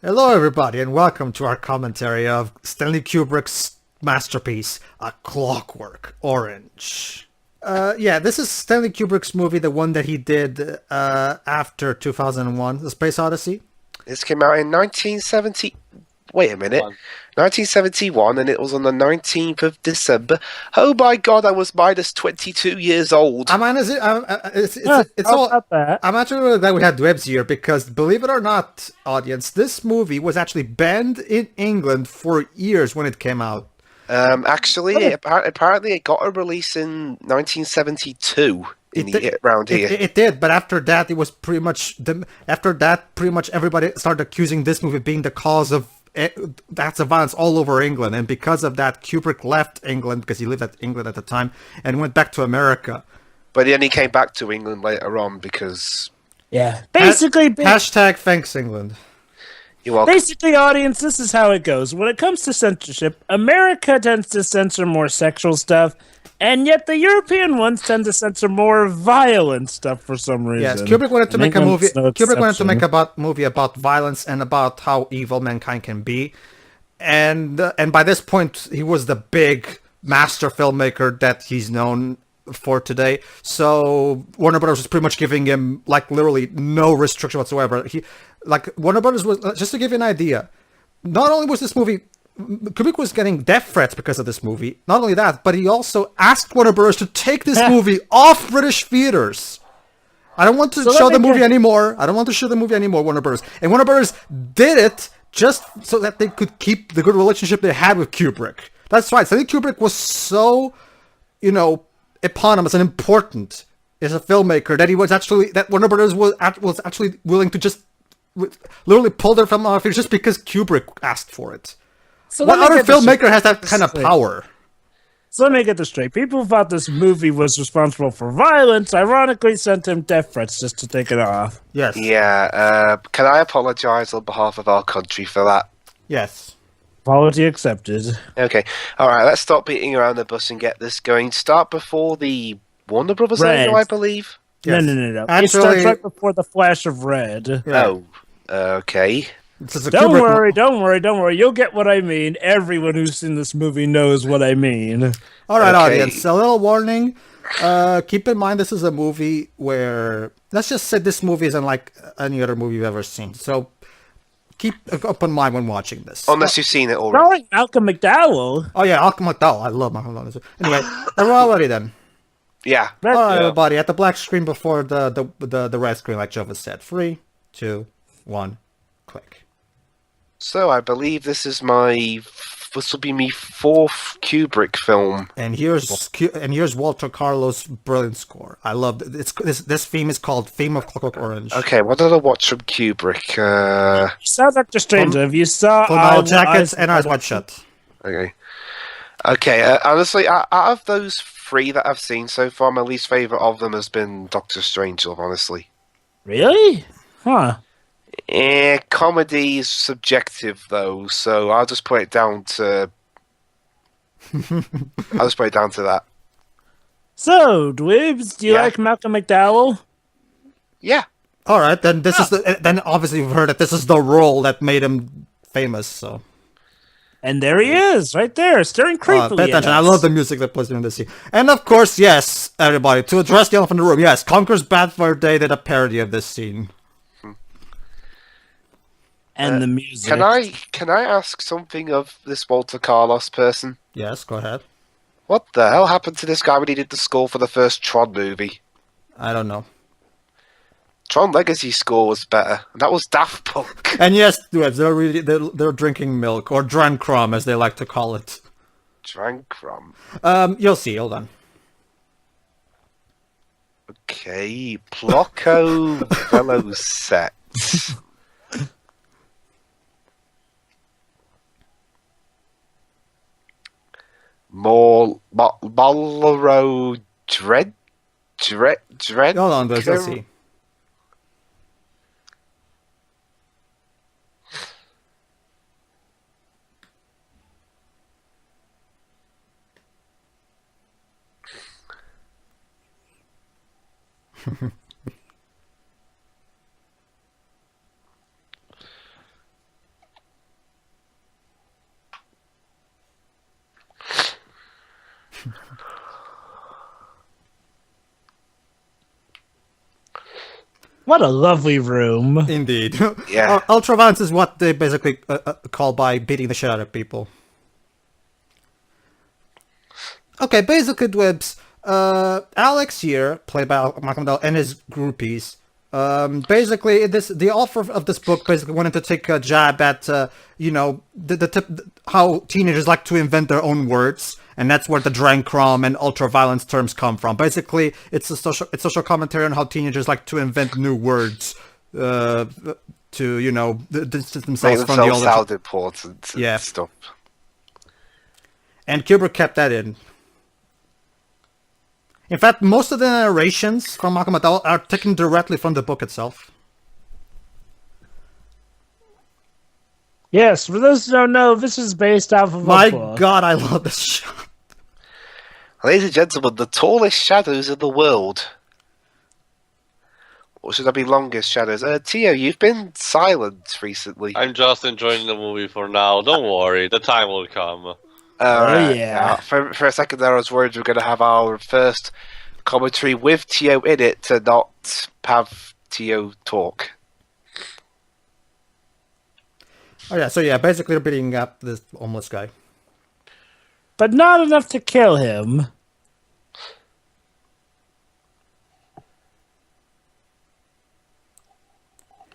Hello, everybody, and welcome to our commentary of Stanley Kubrick's masterpiece, A Clockwork Orange. This is Stanley Kubrick's movie, the one that he did after 2001, The Space Odyssey. This came out in 1970. Wait a minute. 1971, and it was on the 19th of December. Oh my god, I was minus 22 years old. I'm actually really glad we had Dwebs here because, believe it or not, audience, this movie was actually banned in England for years when it came out. Apparently it got a release in 1972 around here. It did, but after that, it was pretty much everybody started accusing this movie of being the cause of acts of violence all over England, and because of that, Kubrick left England because he lived in England at the time and went back to America. But then he came back to England later on because basically hashtag thanks England. You're welcome. Basically, audience, this is how it goes. When it comes to censorship, America tends to censor more sexual stuff, and yet the European ones tend to censor more violent stuff for some reason. Yes, Kubrick wanted to make a movie. Kubrick wanted to make a movie about violence and about how evil mankind can be, and by this point, he was the big master filmmaker that he's known for today. So Warner Brothers was pretty much giving him literally no restriction whatsoever. Warner Brothers was, just to give you an idea, not only was this movie, Kubrick was getting death threats because of this movie. Not only that, but he also asked Warner Brothers to take this movie off British theaters. I don't want to show the movie anymore. Warner Brothers. And Warner Brothers did it just so that they could keep the good relationship they had with Kubrick. That's right. Stanley Kubrick was so, eponymous and important as a filmmaker that Warner Brothers was actually willing to just literally pull their film off just because Kubrick asked for it. So what other filmmaker has that kind of power? So let me get this straight. People who thought this movie was responsible for violence ironically sent him death threats just to take it off. Yes. Yeah, can I apologize on behalf of our country for that? Yes. Apology accepted. Okay. Alright, let's stop beating around the bush and get this going. Start before the Warner Brothers logo, I believe? Yes. No. It starts right before the flash of red. Yeah. Oh, okay. Don't worry. You'll get what I mean. Everyone who's seen this movie knows what I mean. All right, audience. A little warning. Keep in mind this is a movie where, let's just say this movie isn't like any other movie you've ever seen. So keep an open mind when watching this. Unless you've seen it already. Starring Malcolm McDowell. Oh yeah, Malcolm McDowell. I love Malcolm McDowell. Anyway, we're all ready then. Yeah. All right, everybody. At the black screen before the red screen, like Jova said. 3, 2, 1, click. So I believe this will be my fourth Kubrick film. And here's Walter Carlos' brilliant score. I love it. This theme is called Theme of Clockwork Orange. Okay, what did I watch from Kubrick? You saw Dr. Strange. If you saw Full Jackets and Eyes Wide Shut. Okay. Honestly, out of those three that I've seen so far, my least favorite of them has been Doctor Strangelove. Honestly. Really? Huh. Comedy is subjective though, so I'll just put it down to. that. So, Dwibs, do you like Malcolm McDowell? Yeah. All right, then then obviously you've heard that this is the role that made him famous. So. And there he is, right there, staring creepily pay attention. I love the music that plays during this scene. And of course, yes, everybody, to address the elephant in the room, yes, Conker's Bad Fur Day did a parody of this scene. And the music. Can I ask something of this Walter Carlos person? Yes, go ahead. What the hell happened to this guy when he did the score for the first Tron movie? I don't know. Tron Legacy score was better. And that was Daft Punk. And yes, they're drinking milk, or Drancrum as they like to call it. Drancrum. You'll see. Hold on. Okay, Plocco Veloset. Marlboro Dread. Hold on, let's see. What a lovely room. Indeed. Yeah. Ultraviolence is what they basically call by beating the shit out of people. Okay, basically, Dwebs, Alex here, played by Malcolm McDowell, and his groupies. Basically, the author of this book basically wanted to take a jab at, how teenagers like to invent their own words, and that's where the Drankrom and ultraviolence terms come from. Basically, it's social commentary on how teenagers like to invent new words to, distance themselves from the older. sound important. Yeah. Stuff. And Kubrick kept that in. In fact, most of the narrations from Malcolm McDowell are taken directly from the book itself. Yes, for those who don't know, this is based off of My a book. God, I love this shot. Ladies and gentlemen, the tallest shadows in the world. Or should I be longest shadows? Tio, you've been silent recently. I'm just enjoying the movie for now. Don't worry, the time will come. Yeah. For a second there, I was worried we were going to have our first commentary with Tio in it to not have Tio talk. Oh yeah, so yeah, basically they're beating up this homeless guy. But not enough to kill him.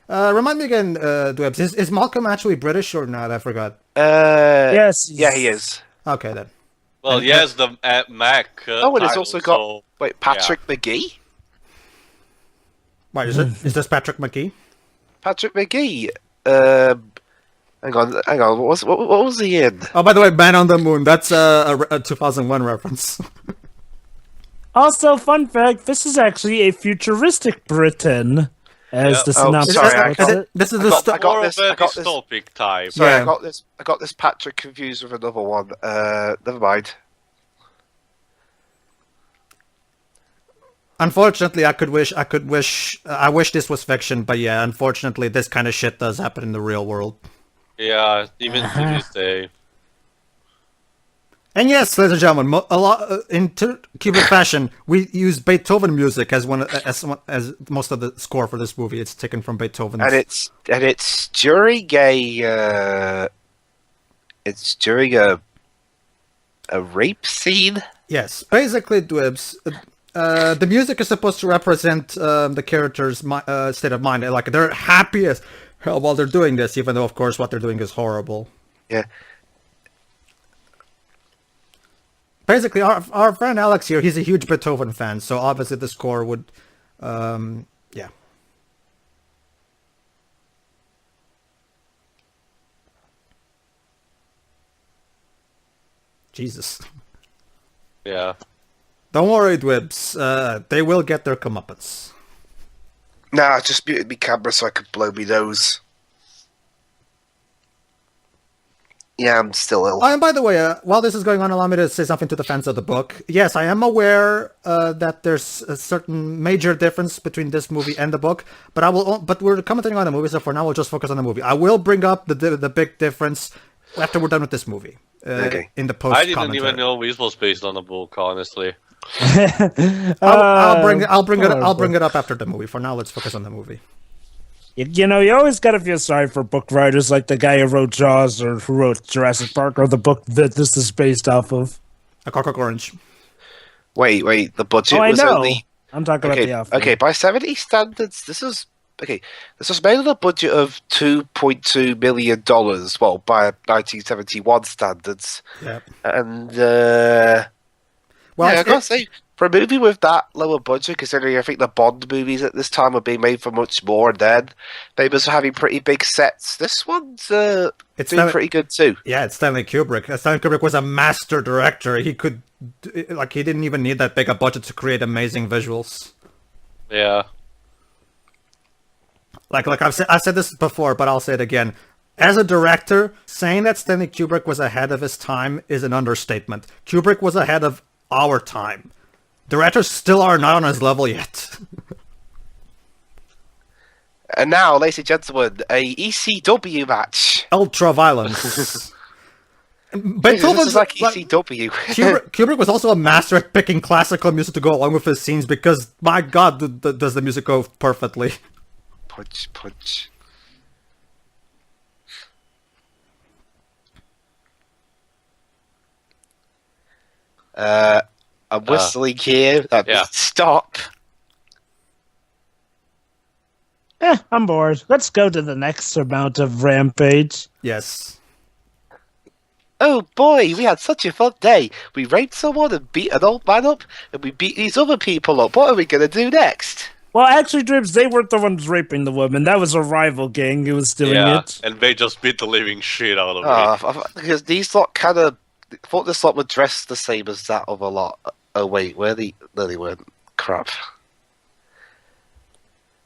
Remind me again, Dwebs, is Malcolm actually British or not? I forgot. Yes. Yeah, he is. Okay, then. Well, yes, the Mac. And it's title, also got so, Patrick McGee. Wait, is this Patrick McGee? Patrick McGee. Hang on. What was he in? Oh, by the way, Man on the Moon. That's a 2001 reference. Also, fun fact, this is actually a futuristic Britain, as the synopsis sorry, puts it. This is I the got- st- I got More this- of a I got this- dystopic type. Sorry, Yeah. I got this Patrick confused with another one. Never mind. Unfortunately, I wish this was fiction, but yeah, unfortunately, this kind of shit does happen in the real world. Yeah, even to this day. And yes, ladies and gentlemen, in Kubrick fashion, we use Beethoven music as most of the score for this movie. It's taken from Beethoven's. And it's during a rape scene. Yes, basically, Dwebs. The music is supposed to represent the character's state of mind. Like, they're happy as hell while they're doing this, even though, of course, what they're doing is horrible. Yeah. Basically, our friend Alex here, he's a huge Beethoven fan, so obviously the score would, yeah. Jesus. Yeah. Don't worry, Dwebs. They will get their comeuppance. Nah, I just muted my camera so I could blow me nose. Yeah, I'm still ill. Oh, and by the way, while this is going on, allow me to say something to the fans of the book. Yes, I am aware that there's a certain major difference between this movie and the book, but we're commenting on the movie, so for now we'll just focus on the movie. I will bring up the big difference after we're done with this movie. Okay. In the post. I didn't even know this was based on a book, honestly. I'll bring it up after the movie. For now, let's focus on the movie. You know, you always gotta feel sorry for book writers like the guy who wrote Jaws or who wrote Jurassic Park or the book that this is based off of. A Clockwork Orange. Wait, the budget Oh, I was know. only... I'm talking about the author. Okay, by 70 standards, this was made on a budget of $2.2 million, well, by 1971 standards. Yeah. And, Well, I gotta say, for a movie with that lower budget, considering I think the Bond movies at this time were being made for much more, and then they was having pretty big sets. This one's doing pretty good too. Yeah, it's Stanley Kubrik. Stanley Kubrik was a master director. He didn't even need that big a budget to create amazing visuals. Yeah. Like I said this before, but I'll say it again. As a director, saying that Stanley Kubrick was ahead of his time is an understatement. Kubrick was ahead of our time. Directors still are not on his level yet. And now, ladies and gentlemen, a ECW match. Ultraviolence. Beethoven this is like ECW. Kubrick was also a master at picking classical music to go along with his scenes because, my God, does the music go perfectly. Punch. I'm whistling here. That means stop. I'm bored. Let's go to the next amount of Rampage. Yes. Oh boy, we had such a fun day. We raped someone and beat an old man up, and we beat these other people up. What are we gonna do next? Well, actually, Dribs, they weren't the ones raping the woman. That was a rival gang who was doing it. And they just beat the living shit out of me. Because these lot kind of thought this lot were dressed the same as that other lot. Oh wait, no, they weren't. Crap.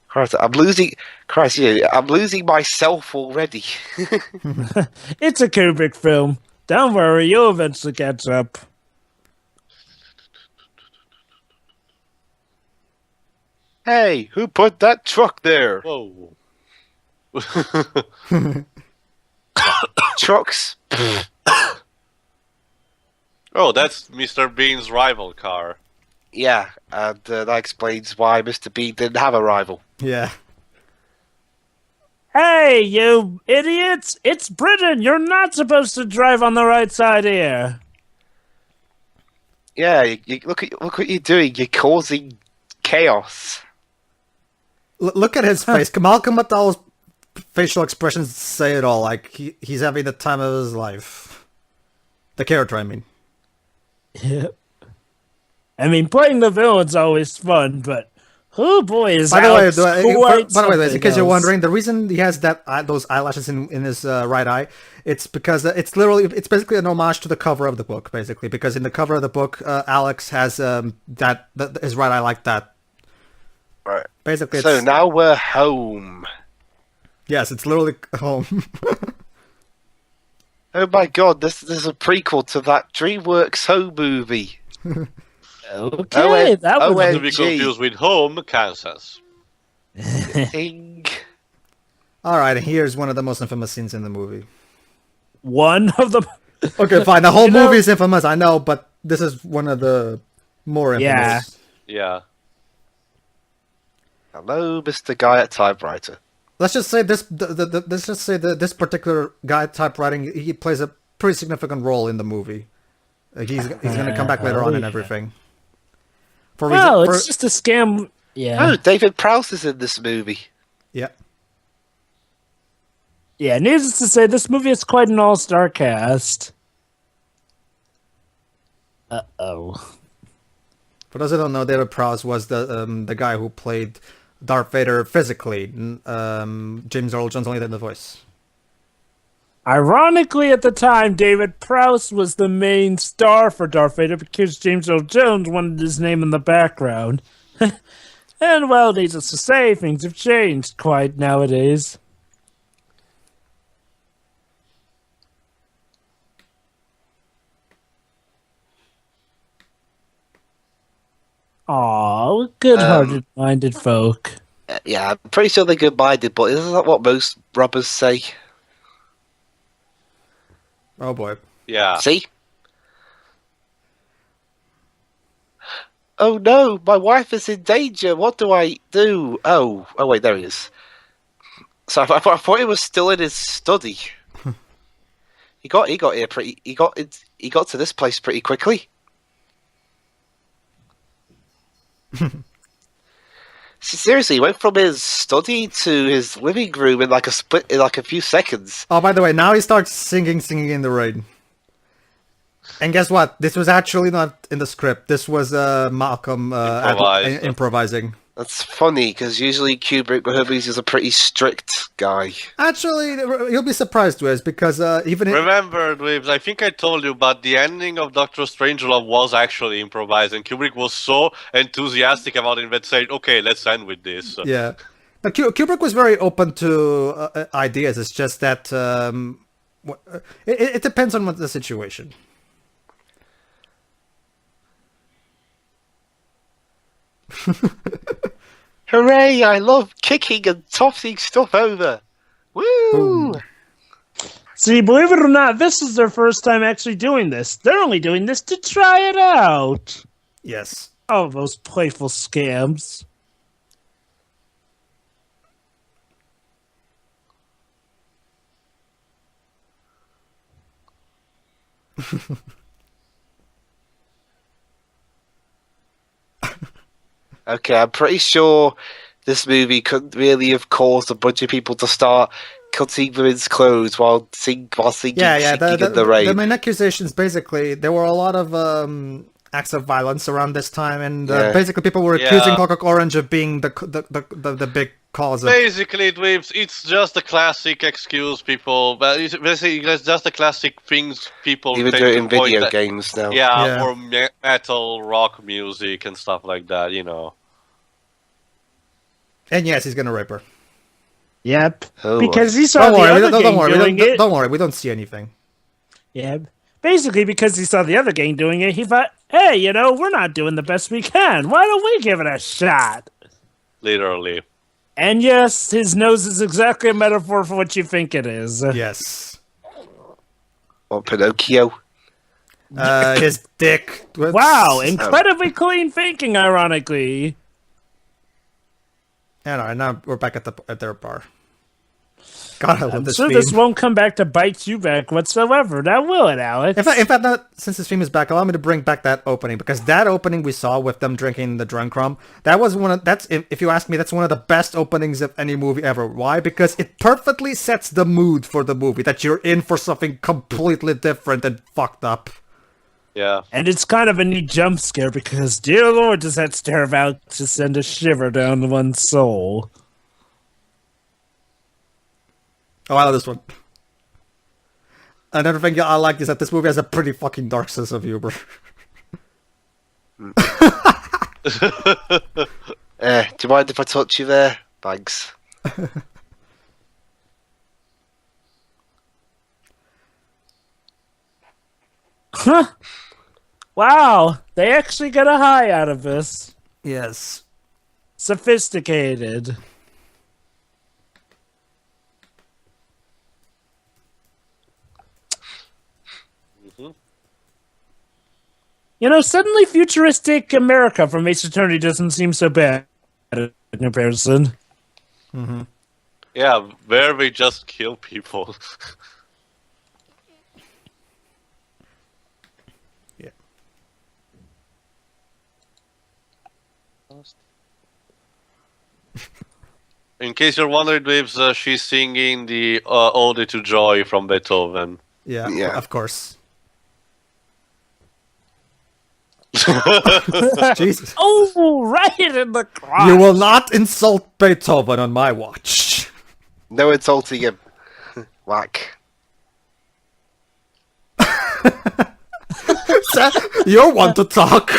Christ, I'm losing myself already. It's a Kubrik film. Don't worry, you'll eventually catch up. Hey, who put that truck there? Whoa. Trucks. Oh, that's Mr. Bean's rival car. Yeah, and that explains why Mr. Bean didn't have a rival. Yeah. Hey, you idiots! It's Britain! You're not supposed to drive on the right side here! Yeah, you look what you're doing. You're causing chaos. Look at his face. Kamal Kamatala's facial expressions say it all. Like, he's having the time of his life. The character, I mean. Yep. I mean, playing the villain's always fun, but oh boy, is by the way, in case you're wondering, the reason he has those eyelashes in his right eye, it's because it's basically an homage to the cover of the book, basically. Because in the cover of the book, Alex has his right eye like that. Right. Basically, so now we're home. Yes, it's literally home. Oh my God, this is a prequel to that DreamWorks Home movie. Okay, that was not to be confused with Home, Kansas. All right, here's one of the most infamous scenes in the movie. One of them. Okay, fine. The whole movie is infamous, I know, but this is one of the more infamous. Yeah. Hello, Mr. Guy at Typewriter. Let's just say this particular guy at typewriting, he plays a pretty significant role in the movie. He's going to come back later on and everything. It's just a scam. Yeah. Oh, David Prowse is in this movie. Yeah. Yeah, needless to say, this movie is quite an all-star cast. Uh-oh. For those who don't know, David Prowse was the guy who played Darth Vader physically. James Earl Jones only did the voice. Ironically, at the time, David Prowse was the main star for Darth Vader because James Earl Jones wanted his name in the background. And, well, needless to say, things have changed quite nowadays. Aw, good-hearted minded folk. Yeah, I'm pretty sure they're good-minded, but isn't that what most robbers say? Oh boy. Yeah. See? Oh no, my wife is in danger. What do I do? Oh wait, there he is. So I thought he was still in his study. He got here pretty. He got to this place pretty quickly. Seriously, he went from his study to his living room in like a few seconds. Oh, by the way, now he starts singing in the rain. And guess what? This was actually not in the script. This was Malcolm improvising. That's funny, because usually Kubrick with movies is a pretty strict guy. Actually, you'll be surprised, Wes, because even... Remember, Dweebs, I think I told you, but the ending of Doctor Strangelove was actually improvised, and Kubrick was so enthusiastic about it that said, okay, let's end with this. Yeah. Now, Kubrick was very open to ideas. It's just that it depends on what the situation. Hooray! I love kicking and tossing stuff over. Woo! Boom. See, believe it or not, this is their first time actually doing this. They're only doing this to try it out. Yes. Oh, those playful scams. Okay, I'm pretty sure this movie couldn't really have caused a bunch of people to start cutting women's clothes while singing Yeah. in the rain. The main accusations, basically, there were a lot of acts of violence around this time, and basically people were accusing Clockwork Orange of being the big cause of... Basically, it's just a classic excuse people, but it's basically it's just the classic things people Even tend do it to in point video at. games now. Yeah, or metal, rock music and stuff like that, you know. And yes, he's gonna rape her. Yep. Oh, because he saw Don't the worry, other gang doing it. don't worry, we don't see anything. Yeah. Basically, because he saw the other gang doing it, he thought, hey, we're not doing the best we can. Why don't we give it a shot? Literally. And yes, his nose is exactly a metaphor for what you think it is. Yes. Or Pinocchio. His dick. Wow, incredibly clean thinking, ironically. And now we're back at their bar. God, I love I'm this sure theme. this won't come back to bite you back whatsoever. Now will it, Alex? In fact, since this theme is back, allow me to bring back that opening, because that opening we saw with them drinking the drunk rum, that was if you ask me, that's one of the best openings of any movie ever. Why? Because it perfectly sets the mood for the movie, that you're in for something completely different and fucked up. Yeah. And it's kind of a neat jump scare because, dear Lord, does that stare about to send a shiver down one's soul. Oh, I love this one. Another thing I like is that this movie has a pretty fucking dark sense of humor. Do you mind if I touch you there? Thanks. Huh. Wow, they actually got a high out of this. Yes. Sophisticated. Suddenly futuristic America from Ace Attorney doesn't seem so bad in comparison. Mm-hmm. Yeah, where we just kill people. Yeah. In case you're wondering, Waves, she's singing the Ode to Joy from Beethoven. Yeah, of course. Jesus. Oh, right in the crotch. You will not insult Beethoven on my watch. No insulting him. Whack. You're one to talk.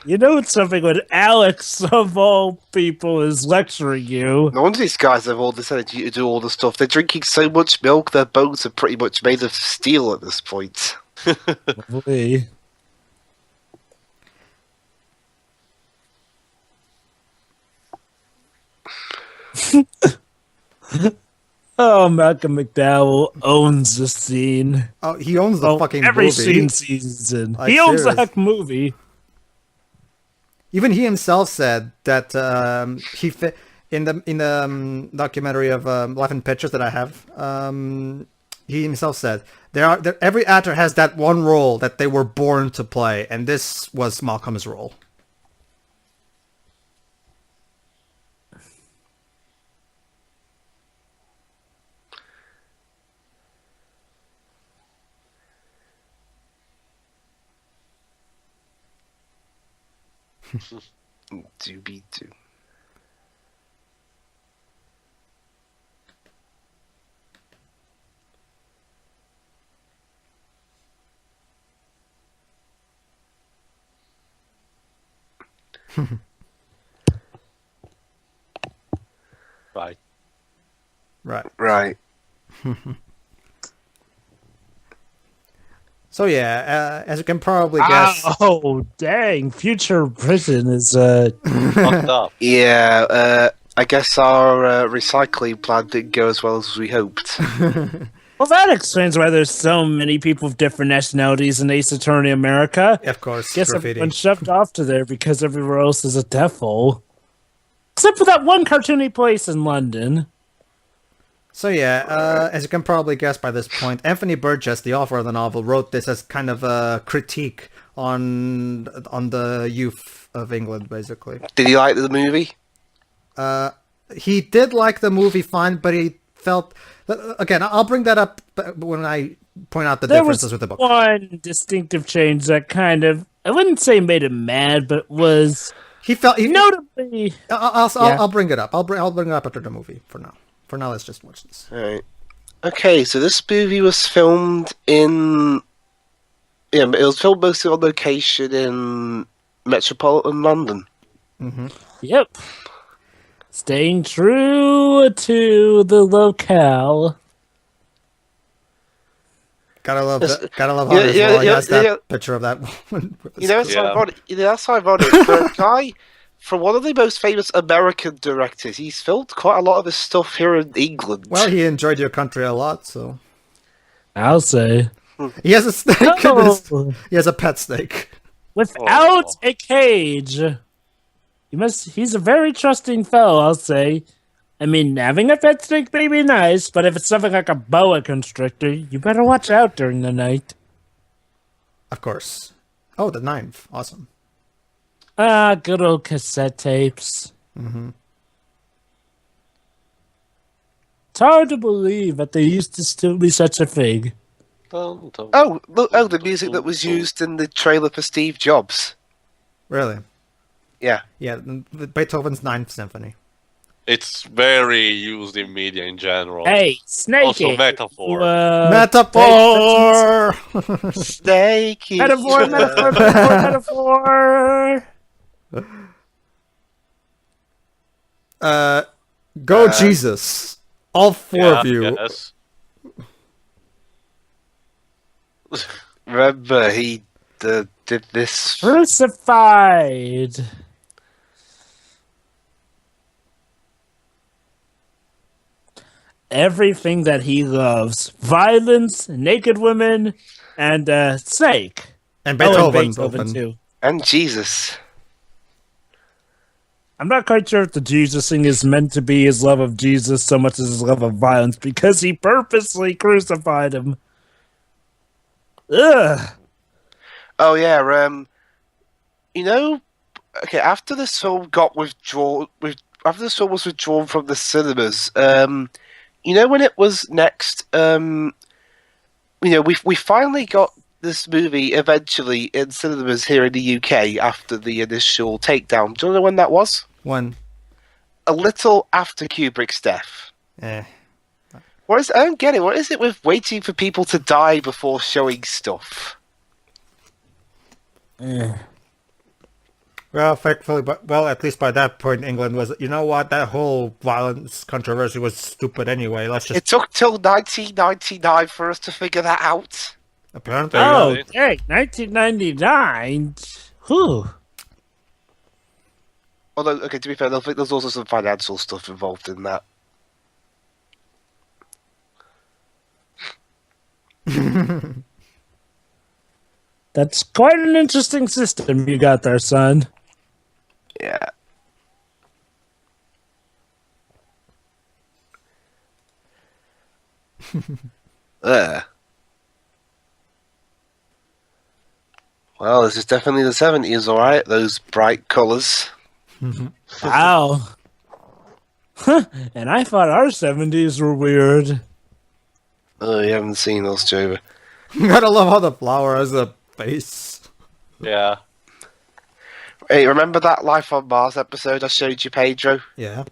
It's something when Alex, of all people, is lecturing you. No wonder these guys have all this energy to do all the stuff. They're drinking so much milk, their bones are pretty much made of steel at this point. Lovely. Oh, Malcolm McDowell owns the scene. Oh, he owns the fucking every movie. season. Like, He owns the serious. heck movie. Even he himself said that in the documentary of Life in Pictures that I have, he himself said every actor has that one role that they were born to play, and this was Malcolm's role. Doobie doo. Right. Right. So yeah, as you can probably guess, Oh, dang. Future prison is, Fucked up. Yeah, I guess our recycling plan didn't go as well as we hoped. Well, that explains why there's so many people of different nationalities in Ace Attorney America. Of course, Guess graffiti. everyone's shoved off to there because everywhere else is a death hole. Except for that one cartoony place in London. So yeah, as you can probably guess by this point, Anthony Burgess, the author of the novel, wrote this as kind of a critique on the youth of England, basically. Did you like the movie? He did like the movie fine, but he felt... Again, I'll bring that up when I point out the differences with the book. One distinctive change that kind of, I wouldn't say made him mad, but was... He felt... notably... I'll bring it up. I'll bring it up after the movie for now. For now, let's just watch this. Alright. Okay, so this movie was filmed in... Yeah, it was filmed mostly on location in metropolitan London. Mm-hmm. Yep. Staying true to the locale. Gotta love Yes. that. Gotta love how he has that yeah. picture of that woman. That's ironic. That's ironic. For a guy, for one of the most famous American directors, he's filmed quite a lot of his stuff here in England. Well, he enjoyed your country a lot, so I'll say. he has a snake. Oh. He has a pet snake. Without a cage. He's a very trusting fellow, I'll say. I mean, having a pet snake may be nice, but if it's something like a boa constrictor, you better watch out during the night. Of course. Oh, the 9th. Awesome. Ah, good old cassette tapes. Mm-hmm. It's hard to believe that there used to still be such a thing. Oh, look! Oh, the music that was used in the trailer for Steve Jobs. Really? Yeah. Yeah, Beethoven's 9th Symphony. It's very used in media in general. Hey, Snake! Also metaphor. Metaphor! Snakey. Metaphor, metaphor. Go Jesus. All four of you. Yes. Remember, he did this. Crucified. Everything that he loves. Violence, naked women, and Snake. And Oh, Beethoven. and Beethoven too. And Jesus. I'm not quite sure if the Jesus thing is meant to be his love of Jesus so much as his love of violence, because he purposely crucified him. Ugh. Oh yeah, okay, after this film was withdrawn from the cinemas, when it was next, we finally got this movie eventually in cinemas here in the UK after the initial takedown. Do you know when that was? One. A little after Kubrick's death. Eh. I don't get it. What is it with waiting for people to die before showing stuff? Well, thankfully, at least by that point, England was, you know what, that whole violence controversy was stupid anyway. Let's just... It took till 1999 for us to figure that out. Apparently. Oh, hey, 1999? Whew. Although, okay, to be fair, I think there's also some financial stuff involved in that. That's quite an interesting system you got there, son. Yeah. Well, this is definitely the 70s, alright? Those bright colours. Wow. And I thought our 70s were weird. Oh, you haven't seen those, Jover. Gotta love how the flower has a face. Yeah. Hey, remember that Life on Mars episode I showed you, Pedro? Yeah.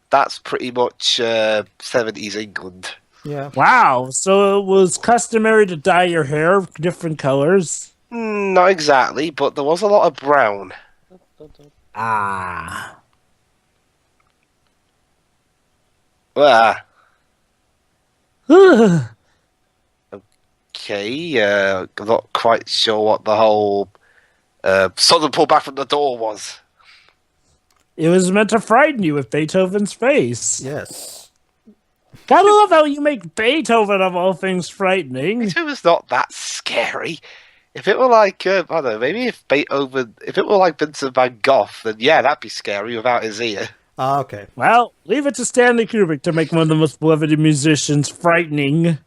That's pretty much 70s England. Yeah. Wow, so it was customary to dye your hair different colors? Not exactly, but there was a lot of brown. Ah. Ah. Ugh. Okay, I'm not quite sure what the whole sudden pull back from the door was. It was meant to frighten you with Beethoven's face. Yes. Gotta love how you make Beethoven of all things frightening. Beethoven's not that scary. If it were like, I don't know, maybe if it were like Vincent van Gogh, then yeah, that'd be scary without his ear. Okay. Well, leave it to Stanley Kubrik to make one of the most beloved musicians frightening.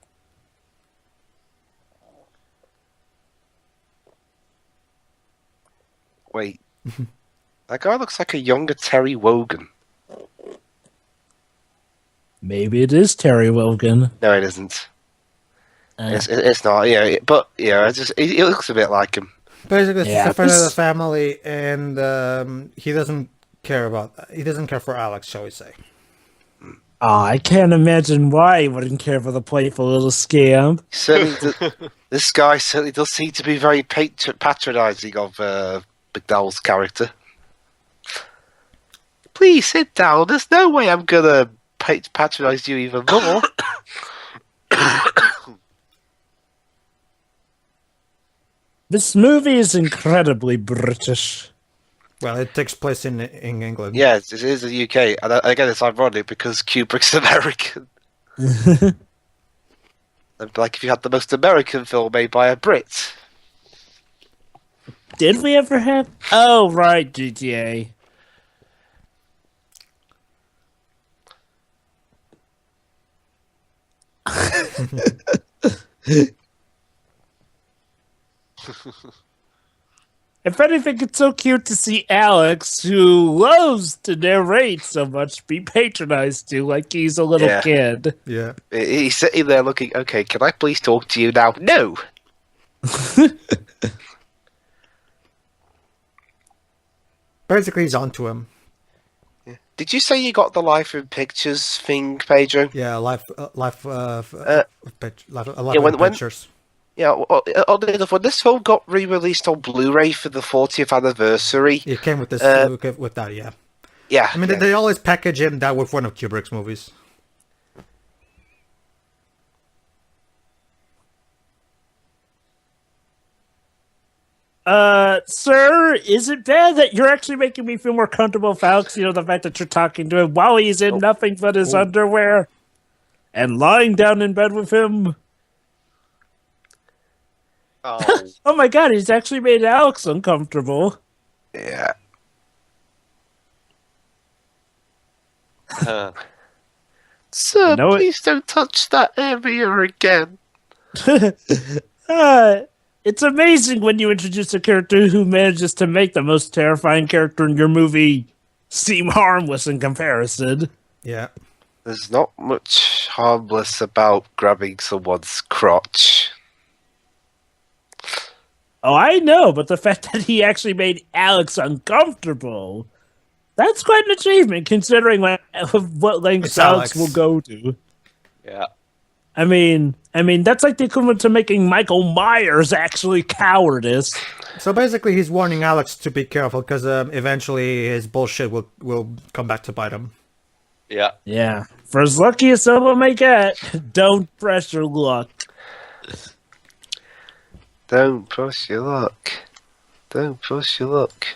Wait. That guy looks like a younger Terry Wogan. Maybe it is Terry Wogan. No, it isn't. It's not, yeah, but yeah, it looks a bit like him. Basically, he's Yeah, a friend of the this- family, and he doesn't care for Alex, shall we say? Oh, I can't imagine why he wouldn't care for the playful little scamp. This guy certainly does seem to be very patronising of McDowell's character. Please sit down. There's no way I'm gonna patronise you even more. This movie is incredibly British. Well, it takes place in England. Yes, it is the UK, and again, it's ironic because Kubrick's American. Like if you had the most American film made by a Brit. Did we ever have? Oh, right, GTA. If anything, it's so cute to see Alex, who loves to narrate so much, be patronized to like he's a little Yeah. kid. Yeah. He's sitting there looking, okay, can I please talk to you now? No! Basically, he's onto him. Did you say you got the Life in Pictures thing, Pedro? Yeah, life when- pictures. Yeah, when this film got re-released on Blu-ray for the 40th anniversary, It came with this with that, yeah. yeah. I mean, yeah. they always package him that with one of Kubrick's movies. Sir, is it bad that you're actually making me feel more comfortable with Alex? You know, the fact that you're talking to him while he's in nothing but his underwear and lying down in bed with him. Oh, Oh my god, he's actually made Alex uncomfortable. yeah. Sir, know it- please don't touch that area again. It's amazing when you introduce a character who manages to make the most terrifying character in your movie seem harmless in comparison. Yeah. There's not much harmless about grabbing someone's crotch. Oh, I know, but the fact that he actually made Alex uncomfortable, that's quite an achievement considering what lengths It's Alex Alex. will go to. Yeah. I mean, that's like the equivalent to making Michael Myers actually cowardice. So basically, he's warning Alex to be careful because eventually his bullshit will come back to bite him. Yeah. Yeah. For as lucky as someone may get, don't press your luck. Don't push your luck. Don't push your luck.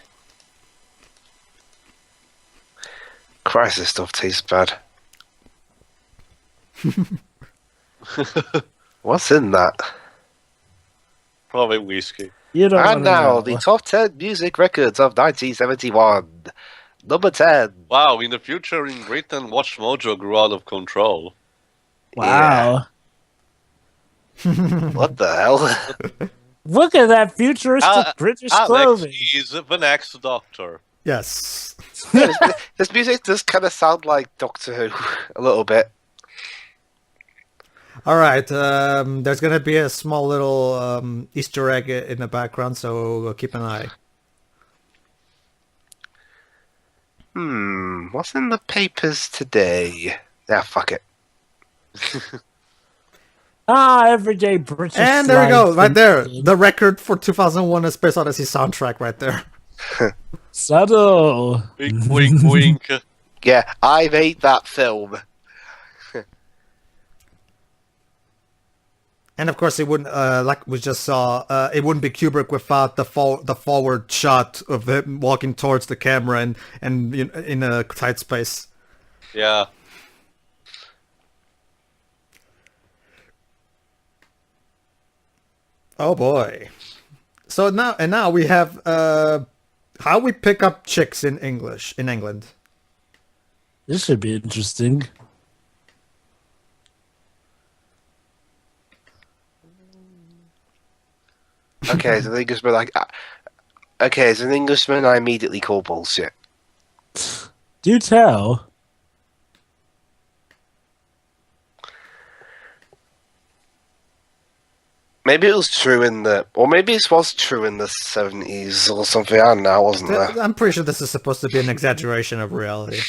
Christ, this stuff tastes bad. What's in that? Probably whiskey. You don't And wanna now, know. the top 10 music records of 1971. Number 10. Wow, in the future in Britain, Watch Mojo grew out of control. Wow. What the hell? Look at that futuristic British Alex clothing. is the next Doctor. Yes. This music does kind of sound like Doctor Who, a little bit. All right. There's gonna be a small little Easter egg in the background, so keep an eye. What's in the papers today? Yeah, fuck it. Everyday British. And there we go, life. right there. The record for 2001: A Space Odyssey soundtrack, right there. Subtle. Wink, wink, wink. Yeah, I made that film. And of course, it wouldn't, like we just saw, it wouldn't be Kubrick without the forward shot of him walking towards the camera and in a tight space. Yeah. Oh boy! So now we have how we pick up chicks in English in England. This should be interesting. Okay, as an Englishman, I immediately call bullshit. Do tell. Maybe it was true or maybe it was true in the 70s or something. I don't know, wasn't there? I'm pretty sure this is supposed to be an exaggeration of reality.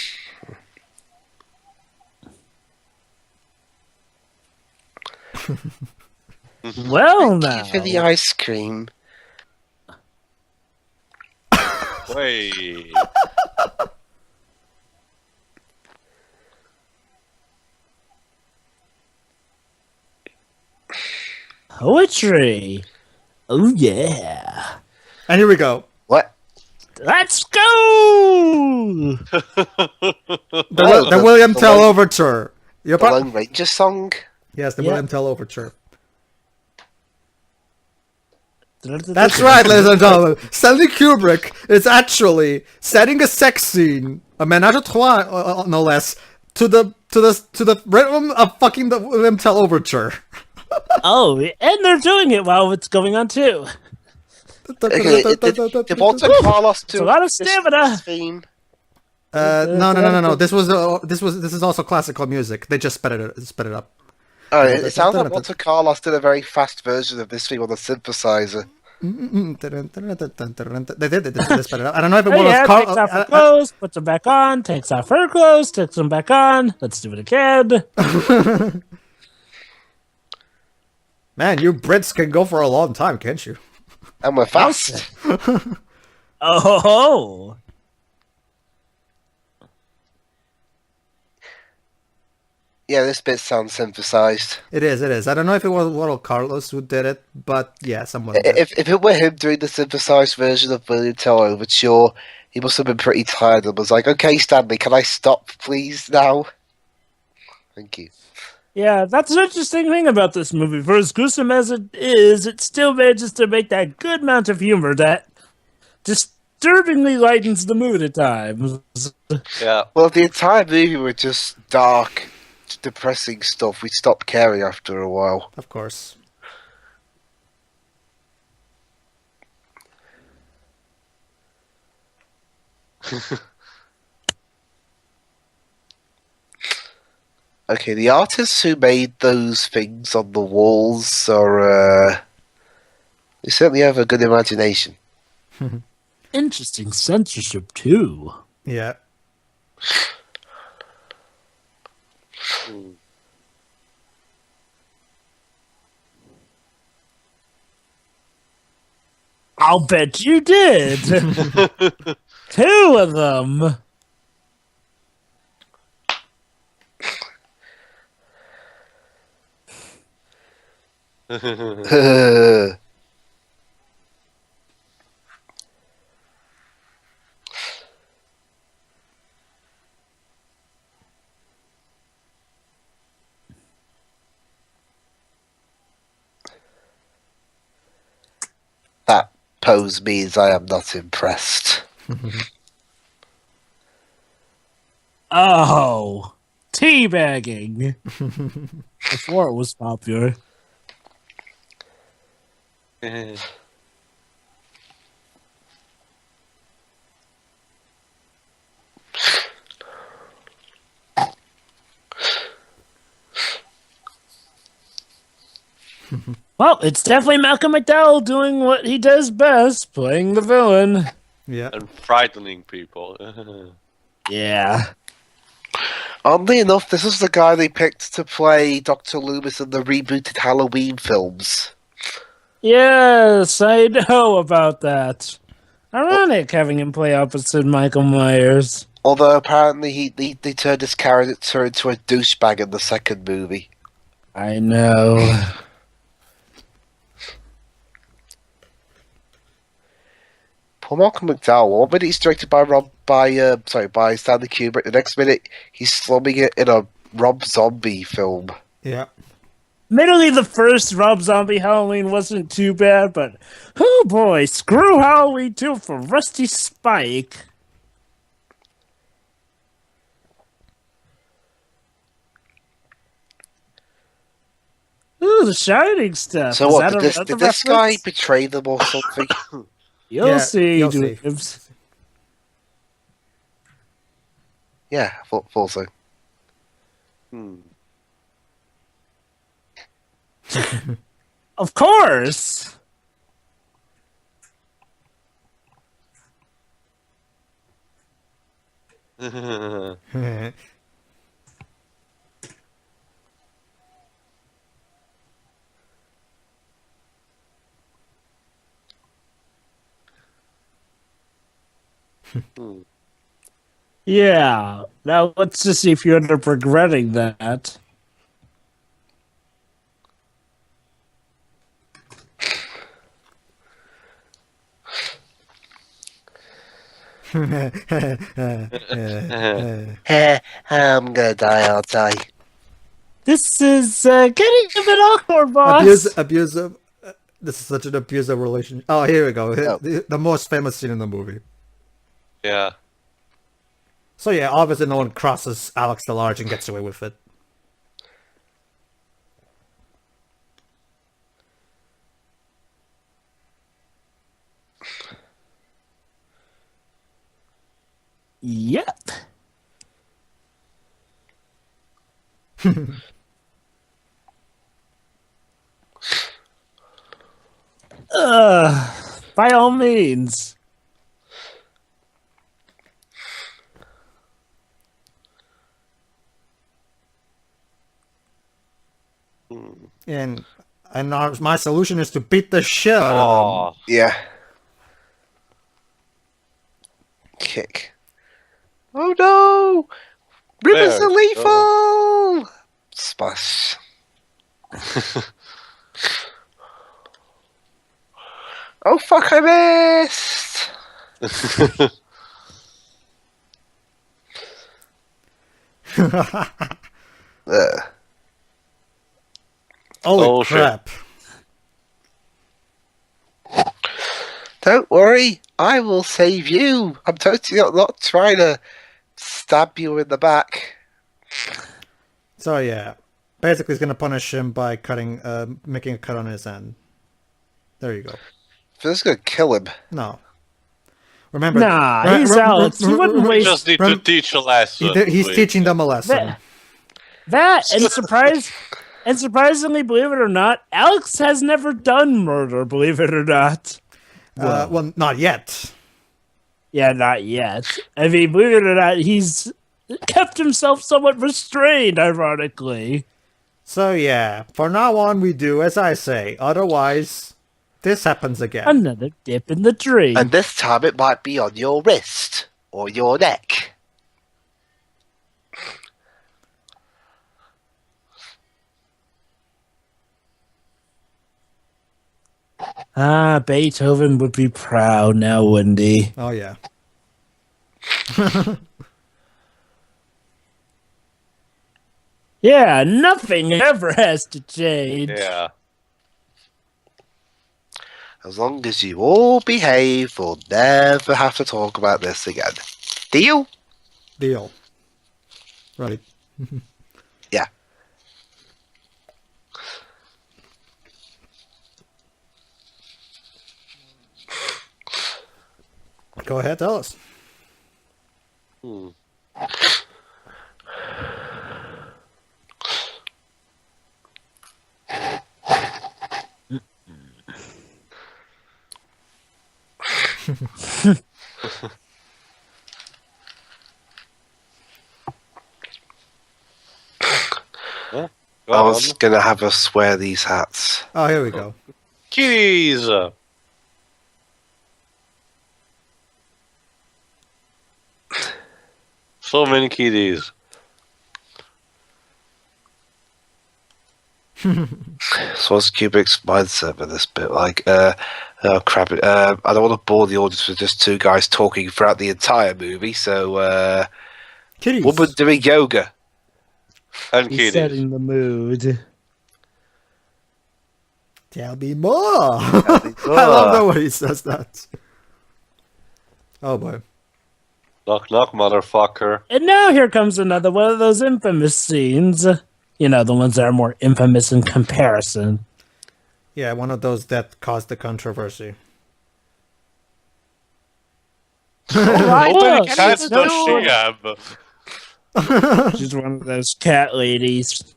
Well, now. Thank you for the ice cream. Wait. Poetry. Oh, yeah. And here we go. What? Let's go! The William Tell Overture. The Lone Ranger song? Yes, the Yeah. William Tell Overture. That's right, ladies and gentlemen. Stanley Kubrick is actually setting a sex scene, a ménage à trois, no less, to the rhythm of fucking the William Tell Overture. Oh, and they're doing it while it's going on, too. Did Walter Carlos do It's a lot of this stamina. theme? No. This is also classical music. They just sped it up. Oh, it sounds like Walter Carlos did a very fast version of this theme on the synthesizer. They sped it up. I don't know if it Oh, was yeah, takes off her Carl. clothes, puts them back on, takes off her clothes, takes them back on. Let's do it again. Man, you Brits can go for a long time, can't you? And we're fast. Oh, Yeah, this bit sounds synthesized. It is. I don't know if it was Little Carlos who did it, but yeah, someone did. If it were him doing the synthesized version of William Tell Overture, he must have been pretty tired and was like, "Okay, Stanley, can I stop, please, now?" Thank you. yeah, that's an interesting thing about this movie. For as gruesome as it is, it still manages to make that good amount of humor that disturbingly lightens the mood at times. Yeah. Well, if the entire movie were just dark, depressing stuff, we'd stop caring after a while. Of course. Okay, the artists who made those things on the walls are, they certainly have a good imagination. Interesting censorship, too. Yeah. I'll bet you did. 2 of them. That pose means I am not impressed. Oh, teabagging. Before it was popular. Well, it's definitely Malcolm McDowell doing what he does best, playing the villain. Yeah. And frightening people. Yeah. Oddly enough, this is the guy they picked to play Dr. Loomis in the rebooted Halloween films. Yes, I know about that. Ironic having him play opposite Michael Myers. Although apparently they turned his character into a douchebag in the second movie. I know. Poor Malcolm McDowell. One minute he's directed by Stanley Kubrik. The next minute he's slumming it in a Rob Zombie film. Yeah. Admittedly, the first Rob Zombie Halloween wasn't too bad, but oh boy, screw Halloween 2 for Rusty Spike. Ooh, the Shining stuff. So Is what? that Did this guy betray them or something? You'll see, you'll see. Dweebs. Yeah, I thought so. Of course. Yeah. Now let's just see if you end up regretting that. I'm gonna die, aren't I? This is getting a bit awkward, boss. Abusive. This is such an abusive relationship. Oh, here we go. Oh. The most famous scene in the movie. Yeah. So yeah, obviously no one crosses Alex the Large and gets away with it. Yep. By all means. And my solution is to beat the shit out of them. Oh. Yeah. Kick. Oh no! Rivers There. are lethal! Splash. Oh fuck, I missed! Holy Oh, shit. crap. Don't worry, I will save you. I'm totally not trying to stab you in the back. So yeah, basically he's gonna punish him by making a cut on his end. There you go. This is gonna kill him. No. Remember, Nah, he's Alex. He wouldn't We waste just need to teach a lesson. he's please. teaching them a lesson. that. And surprisingly, believe it or not, Alex has never done murder. Believe it or not. Well, not yet. Yeah, not yet. I mean, believe it or not, he's kept himself somewhat restrained. Ironically. So yeah, for now on we do as I say. Otherwise, this happens again. Another dip in the drink. And this time it might be on your wrist or your neck. Ah, Beethoven would be proud now, wouldn't he? Oh yeah. Yeah, nothing ever has to change. Yeah. As long as you all behave, we'll never have to talk about this again. Deal? Deal. Right. Yeah. Go ahead, tell us. Go I was on. gonna have us wear these hats. Oh, here we go. Kitties! So many kitties. So what's Kubrick's mindset with this bit? Like, Oh crap! I don't want to bore the audience with just two guys talking throughout the entire movie. So, Kitties. woman doing yoga. And He's kitties. setting the mood. Tell me more. Tell me more. I love the way he says that. Oh boy. Knock, knock, motherfucker. And now here comes another one of those infamous scenes. You know, the ones that are more infamous in comparison. Yeah, one of those that caused the controversy. Right, How many look, cats she's does so- she have? She's one of those cat ladies.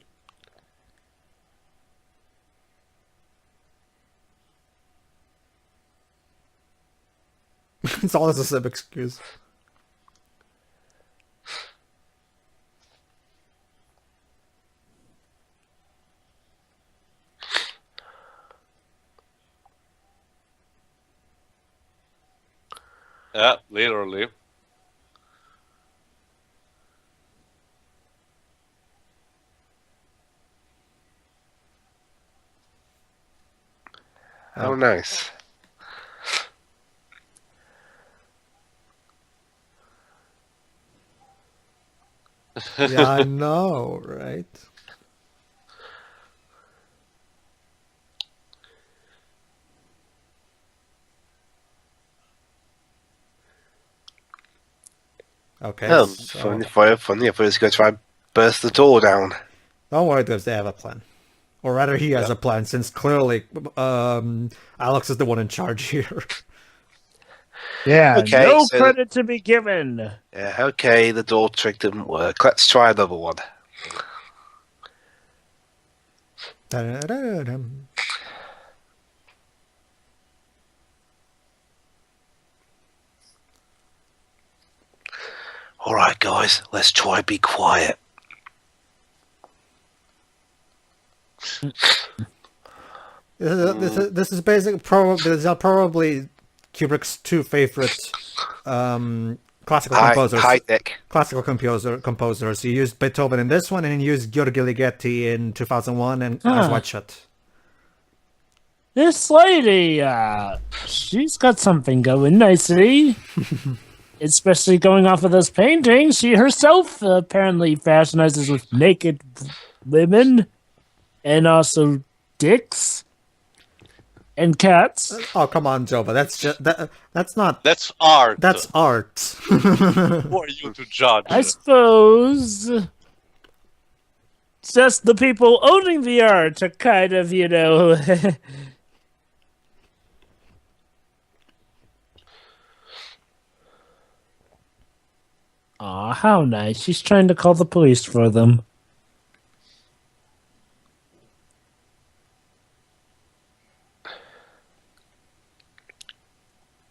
It's all the same excuse. Yeah, literally. Oh, nice. Yeah, I know, right? Okay. Oh, so- funny. I thought he was going to try and burst the door down. Don't worry, because they have a plan. Or rather, he has a plan, since clearly Alex is the one in charge here. Yeah, Okay, no so- credit to be given. Yeah, okay, the door trick didn't work. Let's try another one. Da-da-da-dum. Alright, guys, let's try and be quiet. This is basically probably Kubrick's two favorite classical composers. High tech. Classical composers. He used Beethoven in this one, and he used György Ligeti in 2001 and Eyes Wide Shut. This lady, she's got something going nicely. Especially going off of those paintings. She herself apparently fashionizes with naked women and also dicks and cats. Oh, come on, Joe, but that's just that's not That's art. that's art. Who are you to judge? I suppose just the people owning the art are kind of, you know. Aw, how nice. She's trying to call the police for them.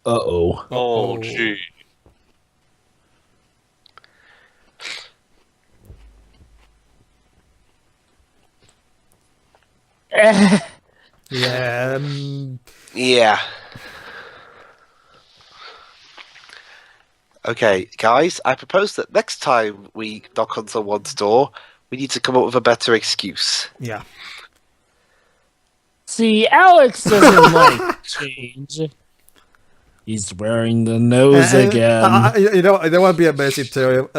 Uh-oh. Oh, gee. Yeah. Yeah. Okay, guys, I propose that next time we knock on someone's door, we need to come up with a better excuse. Yeah. See, Alex doesn't like change. He's wearing the nose again. You know, that would be amazing too.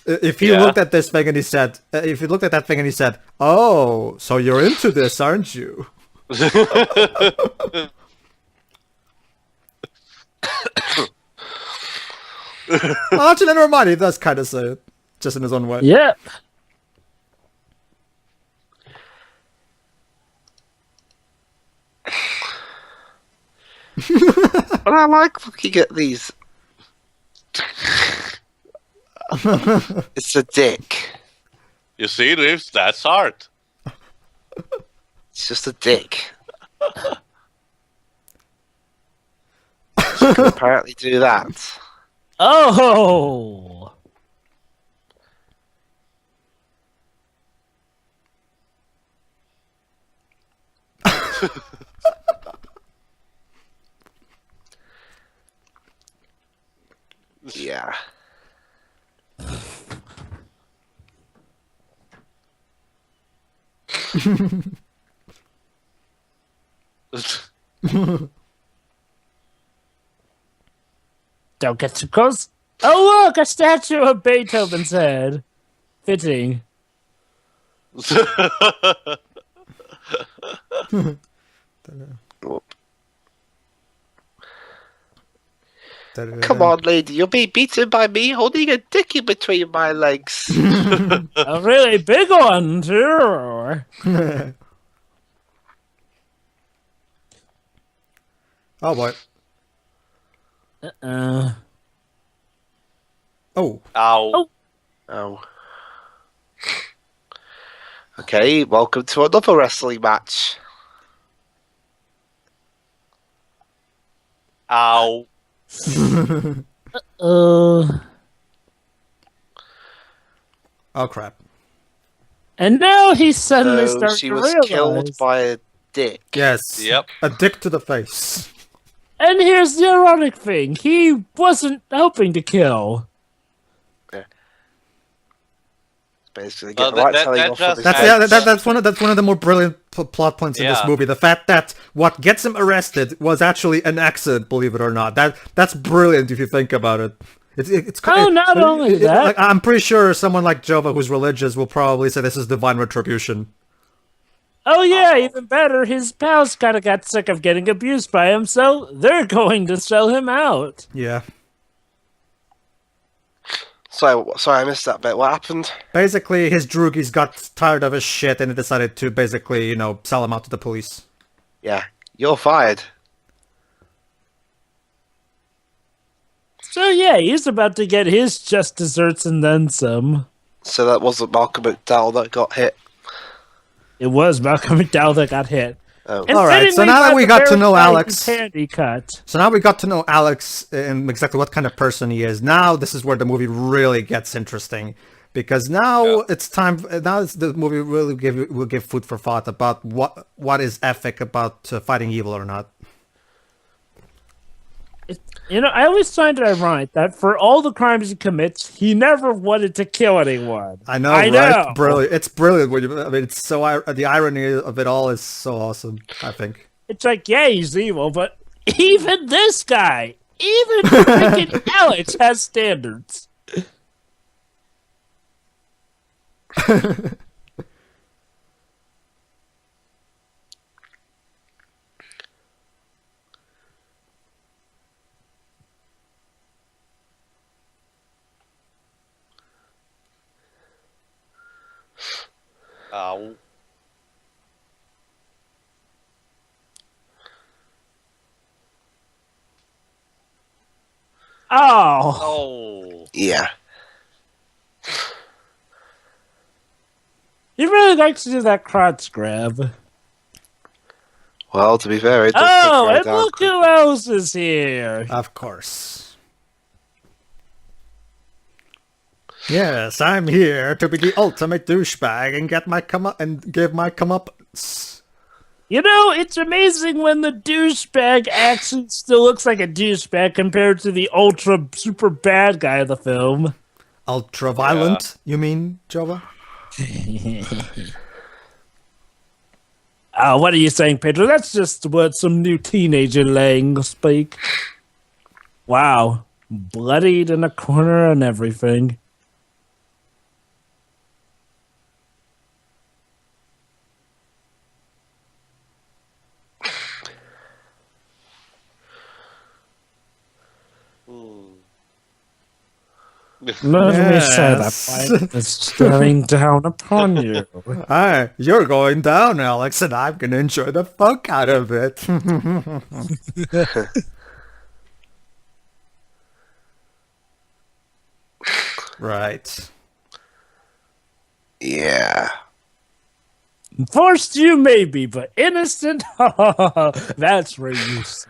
If he looked at this thing and he said, if he looked at that thing and he said, "Oh, so you're into this, aren't you?" Well, actually, never mind. He does kind of say it, just in his own way. Yep. But I like looking at these. It's a dick. You see, Reeves? That's art. It's just a dick. Can apparently do that. Oh! Yeah. Don't get too close. Oh, look, a statue of Beethoven's head. Fitting. Come on, lady, you're being beaten by me holding a dick in between my legs. A really big one, too. Oh boy. Uh-uh. Oh. Ow. Oh. Okay, welcome to another wrestling match. Ow. Oh crap. And now he's suddenly So starting she to was realize. killed by a dick. Yes. Yep. A dick to the face. And here's the ironic thing. He wasn't hoping to kill. Basically, Well, get the right that- telling that off just of That's his yeah. That's one of the more brilliant plot points in this Yeah. movie. The fact that what gets him arrested was actually an accident, believe it or not. That's brilliant if you think about it. It's Oh, not only that. like, I'm pretty sure someone like Jova who's religious will probably say this is divine retribution. Oh yeah, even better, his pals kind of got sick of getting abused by him, so they're going to sell him out. Yeah. So, sorry, I missed that bit. What happened? Basically, his droogies got tired of his shit and decided to basically, sell him out to the police. Yeah, you're fired. So yeah, he's about to get his just desserts and then some. So that wasn't Malcolm McDowell that got hit. It was Malcolm McDowell that got hit. Oh. And All right, so fittingly now that by we the got to very know guy Alex- whose hand he cut. So now we got to know Alex and exactly what kind of person he is. Now this is where the movie really gets interesting, because now it's time. The movie really will give food for thought about what is ethic about fighting evil or not. I always find it ironic that for all the crimes he commits, he never wanted to kill anyone. I know, right? Brilliant. It's brilliant. It's so the irony of it all is so awesome. I think. It's like, yeah, he's evil, but even this guy, even freaking Alex has standards. Ow. Oh, Oh. Yeah. he really likes to do that crotch grab. Well, to be fair, it does Oh, take and right look down. who else is here. Of course. Yes, I'm here to be the ultimate douchebag and give my comeuppance. It's amazing when the douchebag actually still looks like a douchebag compared to the ultra super bad guy of the film. Ultra-violent, you mean, Jova? Oh, what are you saying, Pedro? That's just what some new teenager Lang speak. Wow. Bloodied in a corner and everything. Let me say that fight is staring down upon you. Hi, you're going down, Alex, and I'm gonna enjoy the fuck out of it. Right. Yeah. Forced you maybe, but innocent? That's where you sit.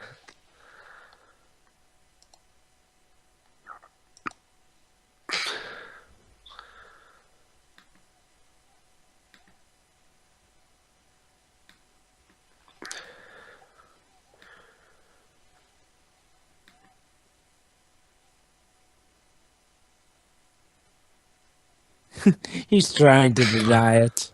He's trying to deny it.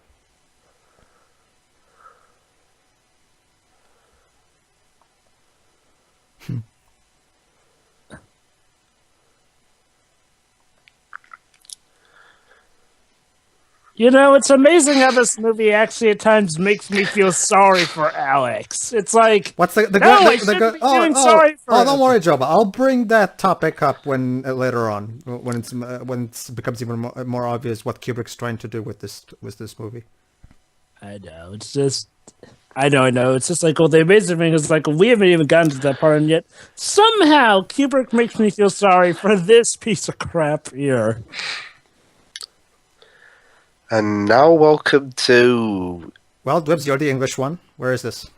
You know, it's amazing how this movie actually at times makes me feel sorry for Alex. It's like, What's the no, good? I shouldn't be feeling Oh, sorry for oh! him. Don't worry, Joe. I'll bring that topic up when later on, when it becomes even more obvious what Kubrick's trying to do with this movie. I know, it's just... I know. It's just like, well, the amazing thing is, like, we haven't even gotten to that part, and yet somehow Kubrick makes me feel sorry for this piece of crap here. And now, welcome to... Well, Dwibs, you're the English one. Where is this?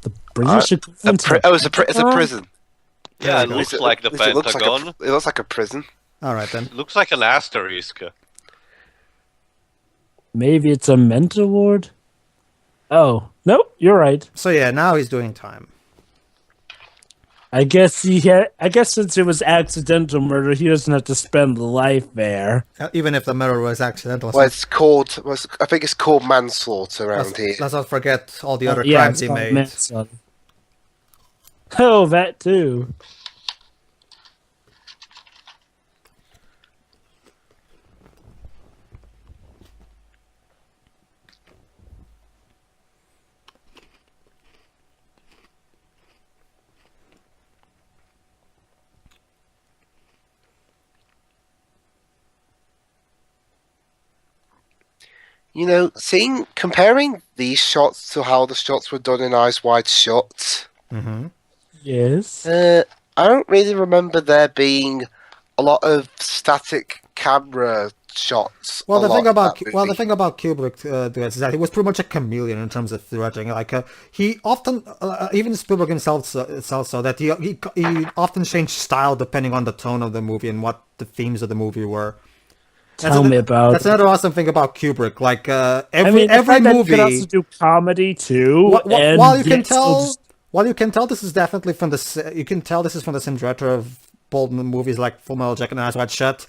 The British equivalent. it's a prison. Yeah, it go. looks like the Pentagon. It looks like a prison. All right then. It looks like an asterisk. Maybe it's a mental ward. Oh, nope, you're right. So yeah, now he's doing time. I guess since it was accidental murder, he doesn't have to spend life there. Even if the murder was accidental. Well, I think it's called manslaughter around here. Let's not forget all the other Yeah, crimes it's he called made. manslaughter. Oh, that too. You know, comparing these shots to how the shots were done in Eyes Wide Shut, Mm-hmm. Yes. I don't really remember there being a lot of static camera shots. Well, the thing about movie. Kubrick is that he was pretty much a chameleon in terms of threading. Like he often, even Spielberg himself, so that he often changed style depending on the tone of the movie and what the themes of the movie were. Tell me about That's it. another awesome thing about Kubrick. Like every the fact that he movie, could also do comedy too. while you can tell this is definitely from the you can tell this is from the same director of bold movies like Full Metal Jacket and Eyes Wide Shut.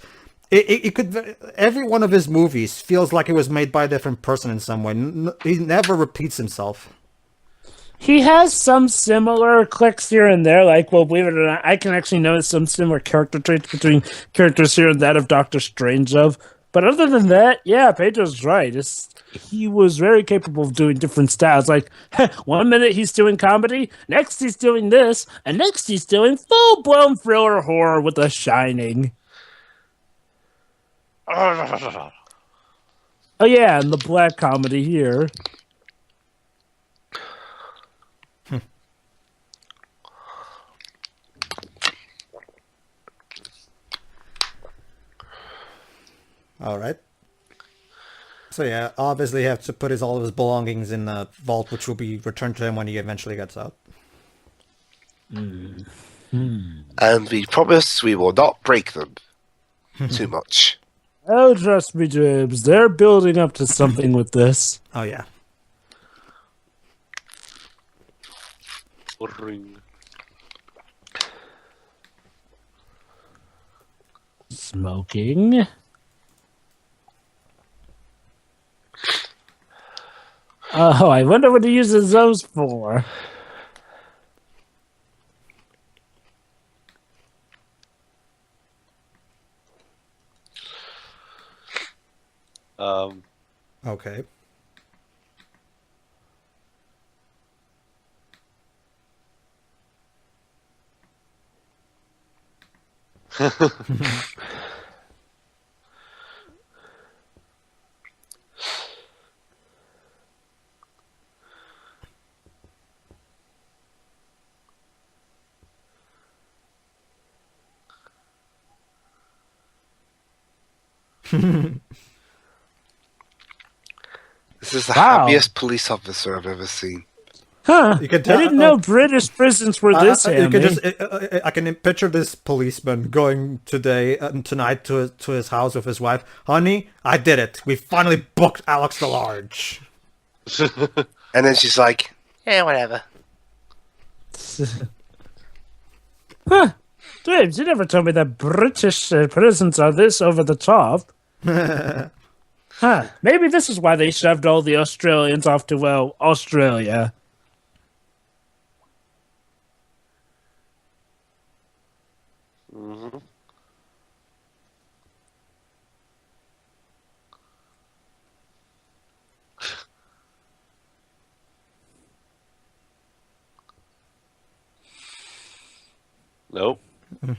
It could every one of his movies feels like it was made by a different person in some way. He never repeats himself. He has some similar clicks here and there, like, well, believe it or not, I can actually notice some similar character traits between characters here and that of Doctor Strangelove. But other than that, yeah, Pedro's right. He was very capable of doing different styles. Like, 1 minute he's doing comedy, next he's doing this, and next he's doing full-blown thriller horror with The Shining. Oh, yeah, and the black comedy here. All right. So yeah, obviously he has to put all of his belongings in the vault, which will be returned to him when he eventually gets out. And we promise we will not break them too much. Oh, trust me, James. They're building up to something with this. Oh yeah. Ring. Smoking. Oh, I wonder what he uses those for. Okay. This is the Wow. happiest police officer I've ever seen. Huh. You can I tell- didn't know British prisons were this you hammy. can just I can picture this policeman going tonight to his house with his wife. Honey, I did it. We finally booked Alex the Large. And then she's like, yeah, whatever. Huh. James, you never told me that British prisons are this over the top. Huh. Maybe this is why they shoved all the Australians off to, well, Australia. Nope. Are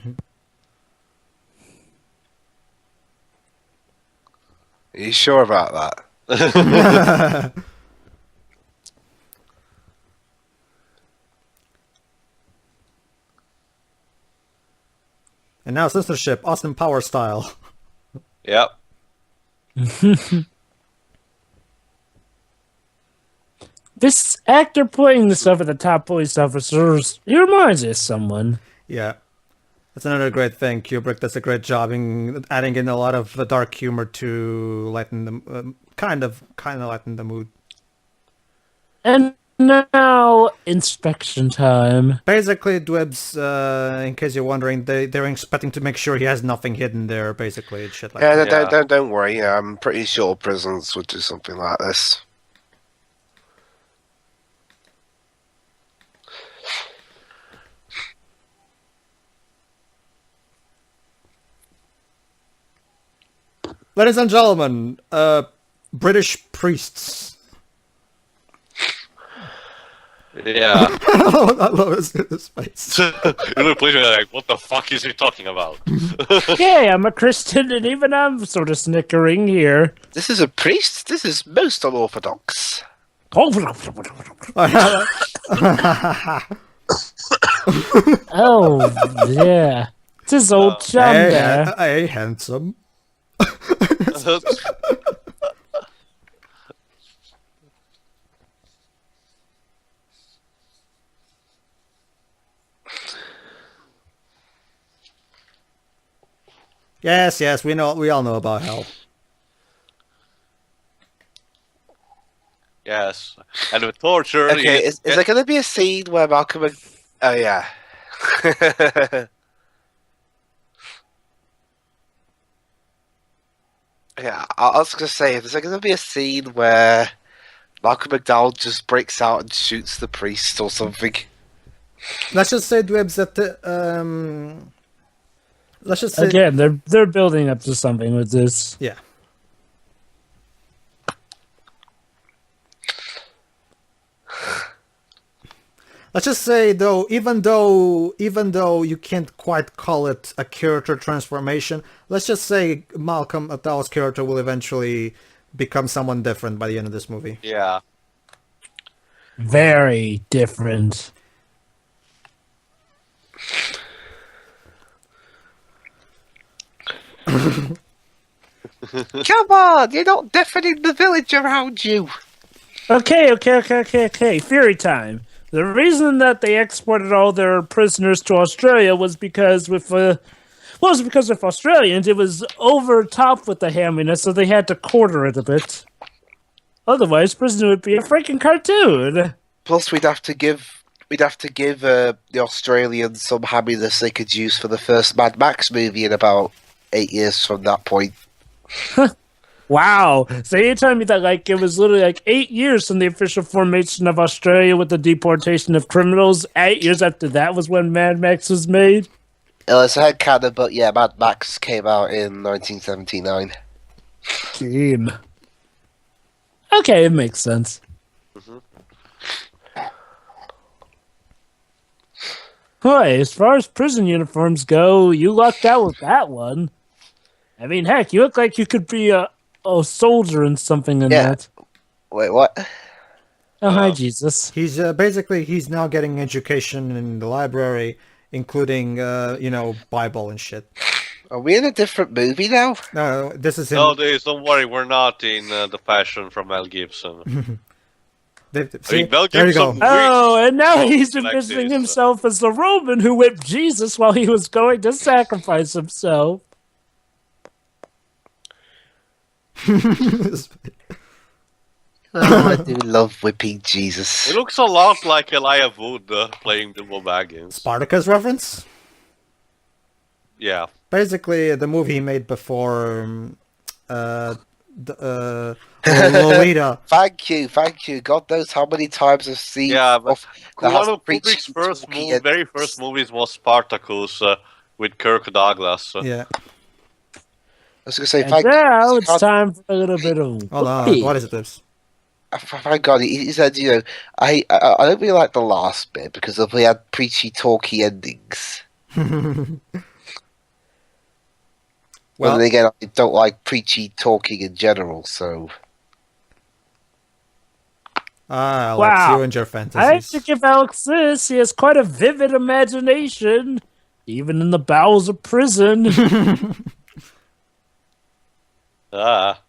you sure about that? And now censorship, Austin Power style. Yep. This actor playing this over the top police officers, he reminds me of someone. Yeah. That's another great thing. Kubrick does a great job in adding in a lot of dark humor to lighten the kind of lighten the mood. And now, inspection time. Basically, Dwebs, in case you're wondering, they're expecting to make sure he has nothing hidden there. Basically, it's shit like Yeah, that. don't worry. I'm pretty sure prisons would do something like this. Ladies and gentlemen, British priests. Yeah. I love his face. You look pleasure like, what the fuck is he talking about? Yeah, I'm a Christian, and even I'm sort of snickering here. This is a priest? This is most unorthodox. Oh, yeah. It's his old chum there. Hey, handsome. Yes, we all know about hell. Yes. And with torture... Okay, is there going to be a scene where Malcolm... Oh, yeah. Yeah, I was going to say, is there going to be a scene where Malcolm McDowell just breaks out and shoots the priest or something? Let's just say, Dwebs, that let's just say... Again, they're building up to something with this. Yeah. Let's just say, though, even though you can't quite call it a character transformation, let's just say Malcolm McDowell's character will eventually become someone different by the end of this movie. Yeah. Very different. Come on, you're not deafening the village around you. Okay. Fury time. The reason that they exported all their prisoners to Australia was because with Australians, it was over top with the hamminess, so they had to quarter it a bit. Otherwise, prison would be a freaking cartoon. Plus, we'd have to give the Australians some hamminess they could use for the first Mad Max movie in about 8 years from that point. Wow. So you're telling me that it was literally 8 years from the official formation of Australia with the deportation of criminals. 8 years after that was when Mad Max was made? It's a headcanon, but yeah, Mad Max came out in 1979. Team. Okay, it makes sense. Boy, as far as prison uniforms go, you lucked out with that one. I mean, heck, you look like you could be a soldier in something in that. Wait, what? Oh, hi, Jesus. He's he's now getting education in the library, including Bible and shit. Are we in a different movie now? No, this is him. No, don't worry, we're not in The Passion from Mel Gibson. See, Mel there you go. Gibson Oh, and now he's like envisioning this. himself as the Roman who whipped Jesus while he was going to sacrifice himself. Oh, I do love whipping Jesus. It looks a lot like Elijah Wood playing Bilbo Baggins. Spartacus reference? Yeah. Basically, the movie he made before Lolita. Thank you. God knows how many times I've seen. Yeah, but that one has of preached Kubrick's talking very first movies was Spartacus with Kirk Douglas. Yeah. I was going to say, And now it's time for a little bit of... Hold on, what is this? Thank God, he said, I don't really like the last bit because we had preachy, talky endings. Well, Well, then again, I don't like preachy talking in general, so... Alex, you and your I have to fantasies. give Alex this. He has quite a vivid imagination, even in the bowels of prison. Ah.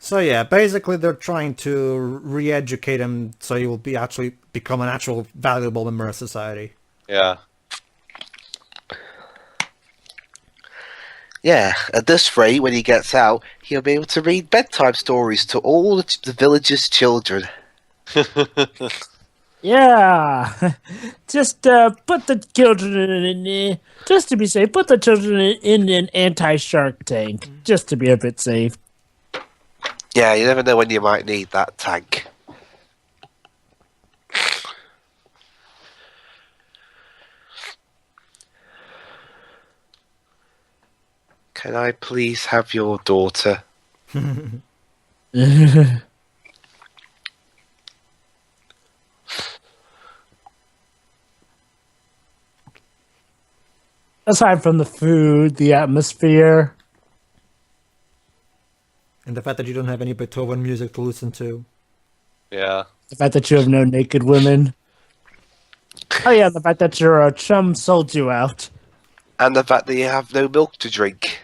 So yeah, basically they're trying to re-educate him so he will be actually become an actual valuable member of society. Yeah. Yeah, at this rate, when he gets out, he'll be able to read bedtime stories to all the village's children. Yeah, just put the children in, just to be safe. Put the children in an anti-shark tank, just to be a bit safe. Yeah, you never know when you might need that tank. Can I please have your daughter? Aside from the food, the atmosphere. And the fact that you don't have any Beethoven music to listen to. Yeah. The fact that you have no naked women. Oh yeah, the fact that your chum sold you out. And the fact that you have no milk to drink.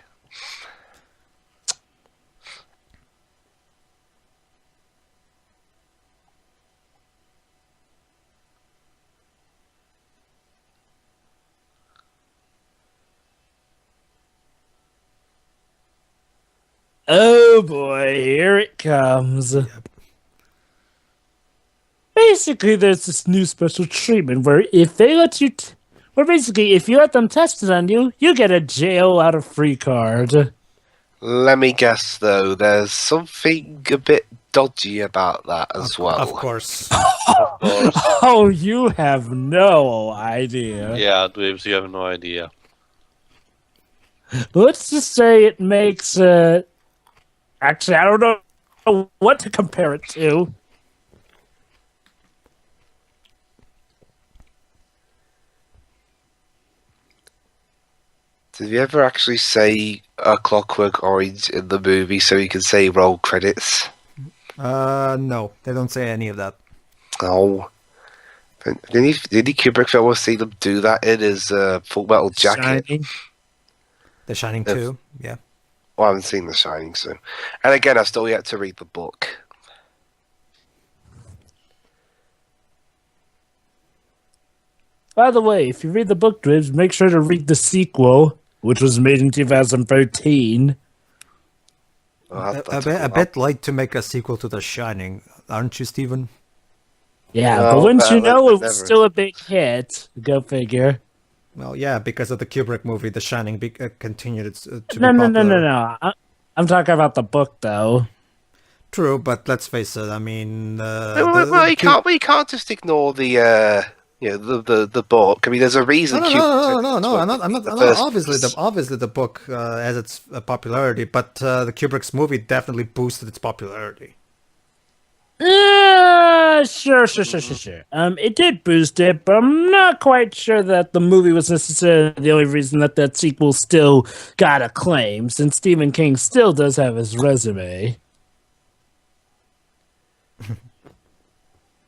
Oh boy, here it comes. Basically, there's this new special treatment where if they let you, where basically if you let them test it on you, you get a jail out of free card. Let me guess, though, there's something a bit dodgy about that as well. Of course. Of course. Oh, you have no idea. Yeah, Dweebs, you have no idea. Let's just say it makes. Actually, I don't know what to compare it to. Did you ever actually say a Clockwork Orange in the movie so you can say roll credits? No, they don't say any of that. Oh. Did he Kubrick film see them do that in his Full Metal Jacket? Shining. The Shining If- 2, yeah. Well, I haven't seen The Shining, so... And again, I've still yet to read the book. By the way, if you read the book, Dribs, make sure to read the sequel, which was made in 2013. A bit late to make a sequel to The Shining, aren't you, Stephen? Yeah, No, but wouldn't but you know it never. was still a big hit? Go figure. Well, yeah, because of the Kubrick movie, The Shining continued to No, be no, popular. no. I'm talking about the book, though. True, but let's face it. I mean, Well, you can't just ignore the the book. I mean, there's a reason. No. I'm not. the first Obviously, the book has its popularity, but the Kubrick's movie definitely boosted its popularity. Sure. It did boost it, but I'm not quite sure that the movie was necessarily the only reason that sequel still got acclaim, since Stephen King still does have his resume.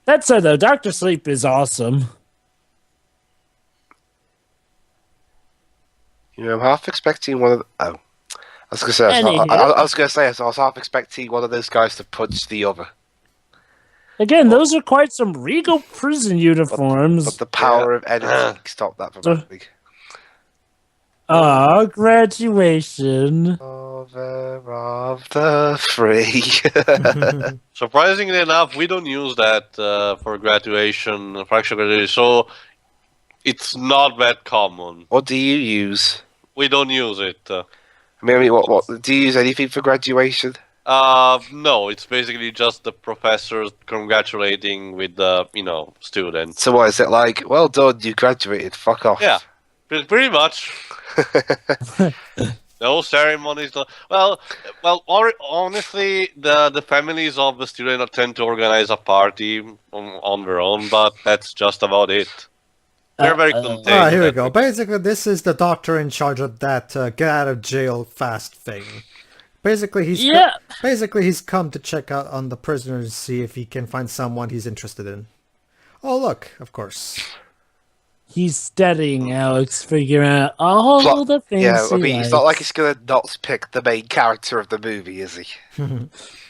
That said, though, Dr. Sleep is awesome. You know, I'm half expecting one of. I was gonna say. I was half expecting one of those guys to punch the other. Again, those are quite some regal prison uniforms. But the power of editing stopped that from happening. Graduation. Father of the free. Surprisingly enough, we don't use that for graduation, for actual graduation, so it's not that common. What do you use? We don't use it. I mean, what do you use anything for graduation? No, it's basically just the professors congratulating with the, students. So what is it like? Well done, you graduated. Fuck off. Yeah, pretty much. No ceremonies. No. Honestly, the families of the student tend to organize a party on their own, but that's just about it. They're very contained. Ah, here we in go. that Basically, this is the doctor in charge of that get out of jail fast thing. Basically, he's come to check out on the prisoners to see if he can find someone he's interested in. Oh, look, of course. He's studying Alex, figuring out all the things Yeah, I he mean, likes. it's not like he's gonna not pick the main character of the movie, is he?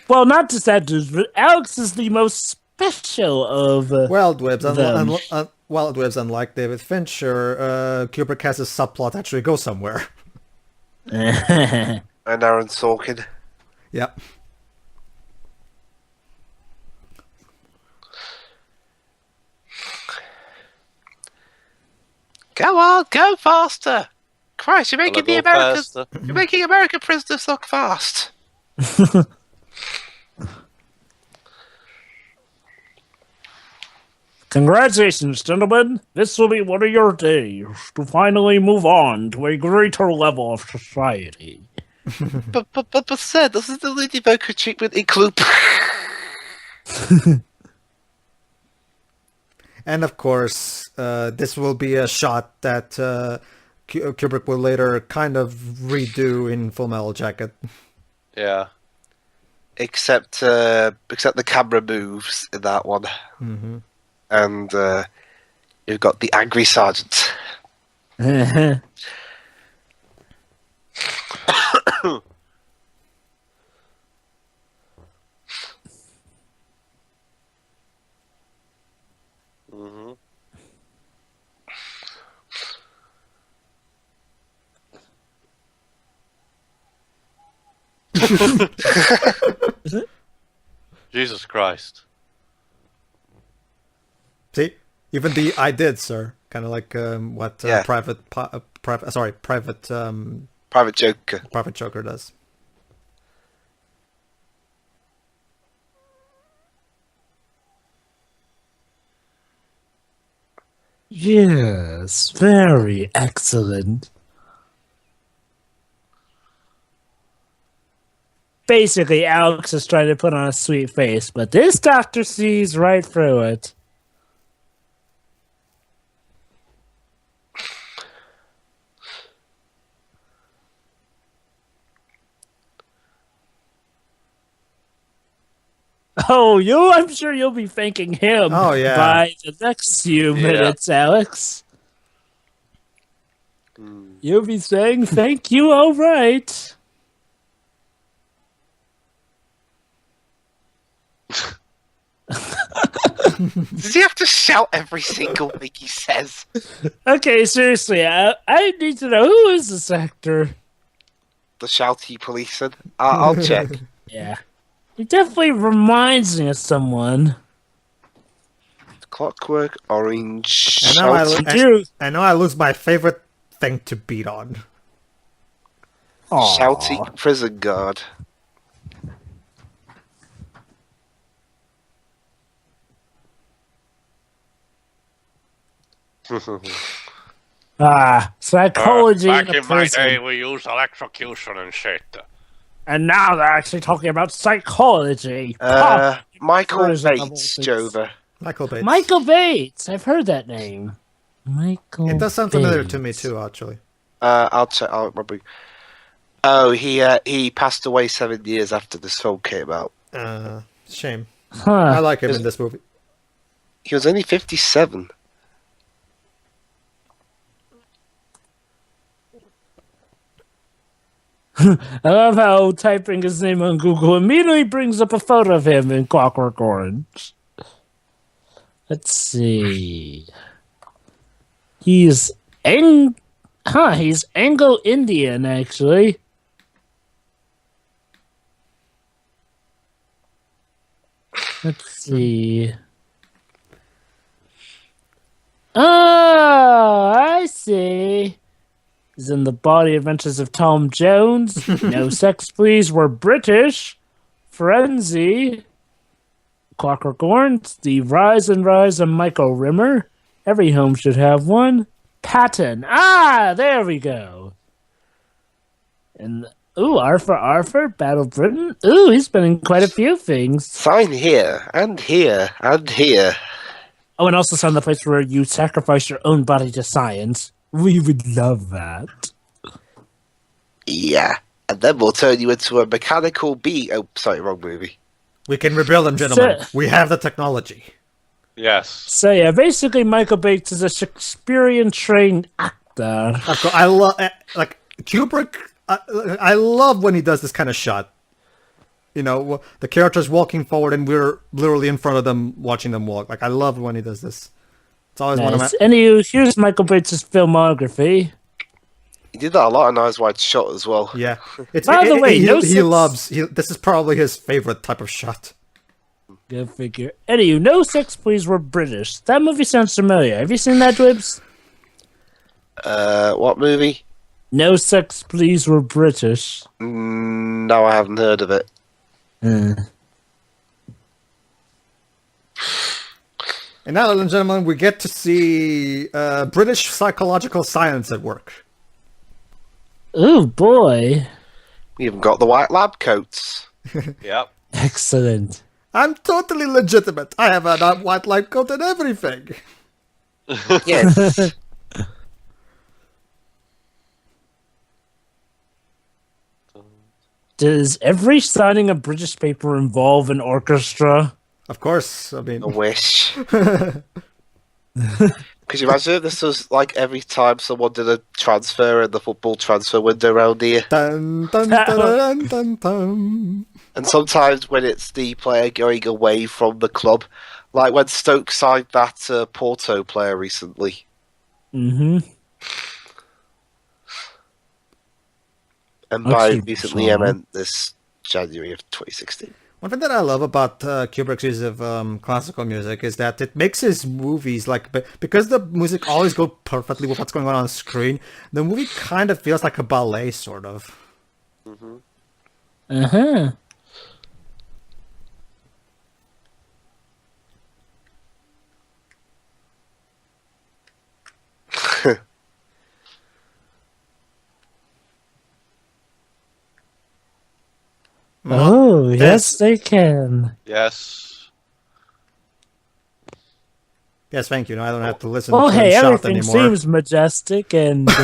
Well, not just that, dude, but Alex is the most special of Wild-Webs, them. Wild-Webs, unlike David Fincher, Kubrick has a subplot actually go somewhere. And Aaron Sorkin. Yep. Go on, go faster! Christ, you're making Wanna the go Americans. faster? You're making American prisoners look fast. Congratulations, gentlemen. This will be one of your days to finally move on to a greater level of society. But sir, doesn't the Lady Vocal treatment include? And of course, this will be a shot that Kubrick will later kind of redo in Full Metal Jacket. Yeah. except the camera moves in that one. Mm-hmm. And you've got the angry sergeant. Mm-hmm. Jesus Christ. See, even the "I did, sir," kind of like what Yeah. Private Private Joker. Private Joker does. Yes, very excellent. Basically, Alex is trying to put on a sweet face, but this doctor sees right through it. Oh, I'm sure you'll be thanking him Oh, yeah. by the next few Yeah. minutes, Alex. Mm. You'll be saying thank you, all right. Does he have to shout every single thing he says? Okay, seriously, I need to know, who is this actor? The shouty policeman. I'll check. Yeah. He definitely reminds me of someone. Clockwork Orange. And now, Shouty. Dude. I know I lose my favorite thing to beat on. Aw. Shouty prison guard. Psychology Back in a in my day, prison. we used electrocution and shit. And now they're actually talking about psychology. Michael Prison level Bates, things. Jover. Michael Bates. Michael Bates. I've heard that name. Michael. It does sound familiar Bates. to me too, actually. I'll check. I'll remember. Oh, he passed away 7 years after this film came out. Shame. I Huh. like him in this movie. He was only 57. I love how typing his name on Google immediately brings up a photo of him in Clockwork Orange. Let's see. He's Anglo-Indian, actually. Let's see. Oh, I see. He's in the Body Adventures of Tom Jones. No Sex Please, We're British. Frenzy. Clockwork Orange. The Rise and Rise of Michael Rimmer. Every home should have one. Patton. Ah, there we go. And Arthur, Battle Britain. Ooh, he's been in quite a few things. Sign here, and here, and here. Oh, and also sign the place where you sacrifice your own body to science. We would love that. Yeah. And then we'll turn you into a mechanical bee. Oh, sorry, wrong movie. We can rebuild them, gentlemen. We have the technology. Yes. So yeah, basically Michael Bates is a Shakespearean trained actor. I love Kubrick. I love when he does this kind of shot. You know, the character's walking forward and we're literally in front of them watching them walk. Like, I love when he does this. It's always one of my... Anywho, here's Michael Bates' filmography. He did that a lot in Eyes Wide Shut as well. Yeah. By the way, this is probably his favorite type of shot. Go figure. Anywho, No Sex Please Were British. That movie sounds familiar. Have you seen that, Dwibs? What movie? No Sex Please Were British. No, I haven't heard of it. And now, ladies and gentlemen, we get to see British psychological science at work. Oh boy. We even got the white lab coats. Yep. Excellent. I'm totally legitimate. I have a white lab coat and everything. Yes. Does every signing a British paper involve an orchestra? Of course. I mean... I wish. Could you imagine if this was like every time someone did a transfer in the football transfer window around here? Dun, dun, dun, dun, dun, dun. And sometimes when it's the player going away from the club, like when Stoke signed that Porto player recently. Mm-hmm. And by recently I meant this January of 2016. One thing that I love about Kubrick's use of classical music is that it makes his movies, like, because the music always goes perfectly with what's going on the screen, the movie kind of feels like a ballet, sort of. Mm-hmm. Uh-huh. Oh, yes, they can. Yes. Yes, thank you. No, I don't have to listen Oh, to hey, him shout everything anymore. seems majestic and... Look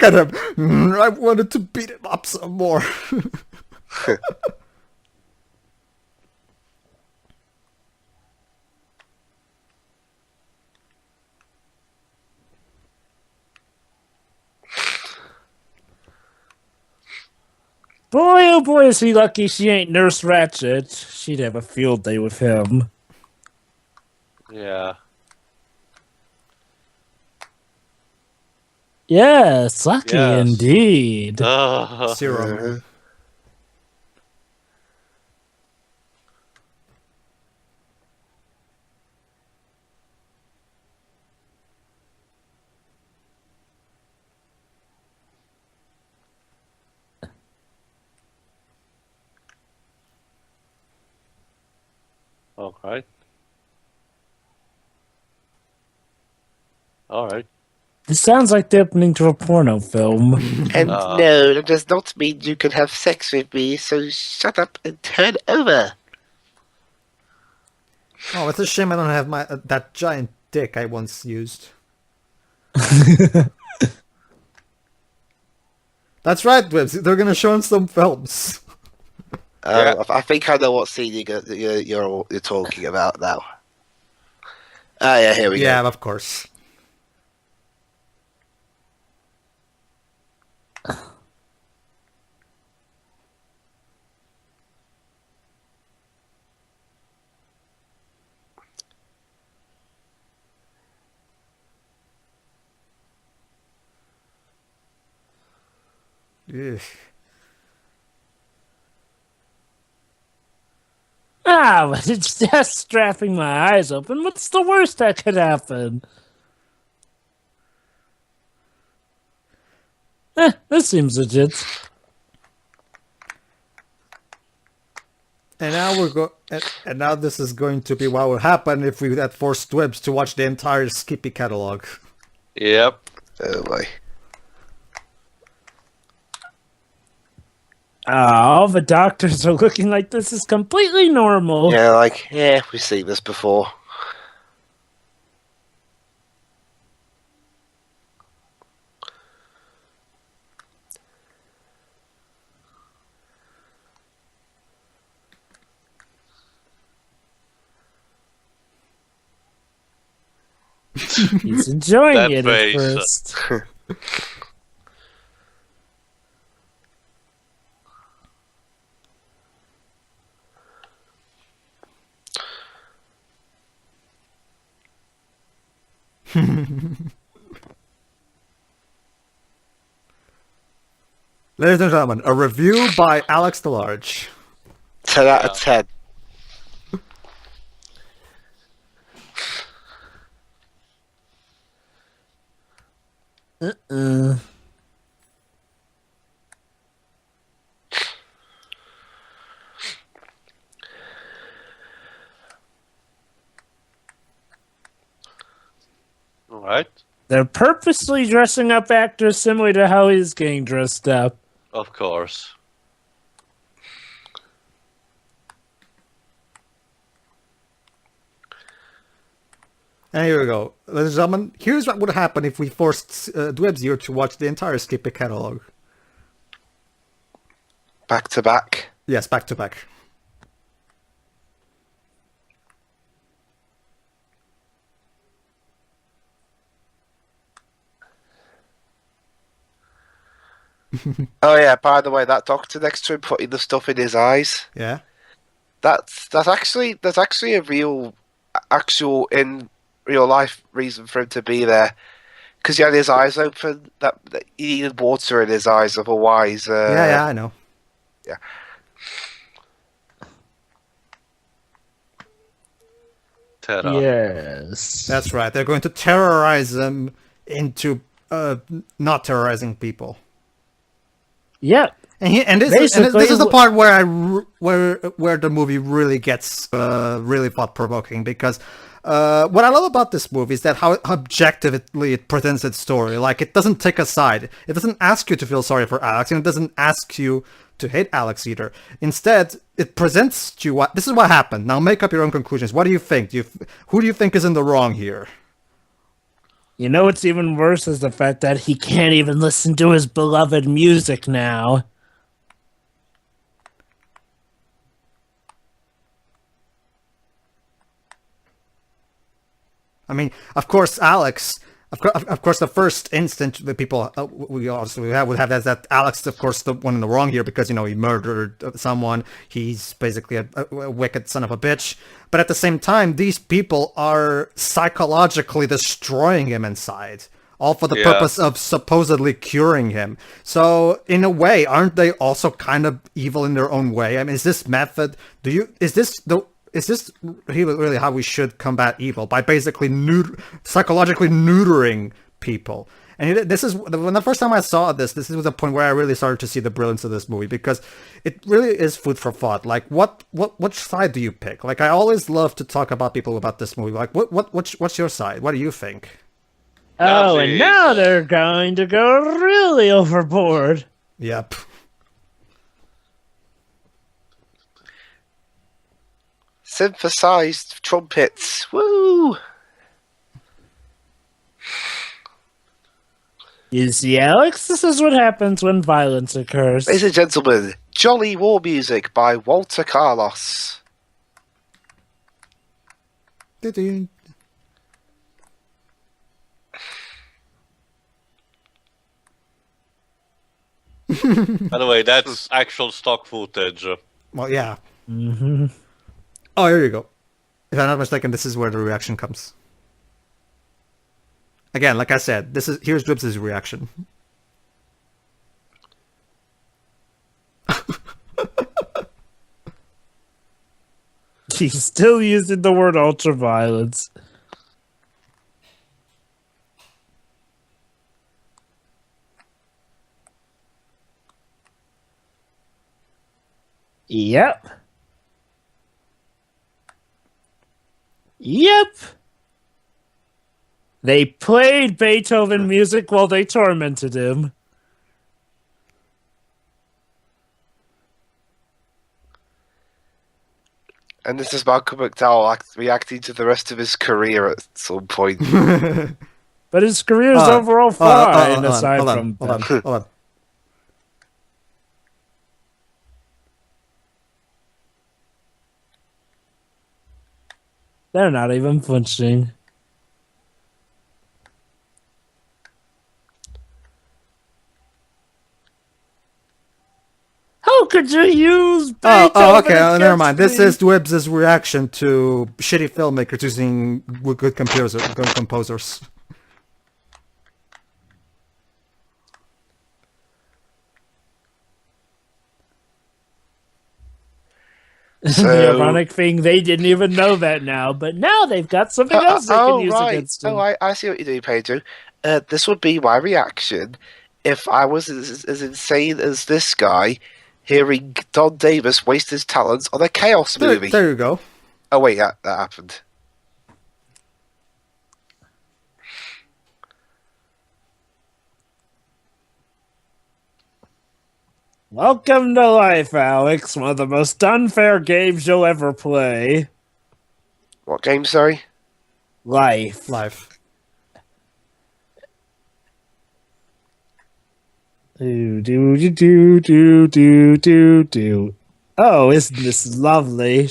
at him. I wanted to beat him up some more. Boy, oh boy, is he lucky she ain't Nurse Ratched. She'd have a field day with him. Yeah. Yes, lucky Yes. indeed. Serum. Okay. Alright. This sounds like the opening to a porno film. And no, that does not mean you can have sex with me, so shut up and turn over. Oh, it's a shame I don't have my that giant dick I once used. That's right, Dwibs. They're going to show in some films. I think I know what scene you're talking about now. Ah, yeah, here we go. Yeah, of course. Ugh. Ah, but it's just strapping my eyes open. What's the worst that could happen? This seems legit. And now and now this is going to be what would happen if we had forced Dwibs to watch the entire Skippy catalog. Yep. Oh boy. All the doctors are looking like this is completely normal. Yeah, like, yeah, we've seen this before. He's enjoying That it face. at first. Ladies and gentlemen, a review by Alex DeLarge. 10 out of 10. All right. They're purposely dressing up actors similar to how he's getting dressed up. Of course. And here we go. Ladies and gentlemen, here's what would happen if we forced Dwebs here to watch the entire Skippy catalog. Back to back. Yes, back to back. Oh yeah, by the way, that doctor next to him putting the stuff in his eyes. Yeah. That's actually a actual in real life reason for him to be there, because he had his eyes open. That he needed water in his eyes, otherwise. Yeah, I know. Yeah. Ta-da. Yes. That's right. They're going to terrorize them into not terrorizing people. Yep. And this is the part where where the movie really gets really thought provoking, because what I love about this movie is that how objectively it presents its story. Like, it doesn't take a side. It doesn't ask you to feel sorry for Alex, and it doesn't ask you to hate Alex either. Instead, it presents to you this is what happened. Now make up your own conclusions. What do you think? Who do you think is in the wrong here? You know what's even worse is the fact that he can't even listen to his beloved music now. I mean, of course, Alex. Of course, the first instant that people would have that Alex, of course, the one in the wrong here, because, you know, he murdered someone. He's basically a wicked son of a bitch. But at the same time, these people are psychologically destroying him inside, all for the purpose of supposedly curing him. So in a way, aren't they also kind of evil in their own way? I mean, is this method? Is this really how we should combat evil? By basically psychologically neutering people? And this is when the first time I saw this was the point where I really started to see the brilliance of this movie, because it really is food for thought. Like, which side do you pick? Like, I always love to talk about people about this movie. Like, what's your side? What do you think? Oh, and now they're going to go really overboard. Yep. Synthesized trumpets. Woo! You see, Alex, this is what happens when violence occurs. Ladies and gentlemen, Jolly War Music by Walter Carlos. By the way, that's actual stock footage. Well, yeah. Mm-hmm. Oh, here you go. If I'm not mistaken, this is where the reaction comes. Again, like I said, here's Dribs' reaction. He's still using the word ultraviolence. Yep. Yep. They played Beethoven music while they tormented him. And this is Malcolm McDowell reacting to the rest of his career at some point. But his career is overall fine, aside from hold on. They're not even flinching. How could you use Beethoven Okay, never mind. This me? is Dwebs' reaction to shitty filmmakers using good composers. The ironic thing, they didn't even know that now, but now they've got something else they can use against him. I see what you're doing, Pedro. This would be my reaction if I was as insane as this guy hearing Don Davis waste his talents on a Chaos movie. There you go. Oh, wait, that happened. Welcome to life, Alex. One of the most unfair games you'll ever play. What game, sorry? Life. Do. Oh, isn't this lovely?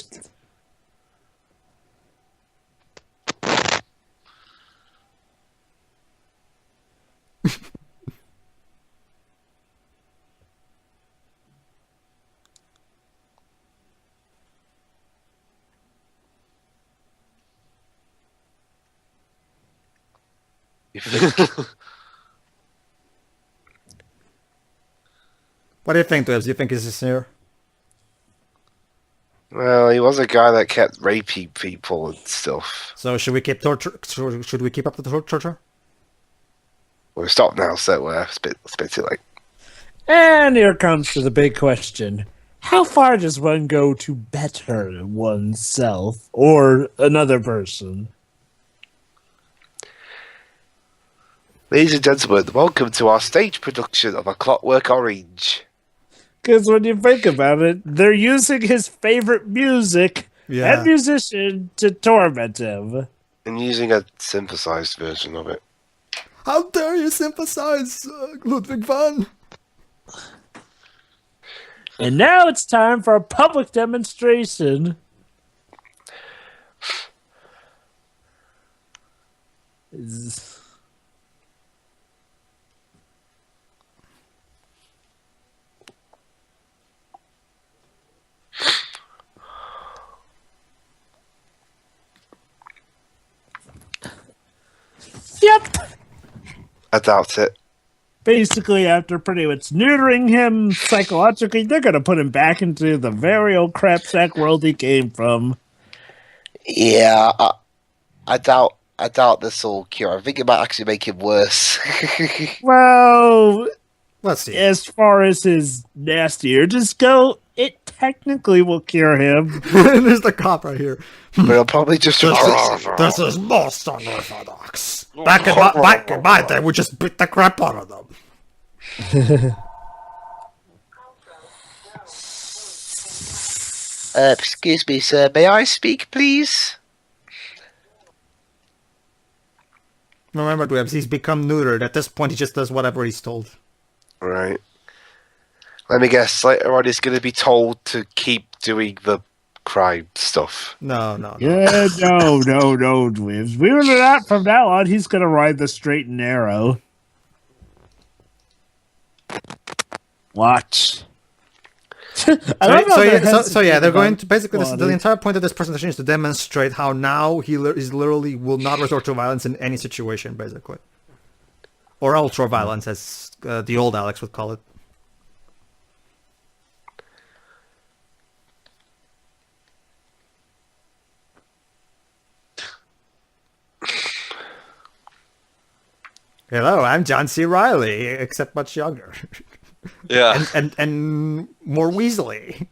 You think? What do you think, Dwebs? Do you think he's sincere? Well, he was a guy that kept raping people and stuff. So should we keep torture? Should we keep up the torture? We're stopped now, so it's a bit too late. And here comes to the big question. How far does one go to better oneself or another person? Ladies and gentlemen, welcome to our stage production of A Clockwork Orange. Because when you think about it, they're using his favorite music and musician to torment him. And using a synthesized version of it. How dare you sympathize, Ludwig van? And now it's time for a public demonstration. Yep. I doubt it. Basically, after pretty much neutering him psychologically, they're going to put him back into the very old crapsack world he came from. Yeah, I doubt this will cure. I think it might actually make him worse. Well, Let's see. as far as his nasty urges go, it technically will cure him. There's the cop right here. But it'll probably just... This is most unorthodox. Back in my day, we just beat the crap out of them. Excuse me, sir. May I speak, please? Remember, Dwebs, he's become neutered. At this point, he just does whatever he's told. Right. Let me guess. Later on, he's going to be told to keep doing the crime stuff. No. Yeah, no, Dwibs. We were not from now on. He's going to ride the straight and narrow. Watch. So they're going to basically the entire point of this presentation is to demonstrate how now he literally will not resort to violence in any situation, basically, or ultra violence, as the old Alex would call it. Hello, I'm John C. Reilly, except much younger. Yeah. and more Weasley.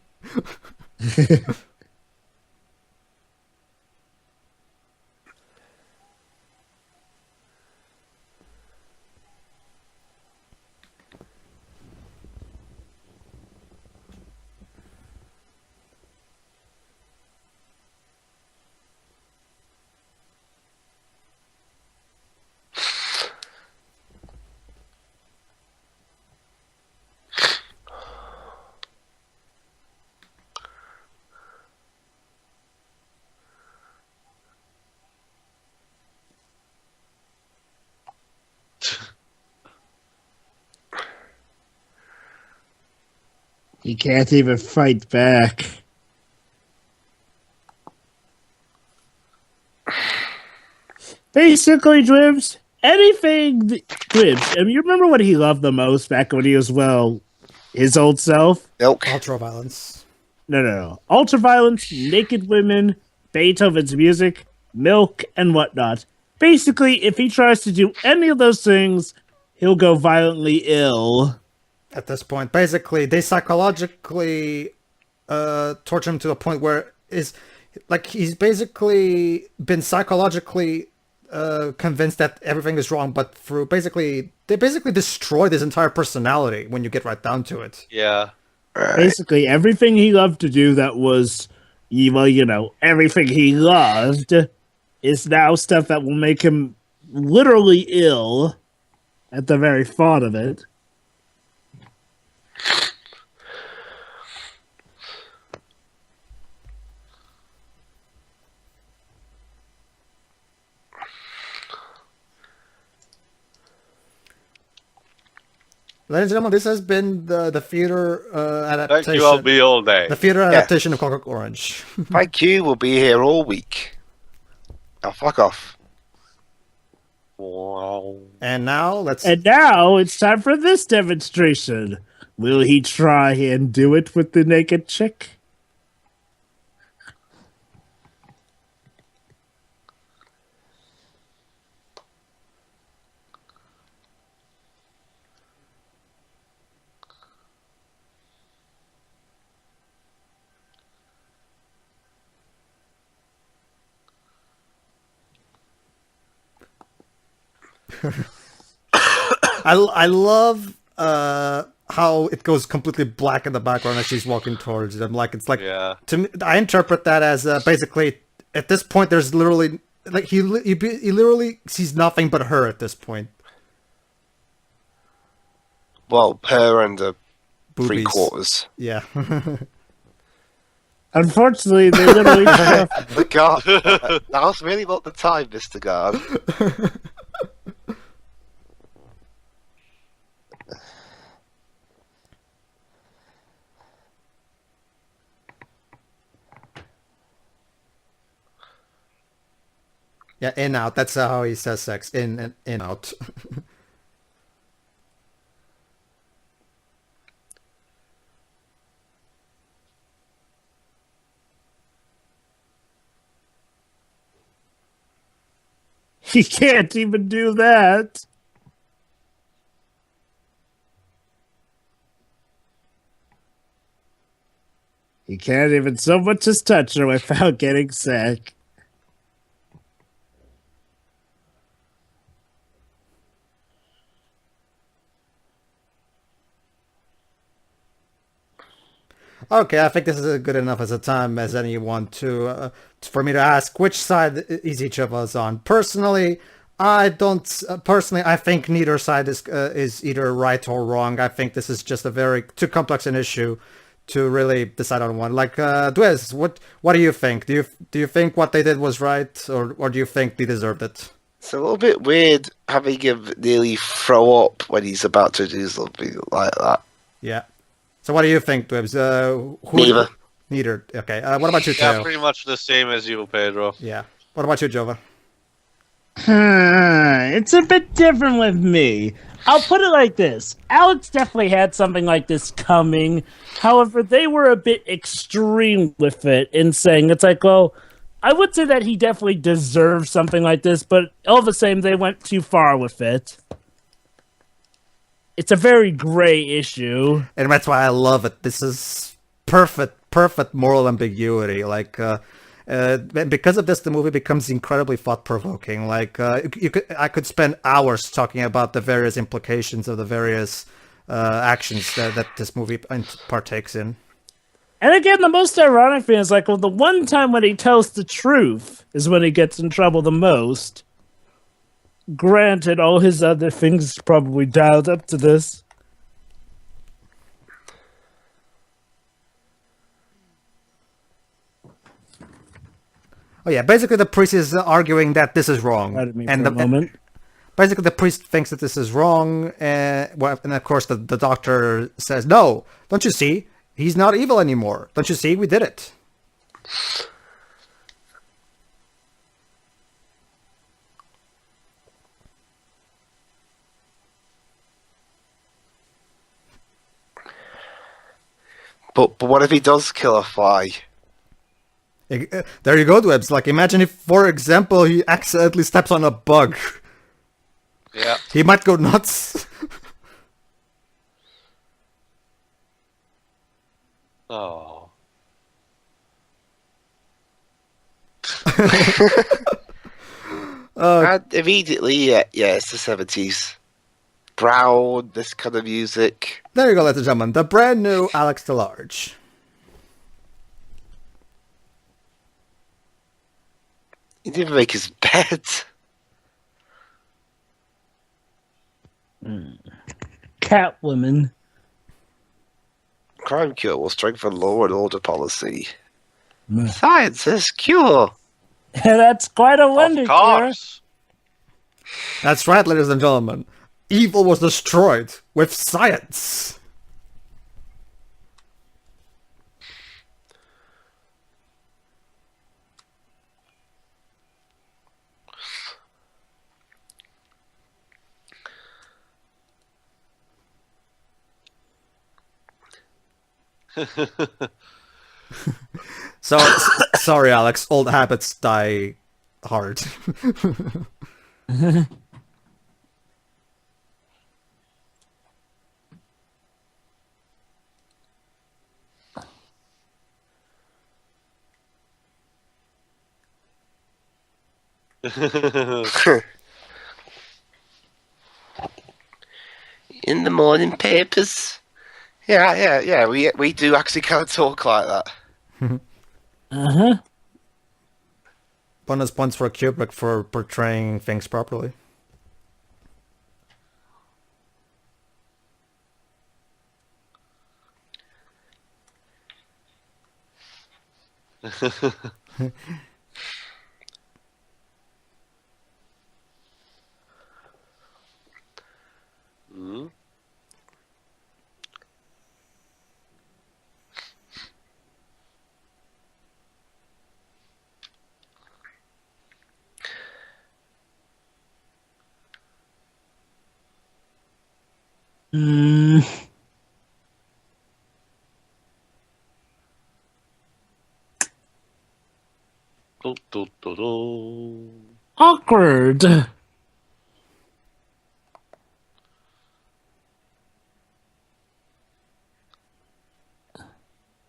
He can't even fight back. Basically, Dwibs, Dwibs, I mean, you remember what he loved the most back when he was, his old self? Milk. Ultraviolence. No. Ultraviolence, naked women, Beethoven's music, milk, and whatnot. Basically, if he tries to do any of those things, he'll go violently ill. At this point, basically, they psychologically torture him to a point where he's basically been psychologically convinced that everything is wrong, but they basically destroyed his entire personality when you get right down to it. Yeah. Right. Basically, everything he loved to do that was, everything he loved is now stuff that will make him literally ill at the very thought of it. Ladies and gentlemen, this has been the theater adaptation. Thank you, I'll be all day. The theater adaptation of Clockwork Orange. Thank you. We'll be here all week. Oh, fuck off. Wow. And now it's time for this demonstration. Will he try and do it with the naked chick? I love how it goes completely black in the background as she's walking towards them. To me, I interpret that as basically at this point there's literally he literally sees nothing but her at this point. Well, her and the Boobies. 3/4. Yeah. Unfortunately, they literally The guard. Now's really not the time, Mr. Guard. Yeah, in out. That's how he says sex. In and in out. He can't even do that. He can't even so much as touch her without getting sick. Okay, I think this is a good enough as a time as anyone for me to ask which side is each of us on. Personally, I don't. I think neither side is either right or wrong. I think this is just a very too complex an issue to really decide on one. Like Dwiz, what do you think? Do you think what they did was right, or do you think they deserved it? It's a little bit weird having him nearly throw up when he's about to do something like that. Yeah. So what do you think, Dwibs? Neither. Neither. Okay. What about you, Yeah, Teo? pretty much the same as you, Pedro. Yeah. What about you, Jova? It's a bit different with me. I'll put it like this. Alex definitely had something like this coming. However, they were a bit extreme with it in saying it's like, well, I would say that he definitely deserves something like this, but all the same, they went too far with it. It's a very gray issue. And that's why I love it. This is perfect moral ambiguity. Like, and because of this, the movie becomes incredibly thought-provoking. Like, I could spend hours talking about the various implications of the various actions that this movie partakes in. And again, the most ironic thing is like, well, the one time when he tells the truth is when he gets in trouble the most. Granted, all his other things probably dialed up to this. Oh yeah, basically the priest is arguing that this is wrong, basically the priest thinks that this is wrong, and of course the doctor says, "No, don't you see? He's not evil anymore. Don't you see? We did it. But what if he does kill a fly? There you go, Dwebs. Like, imagine if, for example, he accidentally steps on a bug. Yeah. He might go nuts. Oh. And immediately, yeah, it's the 70s. Brown, this kind of music. There you go, ladies and gentlemen. The brand new Alex the Large. He didn't even make his bed. Catwoman. Crime cure will strengthen law and order policy. Mm. Science is cure. That's quite a wonder, Of Kira. course. That's right, ladies and gentlemen. Evil was destroyed with science. So, sorry, Alex. Old habits die hard. In the morning papers. Yeah. We do actually kind of talk like that. Uh-huh. Bonus points for Kubrick for portraying things properly. Hmm? Mm. Do, do, do, do. Awkward.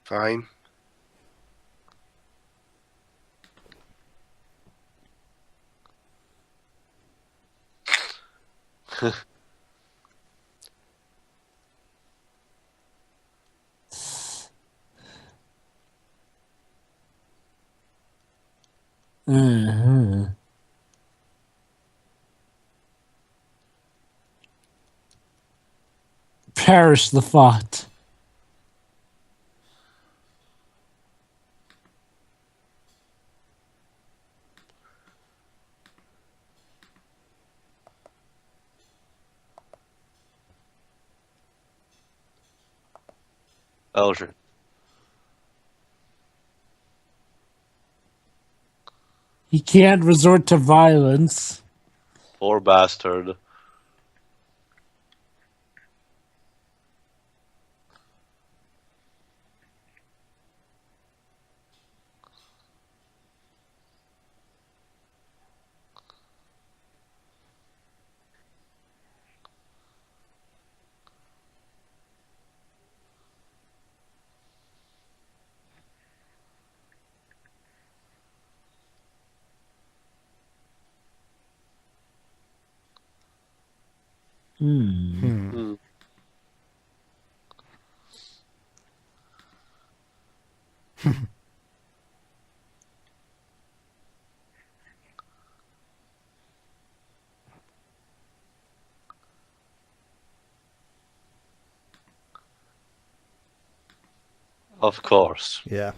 Fine. Uh-huh. Perish the thought. Elgin. He can't resort to violence. Poor bastard. Hmm. Of course. Yeah.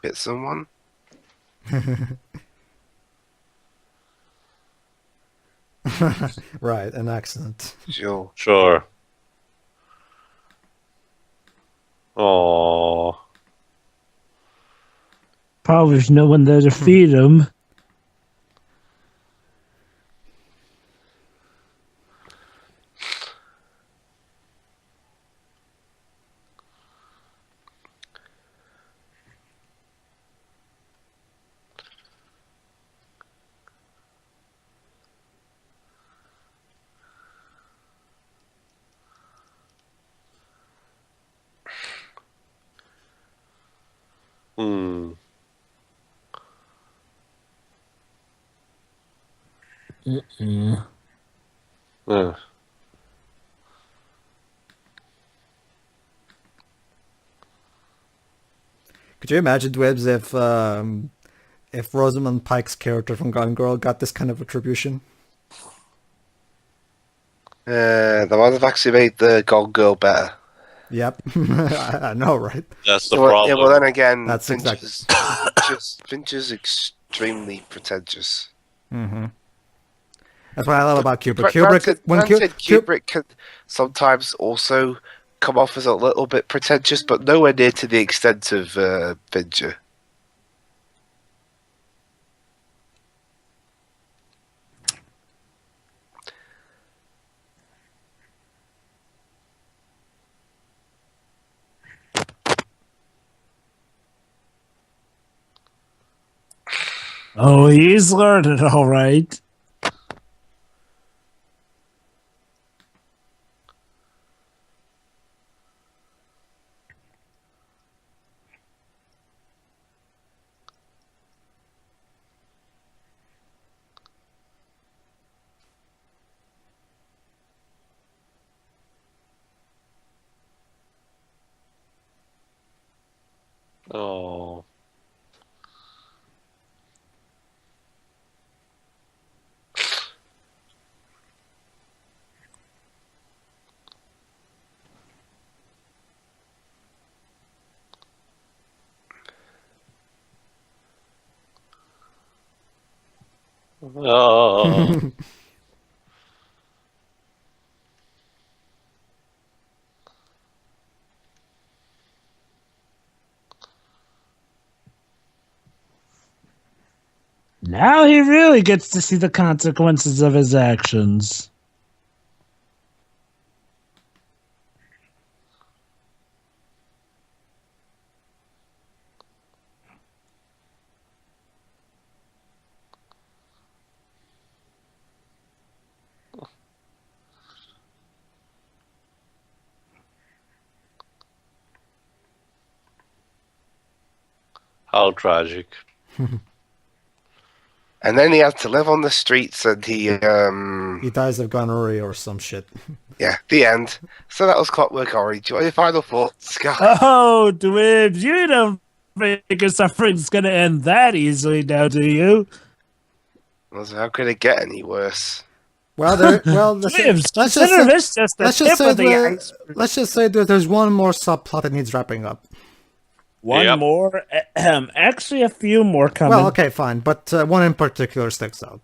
Hit someone. Right, an accident. Sure. Sure. Oh. Probably there's no one there to feed him. Hmm. Uh. Could you imagine, Dwebs, if Rosamund Pike's character from Gone Girl got this kind of attribution? They might have actually made the Gone Girl better. Yep, I know, right? That's the Yeah, well, problem. yeah, well, then again, That's Fincher's extremely pretentious. Mm-hmm. That's what I love about Kubrick. Granted, Kubrick, Kubrick can sometimes also come off as a little bit pretentious, but nowhere near to the extent of Fincher. Oh, he's learned it all right. Oh. Oh. Now he really gets to see the consequences of his actions. How tragic. And then he had to live on the streets, and he dies of gonorrhea or some shit. yeah, the end. So that was Clockwork Orange. What are your final thoughts, Scott? Oh, Dwibs, you don't think your suffering's gonna end that easily now, do you? How could it get any worse? Well, Dwibs, consider this just the tip of the iceberg. let's just say that there's one more subplot that needs wrapping up. One Yep. more? Actually, a few more coming. Well, okay, fine, but one in particular sticks out.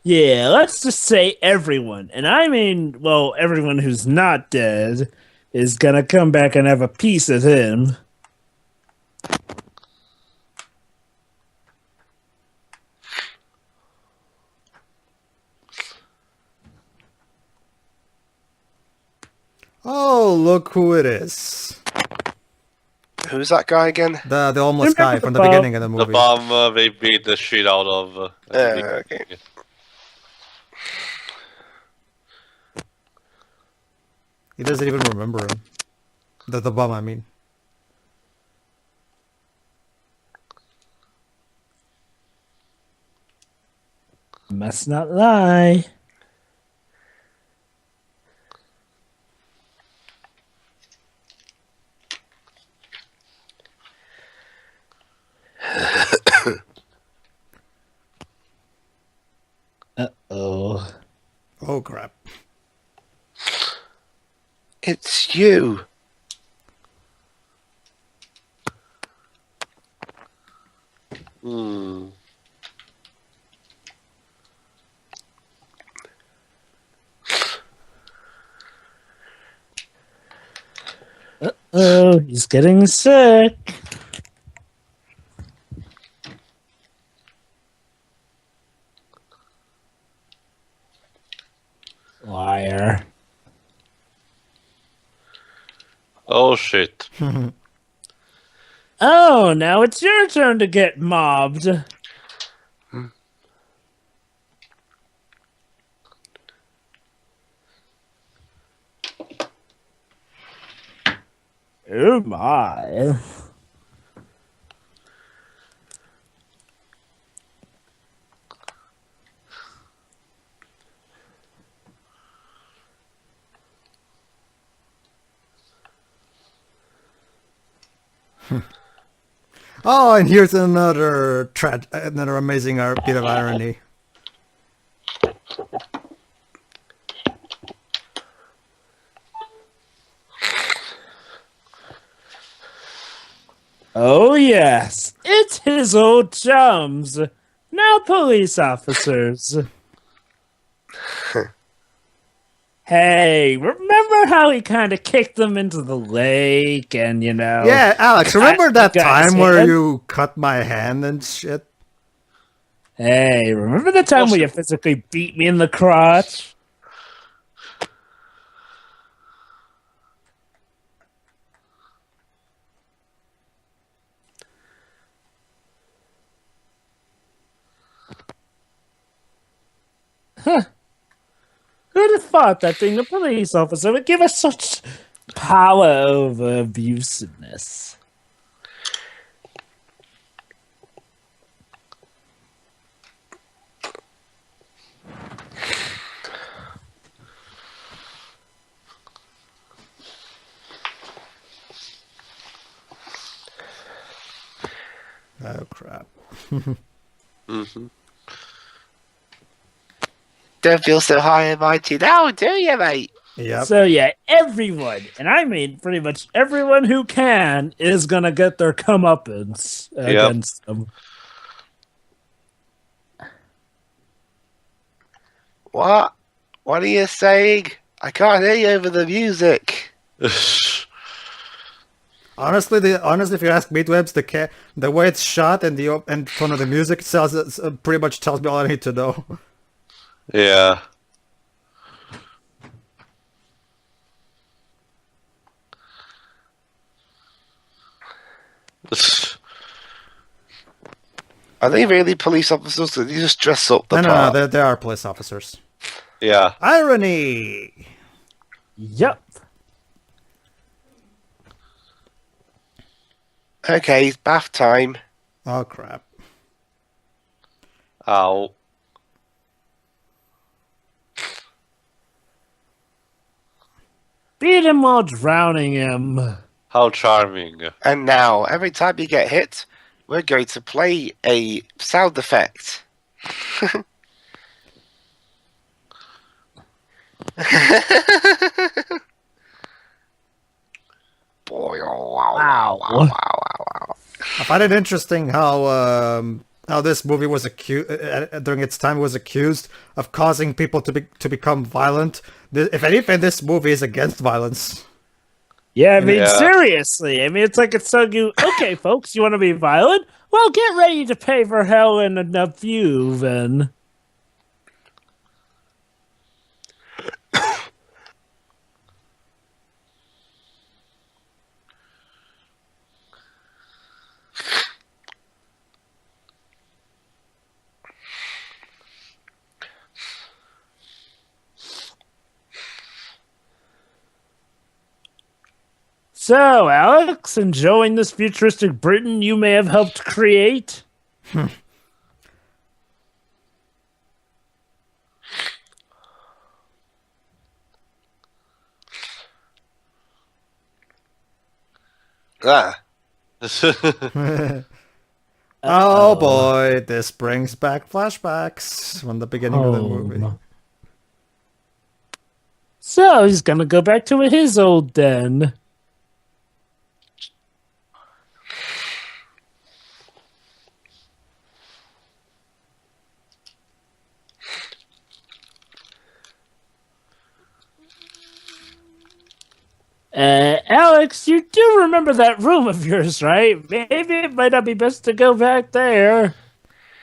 Yeah, let's just say everyone, and I mean, well, everyone who's not dead is gonna come back and have a piece of him. Oh, look who it is. Who's that guy again? The homeless Remember guy the from the bum? beginning of the The movie. bomb they beat the shit out of. Okay. He doesn't even remember him. The bum, I mean. Must not lie. Uh-oh. Oh, crap. It's you. Hmm. Oh, he's getting sick. Liar. Oh shit. Oh, now it's your turn to get mobbed. Oh my. Oh, and here's another amazing bit of irony. Oh yes, it's his old chums. Now police officers. Hey, remember how he kind of kicked them into the lake and, Yeah, Alex, remember that time where you cut my hand and shit? Hey, remember the time where you physically beat me in the crotch? Huh. Who'd have thought that being a police officer would give us such power over abusiveness? Oh, crap. Mm-hmm. Don't feel so high and mighty now, do you, mate? Yep. So yeah, everyone, and I mean pretty much everyone who can, is gonna get their comeuppance against them. What? What are you saying? I can't hear you over the music. Honestly, if you ask Meatwebs, the way it's shot and and tone of the music pretty much tells me all I need to know. Yeah. Are they really police officers? Or do you just dress up the part? No, they are police officers. Yeah. Irony! Yep. Okay, it's bath time. Oh, crap. Ow. Beat him while drowning him. How charming. And now, every time you get hit, we're going to play a sound effect. Boy, oh, wow, wow, wow, wow, wow, wow. I find it interesting how this movie was accused during its time was accused of causing people to become violent. If anything, this movie is against violence. Yeah, I mean, Yeah. seriously. I mean, it's like it's telling you, okay, folks, you want to be violent? Well, get ready to pay for hell and a few, then. So, Alex, enjoying this futuristic Britain you may have helped create? Ah, Oh boy, this brings back flashbacks from the beginning of the movie. So, he's gonna go back to his old den. Alex, you do remember that room of yours, right? Maybe it might not be best to go back there.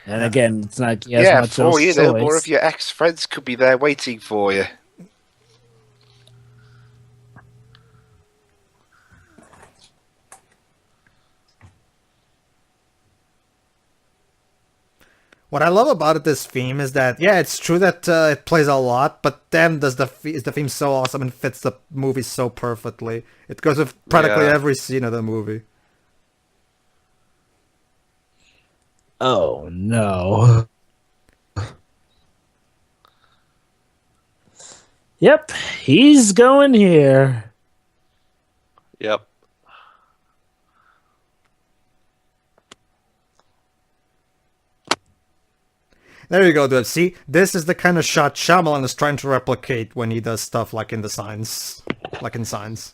And again, it's not like he has Yeah, much for else you know, more choice. of your ex-friends could be there waiting for you. What I love about this theme is that, yeah, it's true that it plays a lot, but damn, is the theme so awesome and fits the movie so perfectly. It goes with practically Yeah. every scene of the movie. Oh no. Yep, he's going here. Yep. There you go, dude. See, this is the kind of shot Shyamalan is trying to replicate when he does stuff like in the Signs, like in Signs.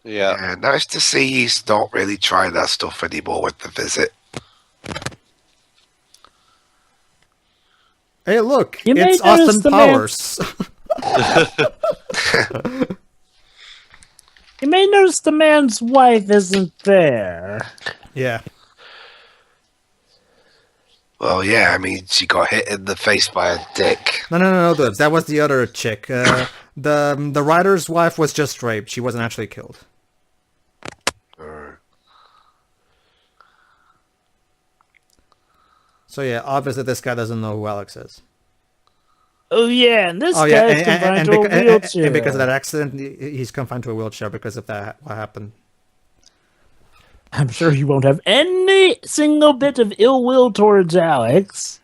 Yeah. Yeah, nice to see he's not really trying that stuff anymore with The Visit. Hey, look, You may it's notice Austin the man- Powers. You may notice the man's wife isn't there. Yeah. Well, yeah, I mean, she got hit in the face by a dick. No, dude. That was the other chick. The writer's wife was just raped. She wasn't actually killed. So yeah, obviously this guy doesn't know who Alex is. Oh yeah, and this Oh yeah, guy's confined to a wheelchair. and because of that accident, he's confined to a wheelchair because of that. What happened? I'm sure he won't have any single bit of ill will towards Alex.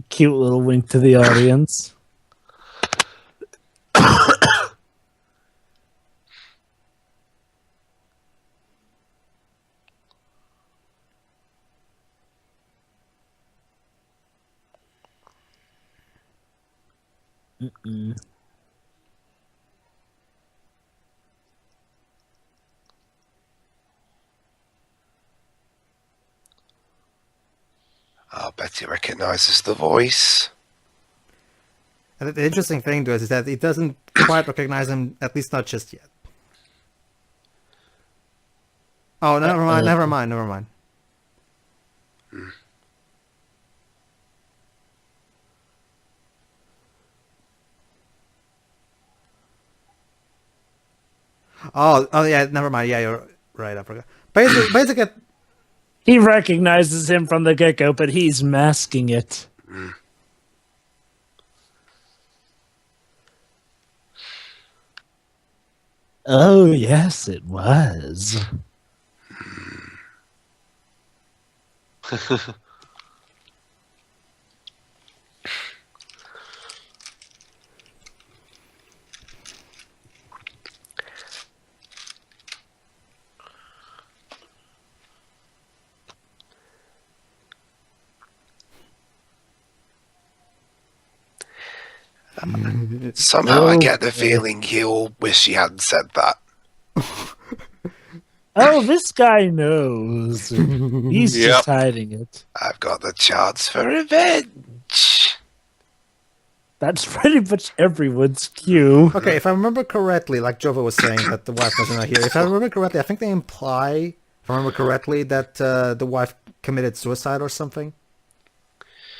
Cute little wink to the audience. I'll bet he recognizes the voice. And the interesting thing to us is that he doesn't quite recognize him, at least not just yet. Oh, never mind. Oh yeah, never mind. Yeah, you're right. I forgot. Basically, He recognizes him from the get-go, but he's masking it. Oh, yes, it was. Somehow I get the feeling he'll wish he hadn't said that. Oh, this guy knows. He's Yep. just hiding it. I've got the chance for revenge. That's pretty much everyone's cue. okay, if I remember correctly, like Jova was saying that the wife wasn't here. If I remember correctly, I think they imply, if I remember correctly, that the wife committed suicide or something.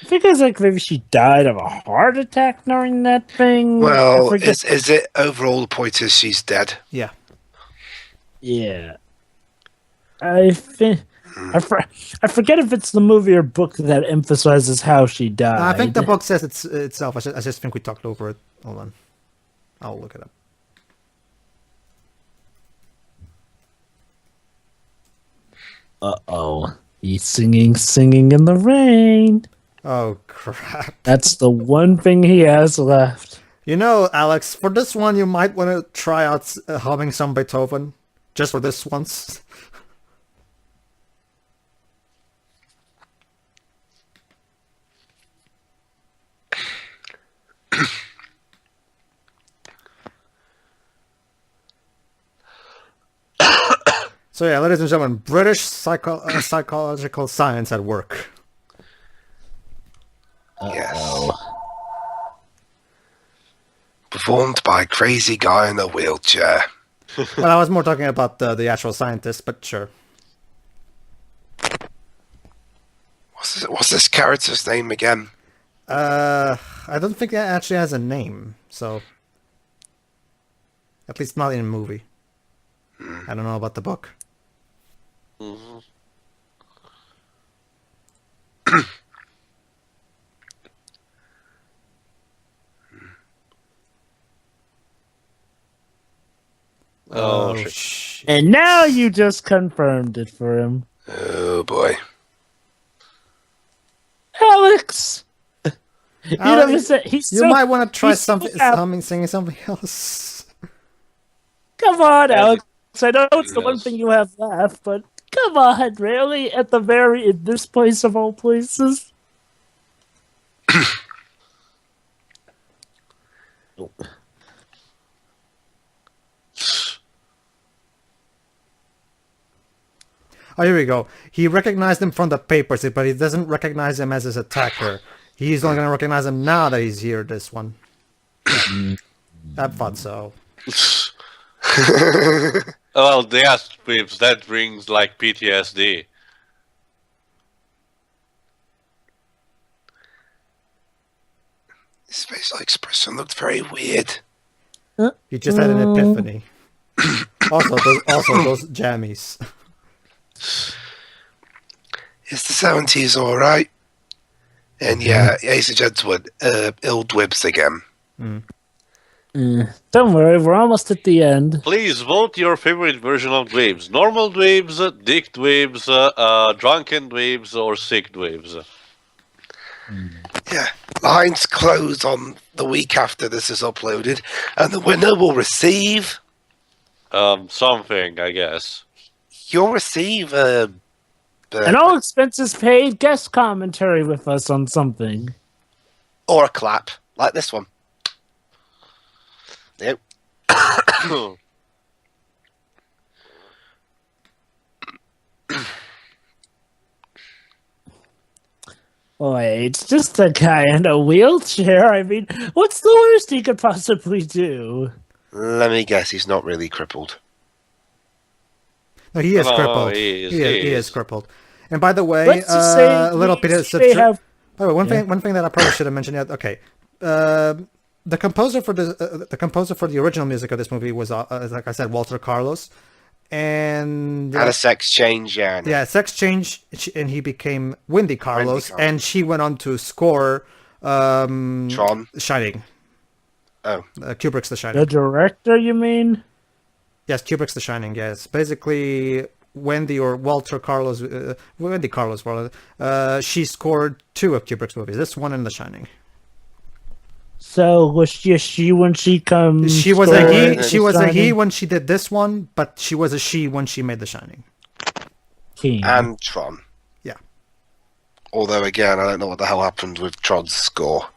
I think it's like maybe she died of a heart attack during that thing. Well, I forget. is it overall the point is she's dead? Yeah. Yeah. I forget if it's the movie or book that emphasizes how she died. I think the book says itself. I just think we talked over it. Hold on. I'll look it up. Uh-oh. He's singing in the rain. Oh, crap. That's the one thing he has left. You know, Alex, for this one, you might want to try out humming some Beethoven. Just for this once. So yeah, ladies and gentlemen, British psychological science at work. Yes. Performed by crazy guy in a wheelchair. Well, I was more talking about the actual scientist, but sure. What's this character's name again? I don't think that actually has a name, so at least not in a movie. I don't know about the book. Mhm. Oh, shit. Shit. And now you just confirmed it for him. Oh boy. Alex! You never said he's You so, might want to try he's so happy. singing something else. Come on, Yeah, Alex. I know it's the one yes. thing you have left, but come on, really? At the in this place of all places? Oh, here we go. He recognized him from the papers, but he doesn't recognize him as his attacker. He's only going to recognize him now that he's here, this one. I thought so. Well, the ass whips, that brings like PTSD. His facial expression looked very weird. He just had an epiphany. also those jammies. It's the 70s, alright. And yeah, Ace of Gentlemen, ill dwibs again. Don't worry, we're almost at the end. Please vote your favorite version of dweebs. Normal dweebs, dick dweebs, drunken dweebs, or sick dweebs. Yeah, lines close on the week after this is uploaded, and the winner will receive... Something, I guess. You'll receive And all expenses paid guest commentary with us on something. or a clap, like this one. Yep. Boy, it's just a guy in a wheelchair. I mean, what's the worst he could possibly do? Let me guess, he's not really crippled. No, he is No, crippled. he is, He he is is. crippled. And by the way, Let's just say a little bit of they have. By the way, one thing that I probably should have mentioned yet. Okay, the composer for the original music of this movie was, like I said, Walter Carlos, and Had a sex change, yeah. yeah, sex change, and he became Wendy Carlos, and she went on to score Tron. Shining. Oh. Kubrick's The Shining. The director, you mean? Yes, Kubrick's The Shining. Yes, basically Wendy or Walter Carlos, Wendy Carlos, she scored 2 of Kubrick's movies. This one and The Shining. So was she a she when she comes? She was a he. for She The was a he Shining? when she did this one, but she was a she when she made The Shining. King. And Tron. Yeah. Although, again, I don't know what the hell happened with Tron's score.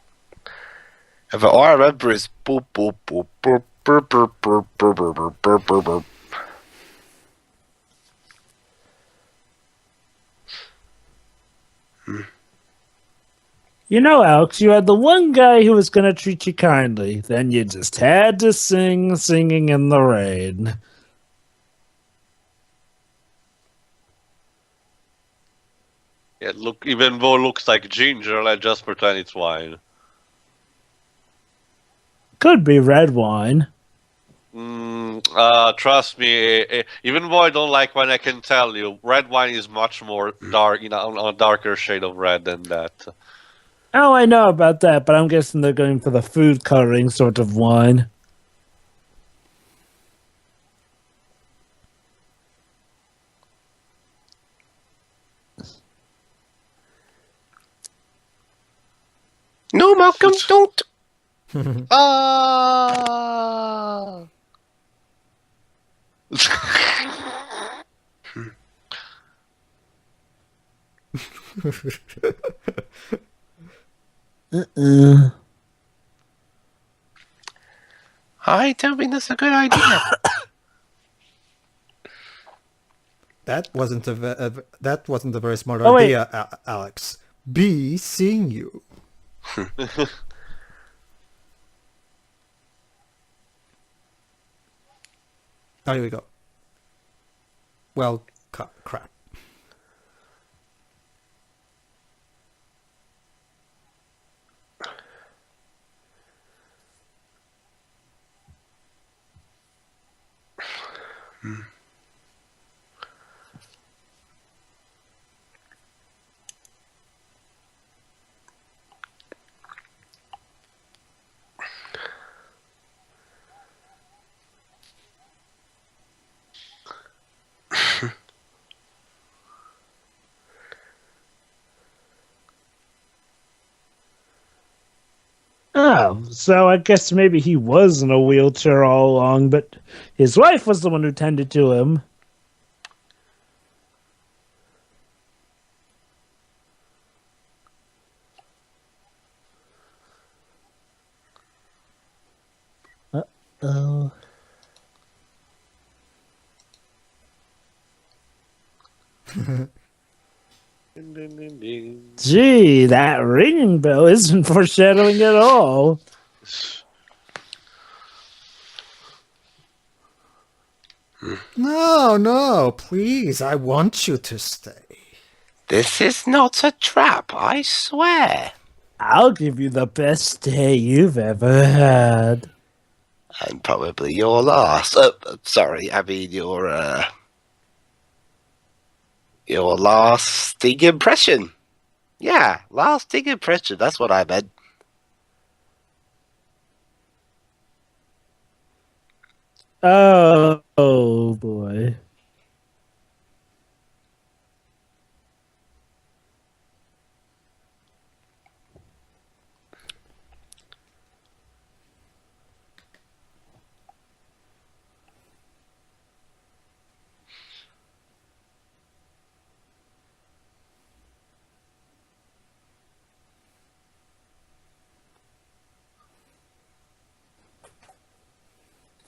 But all I remember is boop, boop, boop, boop, boop, boop, boop, boop, boop, boop, boop, boop. You know, Alex, you had the one guy who was going to treat you kindly. Then you just had to sing Singing in the Rain. Yeah, look, even though it looks like ginger, let's just pretend it's wine. Could be red wine. Trust me, even though I don't like wine, I can tell you, red wine is much more dark, a darker shade of red than that. Oh, I know about that, but I'm guessing they're going for the food coloring sort of wine. No, Malcolm, don't. Ah! I don't think that's a good idea. That wasn't a very smart Oh, wait. idea, Alex. B seeing you. Oh, here we go. Well, crap. Oh, so I guess maybe he was in a wheelchair all along, but his wife was the one who tended to him. Uh-oh. Ding, ding, ding, ding. Gee, that ringing bell isn't foreshadowing at all. No, please, I want you to stay. This is not a trap, I swear. I'll give you the best day you've ever had. And probably your last. Sorry, I mean your lasting impression. Yeah, lasting impression. That's what I meant. Oh boy.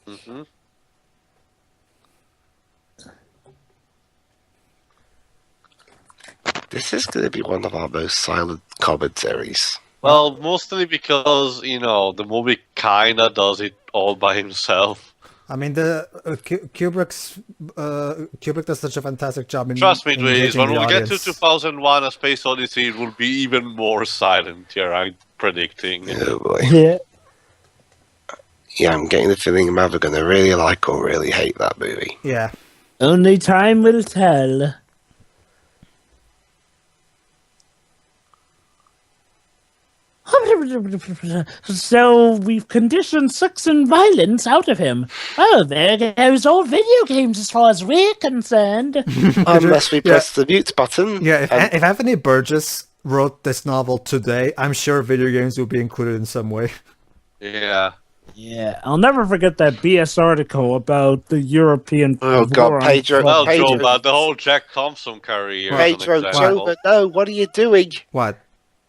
Mhm. This is going to be one of our most silent commentaries. Well, mostly because, the movie kinda does it all by himself. I mean, the Kubrick does such a fantastic job in Trust me, Dweez, engaging when the we get to audience. 2001 A Space Odyssey, it will be even more silent here, I'm predicting. Oh boy. Yeah. Yeah, I'm getting the feeling I'm either going to really like or really hate that movie. Yeah. Only time will tell. So we've conditioned sex and violence out of him. Oh, there goes all video games as far as we're concerned. Unless we press the mute button. Yeah, if Anthony Burgess wrote this novel today, I'm sure video games will be included in some way. Yeah. Yeah, I'll never forget that BS article about the European. Oh, God, war on Pedro. Well, Pedro. Joe, but the whole Jack Thompson career. Pedro, is an example. Joe, no, what are you doing? What?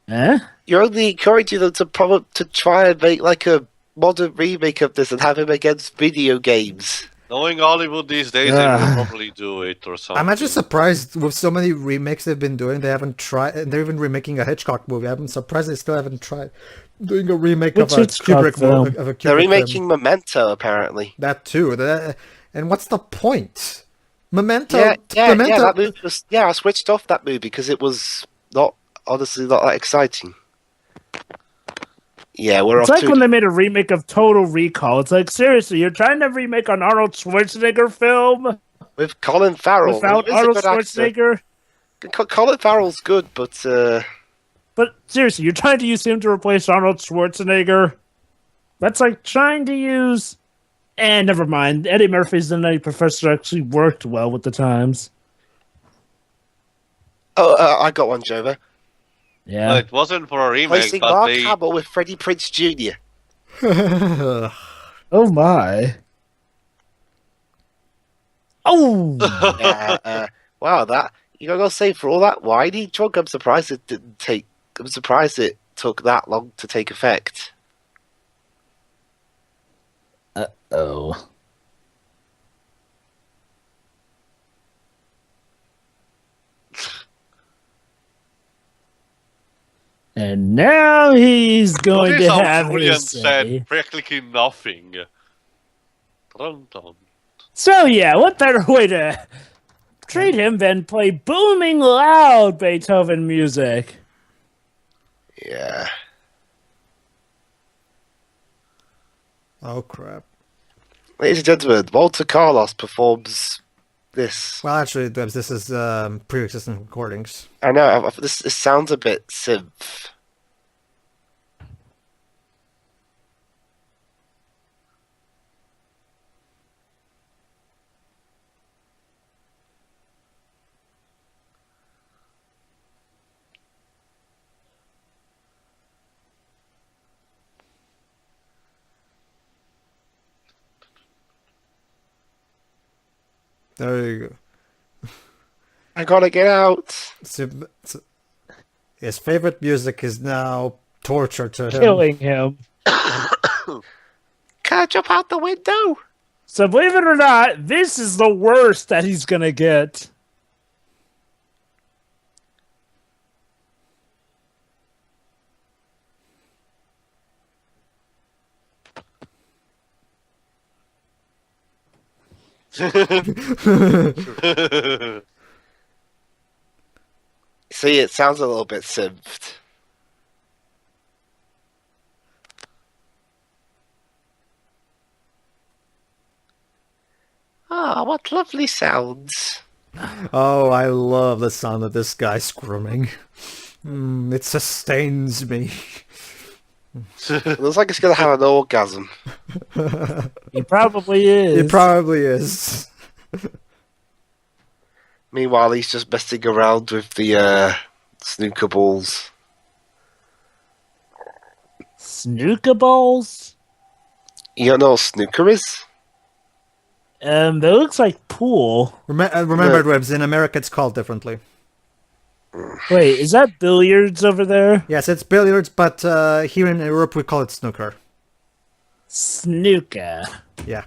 Eh? You're only encouraging them to try and make like a modern remake of this and have him against video games. Knowing Hollywood these days, they will probably do it or something. I'm actually surprised with so many remakes they've been doing. They haven't tried. They're even remaking a Hitchcock movie. I'm surprised they still haven't tried doing a remake Which of a Hitchcock Kubrick film? movie. Of a Kubrick They're film. remaking Memento, apparently. That too. And what's the point? Memento. Yeah, Memento. that movie was. Yeah, I switched off that movie because it was honestly not that exciting. Yeah, we're It's off like to. when they made a remake of Total Recall. It's like, seriously, you're trying to remake an Arnold Schwarzenegger film With Colin Farrell. without He is a Arnold good actor. Schwarzenegger? Colin Farrell's good, but But seriously, you're trying to use him to replace Arnold Schwarzenegger? That's like trying to use... never mind. Eddie Murphy's The Nutty Professor actually worked well with the times. I got one, Jova. Yeah. Well, it wasn't for a remake, Placing but Mark they... Hamill with Freddie Prinze Jr. Oh my. Oh! Wow, that you gotta say for all that whiny drug, I'm surprised it didn't take. I'm surprised it took that long to take effect. Oh. And now he's going Notice to how have Julian his say. said practically nothing. Dun, dun. So yeah, what better way to treat him than play booming loud Beethoven music? Yeah. Oh crap. Ladies and gentlemen, Walter Carlos performs this. Well, actually, this is pre-existing recordings. I know, this sounds a bit synth. There you go. I gotta get out. So, his favorite music is now torture to him. Killing him. Can I jump out the window? So believe it or not, this is the worst that he's gonna get. See, it sounds a little bit synthed. Ah, what lovely sounds. Oh, I love the sound of this guy screaming. It sustains me. It looks like it's gonna have an orgasm. He probably is. It probably is. Meanwhile, he's just messing around with the snooker balls. Snooker balls? You don't know what snooker is? That looks like pool. Remember, Webs, in America it's called differently. Wait, is that billiards over there? Yes, it's billiards, but here in Europe we call it snooker. Snooker. Yeah.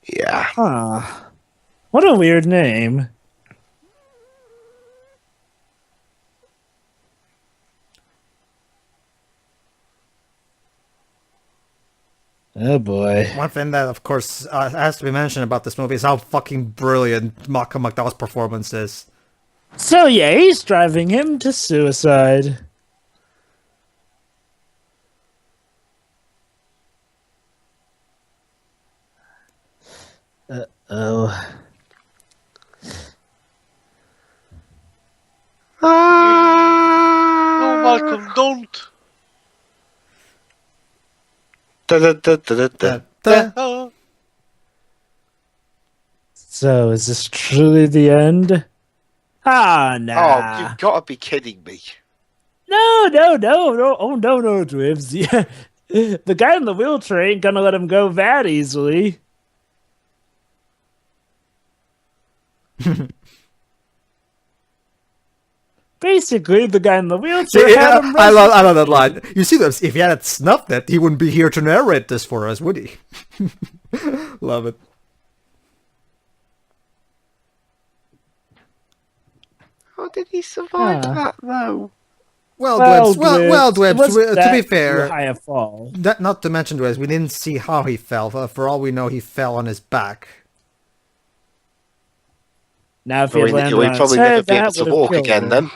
Yeah. Huh. What a weird name. Oh boy. One thing that, of course, has to be mentioned about this movie is how fucking brilliant Malcolm McDowell's performance is. So yeah, he's driving him to suicide. Uh-oh. No, Malcolm, don't. Oh. So is this truly the end? Ah, nah. Oh, you've got to be kidding me. No. Oh, no, Dwibs. Yeah. The guy in the wheelchair ain't gonna let him go that easily. Basically, the guy in the wheelchair had him I love that line. You see, if he had snuffed it, he wouldn't be here to narrate this for us, would he? Love it. How did he survive that, though? Well, Dwibs, to be Too fair, high a fall. not to mention, Dwibs, we didn't see how he fell. For all we know, he fell on his back. Now, if We'd he landed on probably his never head, be able that to would've walk killed again him. then.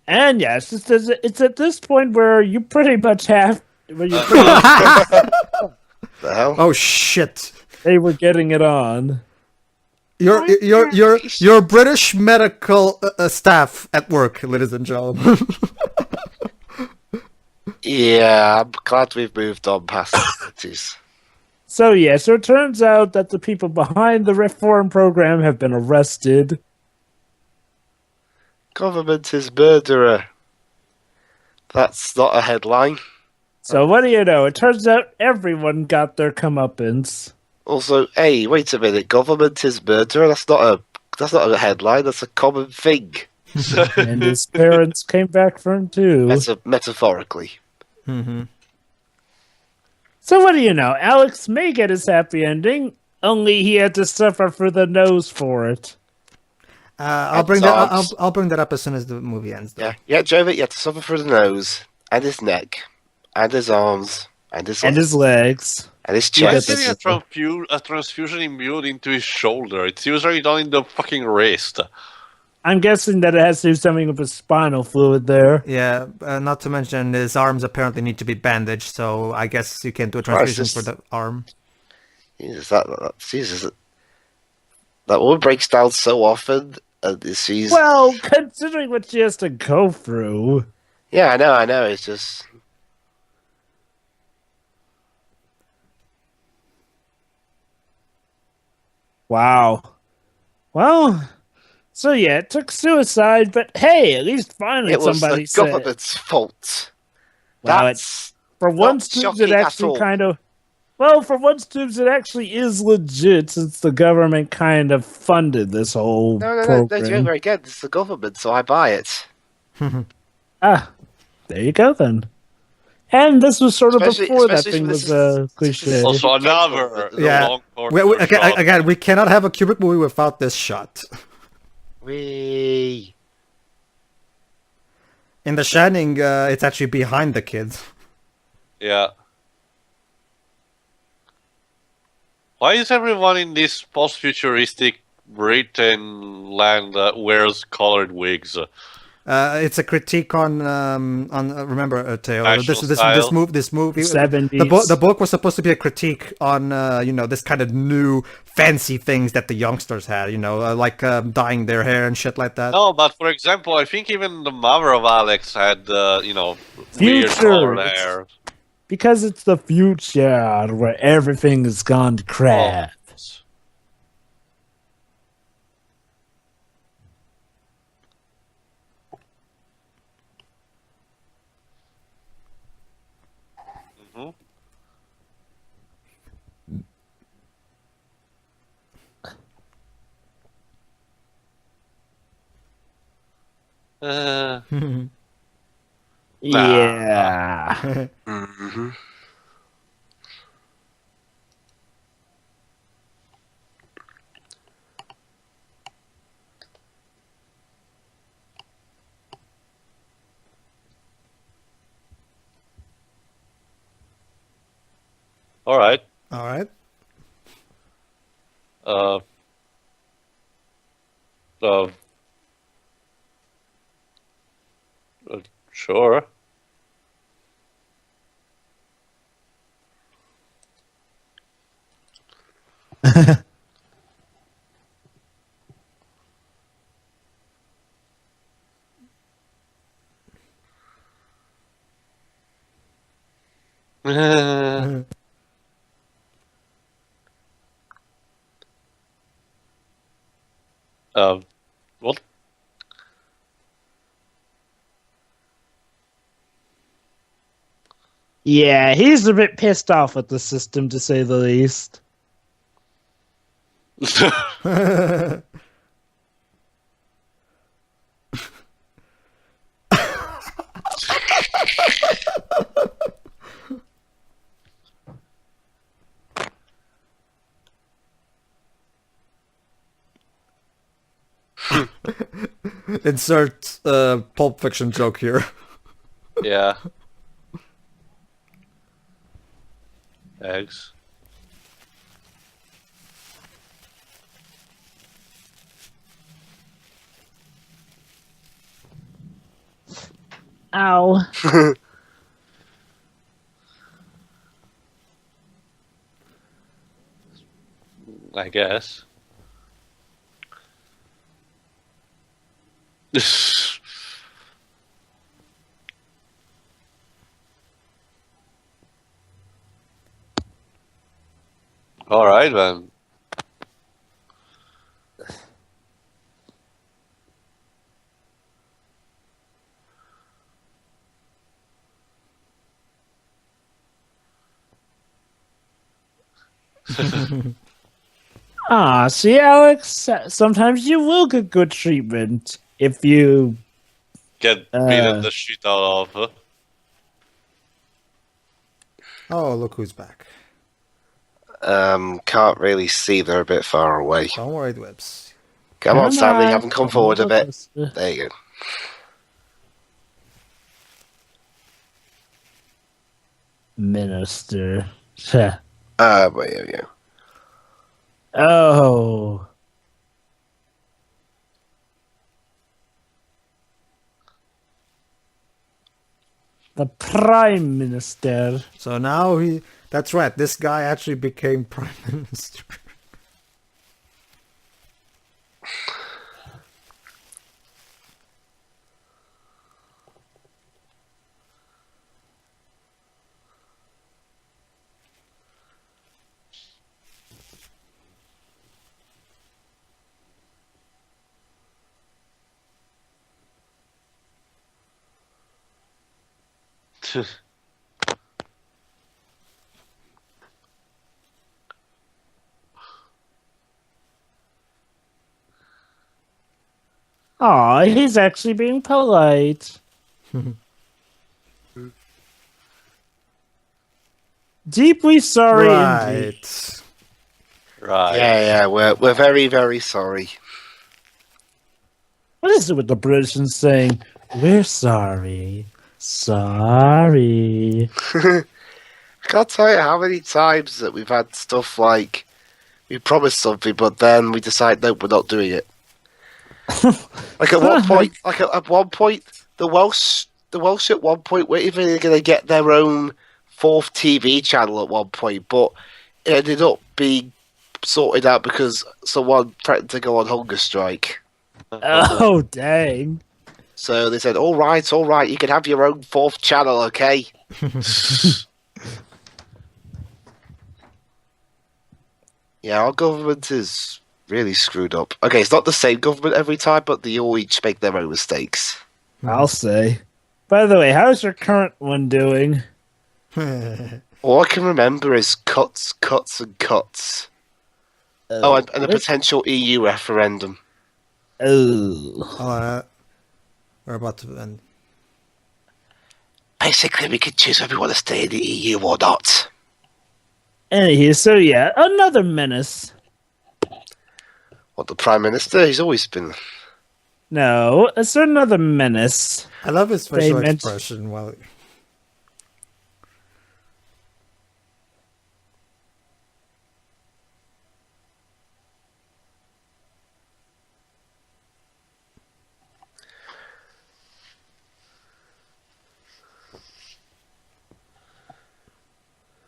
And yes, it's at this point where you pretty much have. Where you The hell? Oh shit! they were getting it on. Your British medical staff at work, ladies and gentlemen. Yeah, I'm glad we've moved on past this. So so it turns out that the people behind the reform program have been arrested. Government is murderer. That's not a headline. So what do you know? It turns out everyone got their comeuppance. Also, hey, wait a minute. Government is murderer. That's not a headline. That's a common thing. And his parents came back for him too. Metaphorically. Mm-hmm. So what do you know? Alex may get his happy ending, only he had to suffer for the nose for it. I'll And bring his that. arms. I'll bring that up as soon as the movie ends. Though. Yeah, Jovic, you had to suffer through the nose, and his neck, and his arms, and his And his legs. and his You Why got is chest. this. getting a transfusion immune into his shoulder? It's usually done in the fucking wrist. I'm guessing that it has to do something with his spinal fluid there. Yeah, not to mention his arms apparently need to be bandaged, so I guess you can't do a Christ, transfusion this- for the arm. Jesus, that woman breaks down so often. She's Well, considering what she has to go through. yeah, I know. It's just Wow. Well, so yeah, it took suicide, but hey, at least finally it was somebody the said. government's fault. Well, That's For not once, Tubes, shocking it at actually all. kind of. Well, for once, Tubes, it actually is legit since the government kind of funded this whole no, program. Joker, again, it's the government, so I buy it. Ah, there you go then. And this was sort of Especially- before that especially thing this was is- cliche. Also, Okay, another Yeah. long Again, we cannot have a Kubrick movie without this shot. Wee. In The Shining, it's actually behind the kids. Yeah. Why is everyone in this post-futuristic Britain land wears colored wigs? It's a critique on remember Theo, Fashion this style. movie. 70s. The book was supposed to be a critique on this kind of new fancy things that the youngsters had. Like dyeing their hair and shit like that. No, but for example, I think even the mother of Alex had, weird Future. colored hair. Because it's the future where everything has gone to crap. Mhm. Yeah. Mm-hmm. All right. All right. Uh, uh, sure. What? Yeah, he's a bit pissed off with the system, to say the least. Insert Pulp Fiction joke here. Yeah. Eggs. Ow. I guess. All right, then. Ah, see, Alex, sometimes you will get good treatment if you... Get beaten the shit out of. Oh, look who's back. Can't really see. They're a bit far away. Don't worry, Dwibs. Come on, Stanley, have him come forward a bit. There you go. Minister. Well, yeah. Oh. The Prime Minister. So now that's right, this guy actually became Prime Minister. Aw, he's actually being polite. Deeply sorry indeed. Right. Right. Yeah, we're very, very sorry. What is it with the British and saying, we're sorry. Sorry. I can't tell you how many times that we've had stuff like we promised something, but then we decide no, we're not doing it. Like at one point, the Welsh at one point were even going to get their own fourth TV channel at one point, but it ended up being sorted out because someone threatened to go on hunger strike. Oh, dang. So they said, all right, you can have your own fourth channel, okay? Yeah, our government is really screwed up. Okay, it's not the same government every time, but they all each make their own mistakes. I'll say. By the way, how's your current one doing? All I can remember is cuts, and cuts. And a potential EU referendum. Oh. We're about to end. Basically, we can choose whether we want to stay in the EU or not. Anywho, so yeah, another menace. What, the Prime Minister? He's always been... No, it's another menace. I love his facial expression while...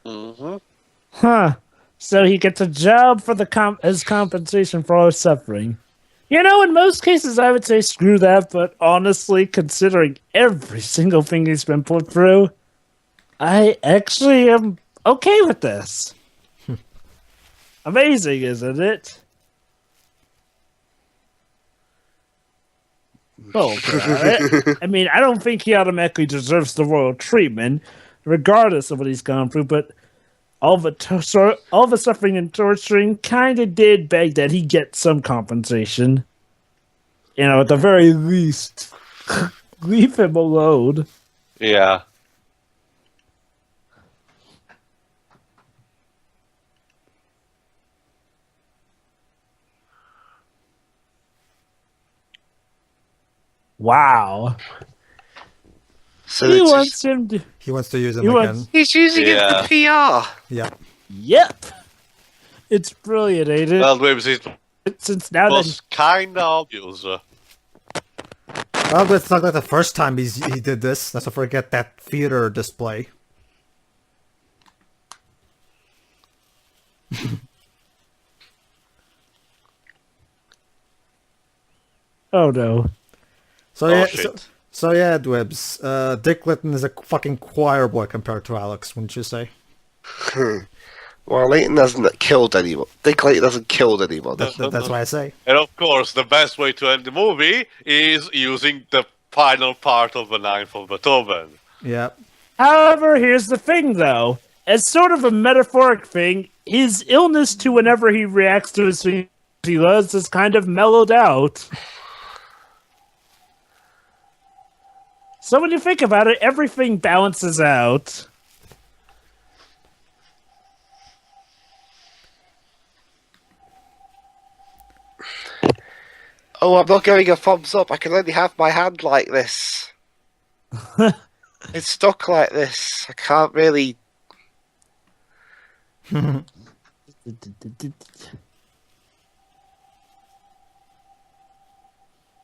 Mm-hmm. Huh. So he gets a job for as compensation for all his suffering. You know, in most cases I would say screw that, but honestly, considering every single thing he's been put through, I actually am okay with this. Amazing, isn't it? Oh, I mean, I don't think he automatically deserves the royal treatment, regardless of what he's gone through, but all the suffering and torturing kind of did beg that he get some compensation. You know, at the very least, leave him alone. Yeah. So Wow. He wants him to... He wants to use him again. He's using it for PR. Yeah. Yep. It's brilliant, ain't it? Well, maybe it Since now was kind of obvious. Well, it's not like the first time he did this. Let's not forget that theater display. Oh no. So Oh, yeah, shit. so yeah, Dwebs. Dick Litton is a fucking choir boy compared to Alex, wouldn't you say? Well, Leighton hasn't killed anyone. Dick Leighton hasn't killed anyone. That's why I say. And of course, the best way to end the movie is using the final part of the Ninth of Beethoven. Yeah. However, here's the thing, though. As sort of a metaphoric thing, his illness to whenever he reacts to his things he loves is kind of mellowed out. So when you think about it, everything balances out. Oh, I'm not giving a thumbs up. I can only have my hand like this. It's stuck like this. I can't really.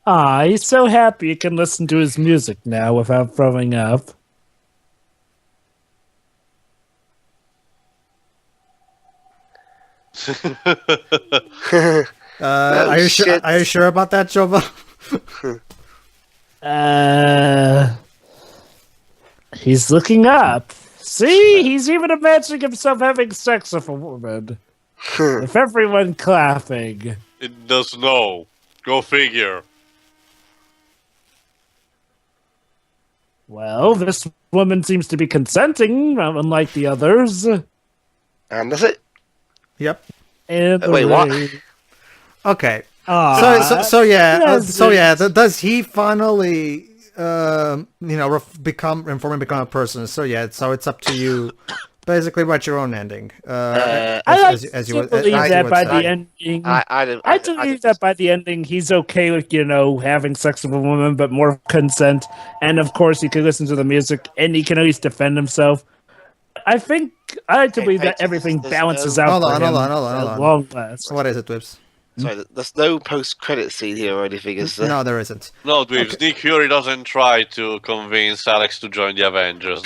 Ah, he's so happy he can listen to his music now without throwing up. Are you sure? shit. Are you sure about that, Jova? He's looking up. See, he's even imagining himself having sex with a woman. With everyone clapping. It does no. Go figure. Well, this woman seems to be consenting, unlike the others. And that's it. Yep. And Wait, what? Okay. Ah, So yeah. yes, Does he finally, become a person? So yeah. So it's up to you. Basically, write your own ending. I believe that by say. the ending. I believe that by the ending, he's okay with having sex with a woman, but more consent. And of course, he can listen to the music, and he can at least defend himself. I think I like to believe that everything balances out. Hold for on. him at long last. What is it, Whips? Sorry, there's no post-credit scene here or anything, is there? No, there isn't. No, Dweebs, Okay. Nick Fury doesn't try to convince Alex to join the Avengers.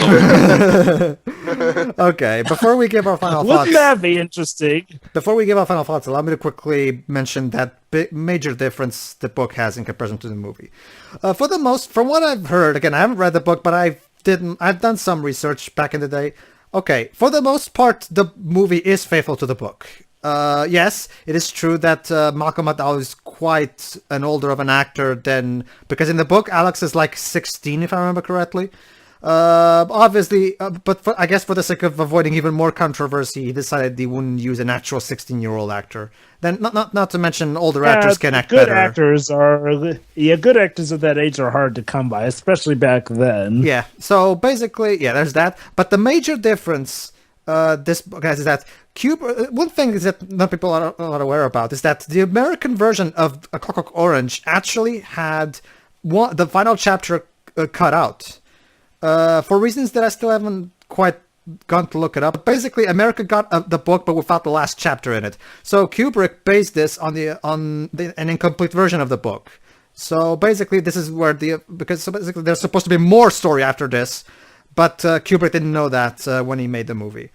Okay, before we give our final thoughts, Wouldn't that be interesting? allow me to quickly mention that major difference the book has in comparison to the movie. From what I've heard, again, I haven't read the book, but I've done some research back in the day. Okay, for the most part, the movie is faithful to the book. Yes, it is true that Malcolm McDowell is quite an older of an actor because in the book Alex is like 16 if I remember correctly. Obviously, but I guess for the sake of avoiding even more controversy, he decided he wouldn't use an actual 16-year-old actor. Then, not to mention older actors can act good better. Good actors at that age are hard to come by, especially back then. Yeah. So basically, yeah, there's that. But the major difference this book has is that one thing is that not people are not aware about is that the American version of A Clockwork Orange actually had the final chapter cut out for reasons that I still haven't quite gone to look it up. But basically, America got the book, but without the last chapter in it. So Kubrick based this on an incomplete version of the book. So basically, this is where basically there's supposed to be more story after this, but Kubrick didn't know that when he made the movie.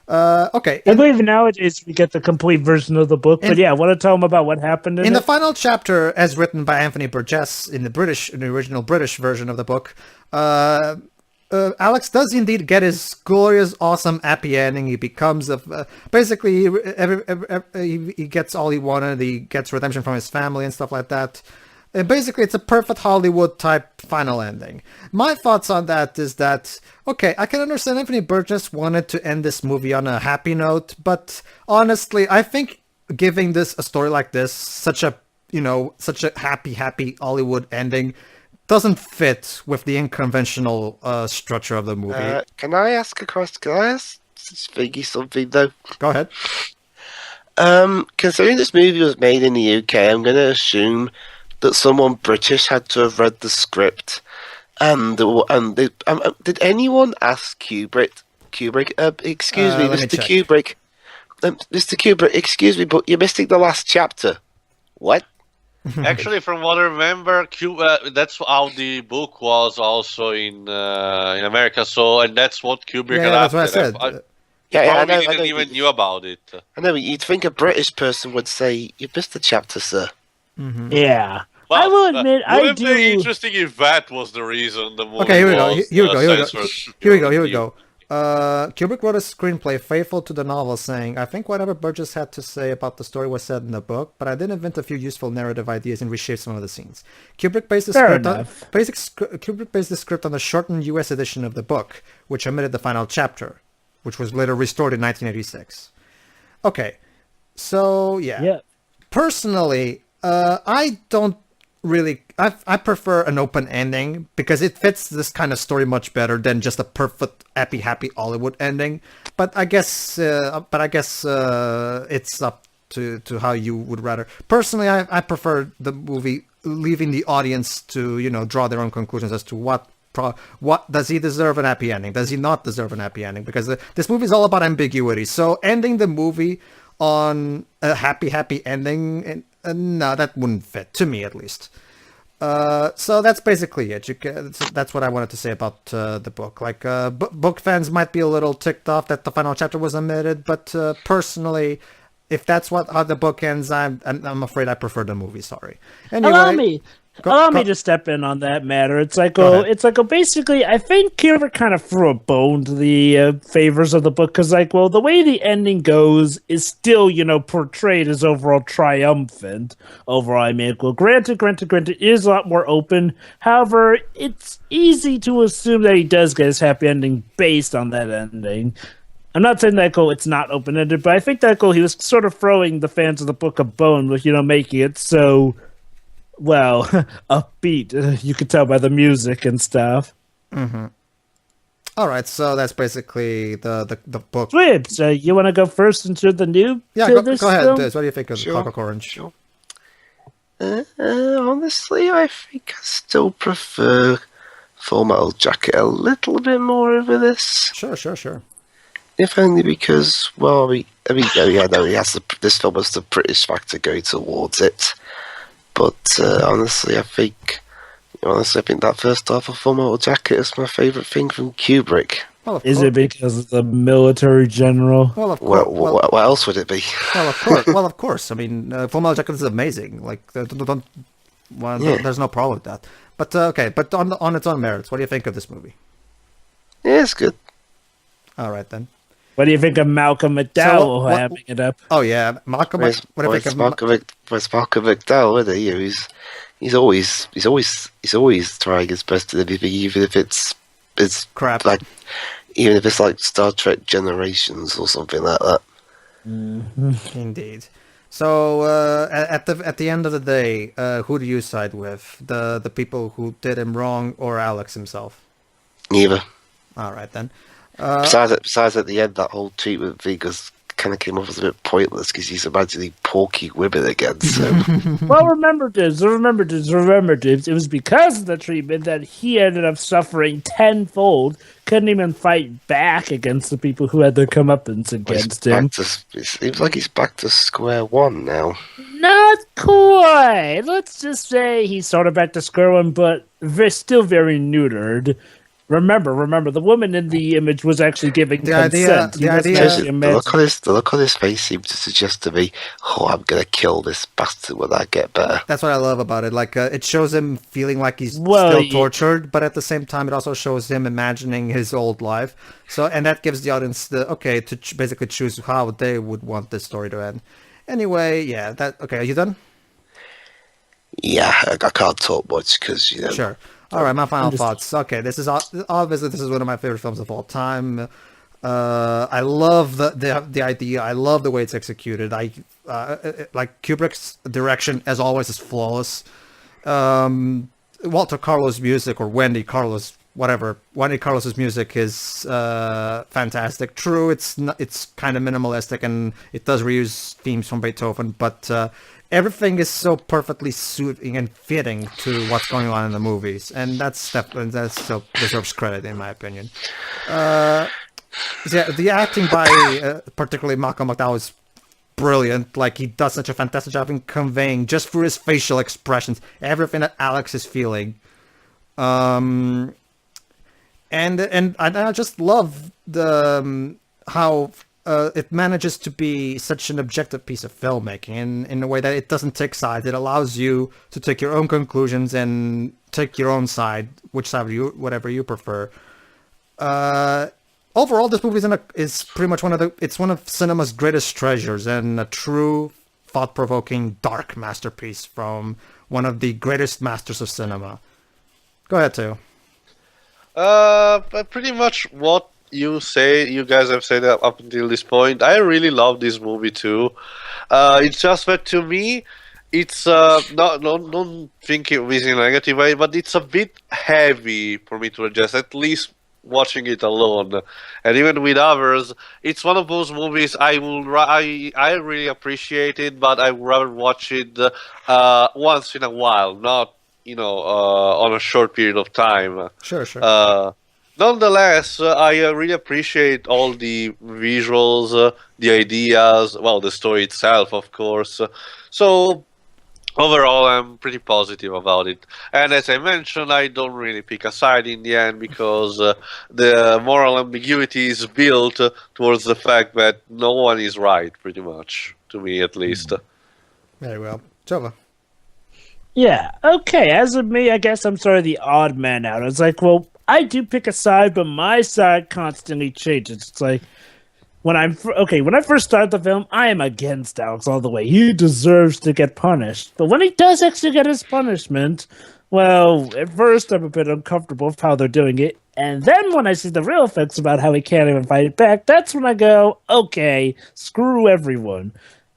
Okay. I believe nowadays we get the complete version of the book, but yeah, I want to tell them about what happened in the final chapter, as written by Anthony Burgess in the original British version of the book. Alex does indeed get his glorious, awesome, happy ending. He becomes basically he gets all he wanted. He gets redemption from his family and stuff like that. Basically, it's a perfect Hollywood type final ending. My thoughts on that is that, okay, I can understand Anthony Burgess wanted to end this movie on a happy note, but honestly, I think giving this a story like this, such a happy Hollywood ending, doesn't fit with the unconventional structure of the movie. Can I ask a question? Can I ask Figgy something, though? Go ahead. Considering this movie was made in the UK, I'm going to assume that someone British had to have read the script. And did anyone ask Kubrick, excuse me, Mr. Kubrick, Mr. Kubrick, excuse me, but you're missing the last chapter. What? Actually, from what I remember, that's how the book was also in America. So, and that's what Kubrick that's adapted. what I said. I know. Didn't even knew about it. I know. You'd think a British person would say, "You missed the chapter, sir." Mm-hmm. Yeah. Well, I will admit, I wouldn't do. it be interesting if that was the reason the movie Okay, here we go. was, Here we go. Kubrick wrote a screenplay faithful to the novel, saying, "I think whatever Burgess had to say about the story was said in the book, but I did invent a few useful narrative ideas and reshape some of the scenes." Kubrick based the script on the shortened U.S. edition of the book, which omitted the final chapter, which was later restored in 1986. Okay, so yeah. Personally, I don't really. I prefer an open ending because it fits this kind of story much better than just a perfect happy Hollywood ending. But I guess it's up to how you would rather. Personally, I prefer the movie leaving the audience to, you know, draw their own conclusions as to what does he deserve an happy ending? Does he not deserve an happy ending? Because this movie is all about ambiguity. So ending the movie on a happy ending, no, that wouldn't fit, to me at least. So that's basically it. That's what I wanted to say about the book. Like, book fans might be a little ticked off that the final chapter was omitted, but personally, if that's how the book ends, I'm afraid I prefer the movie. Sorry. Anyway, Allow me to step in on that matter. It's like, basically, I think Kubrik kind of threw a bone to the favors of the book, because, like, well, the way the ending goes is still, you know, portrayed as overall triumphant. Overall, I mean, well, granted, it is a lot more open. However, it's easy to assume that he does get his happy ending based on that ending. I'm not saying that it's not open-ended, but I think that he was sort of throwing the fans of the book a bone with, you know, making it so, well, upbeat. You could tell by the music and stuff. Mm-hmm. All right, so that's basically the book. Swibs, you want to go first into the new? Yeah, go ahead, Diz. What do you think of Clockwork Orange? Sure. Honestly, I think I still prefer Full Metal Jacket a little bit more over this. Sure. If only because, well, he has this film has the British factor going towards it. But honestly, I think that first half of Full Metal Jacket is my favourite thing from Kubrick. Well, is it because of the military general? Well, of course. What else would it be? Well, of course. I mean, Full Metal Jacket is amazing. Like, there's no problem with that. But okay, but on its own merits, what do you think of this movie? Yeah, it's good. All right then. What do you think of Malcolm McDowell hamming it up? Oh yeah, Malcolm. What do you think of Malcolm McDowell? Isn't he? He's always trying his best at everything, even if it's crap. Like, even if it's like Star Trek Generations or something like that. Mm-hmm. Indeed. So at the end of the day, who do you side with? The people who did him wrong, or Alex himself? Neither. All right then. Besides, at the end, that whole treatment thing kind of came off as a bit pointless because he's imagining porky women again. So, well, remember this. It was because of the treatment that he ended up suffering tenfold. Couldn't even fight back against the people who had their comeuppance against him. It seems like he's back to square one now. Not quite. Let's just say he's sort of back to square one, but still very neutered. Remember, the woman in the image was actually giving consent. The look on his face seemed to suggest to me, I'm going to kill this bastard when I get better. That's what I love about it. Like, it shows him feeling like he's still tortured, but at the same time, it also shows him imagining his old life. So, and that gives the audience to basically choose how they would want this story to end. Anyway, yeah, okay, are you done? Yeah, I can't talk much because, you know. Sure. All right, my final thoughts. Okay, this is obviously one of my favorite films of all time. I love the idea. I love the way it's executed. Like Kubrick's direction, as always, is flawless. Walter Carlos' music, or Wendy Carlos, whatever. Wendy Carlos' music is fantastic. True, it's kind of minimalistic, and it does reuse themes from Beethoven, but everything is so perfectly suiting and fitting to what's going on in the movies, and that still deserves credit, in my opinion. The acting by particularly Malcolm McDowell is brilliant. Like, he does such a fantastic job in conveying, just through his facial expressions, everything that Alex is feeling. And I just love how it manages to be such an objective piece of filmmaking in a way that it doesn't take sides. It allows you to take your own conclusions and take your own side, whatever you prefer. Overall, this movie is pretty much one of cinema's greatest treasures, and a true thought-provoking dark masterpiece from one of the greatest masters of cinema. Go ahead, Teo. But pretty much what you guys have said up until this point. I really love this movie too. It's just that to me, it's don't think it is in a negative way, but it's a bit heavy for me to adjust. At least watching it alone, and even with others, it's one of those movies I really appreciate it, but I would rather watch it once in a while, not on a short period of time. Sure. Nonetheless, I really appreciate all the visuals, the ideas, well, the story itself, of course. So overall, I'm pretty positive about it. And as I mentioned, I don't really pick a side in the end because the moral ambiguity is built towards the fact that no one is right, pretty much, to me at least. Very well. Jova. Yeah, okay, as of me, I guess I'm sort of the odd man out. It's like, well, I do pick a side, but my side constantly changes. It's like, when I first started the film, I am against Alex all the way. He deserves to get punished. But when he does actually get his punishment, well, at first I'm a bit uncomfortable with how they're doing it. And then when I see the real effects about how he can't even fight it back, that's when I go, okay, screw everyone.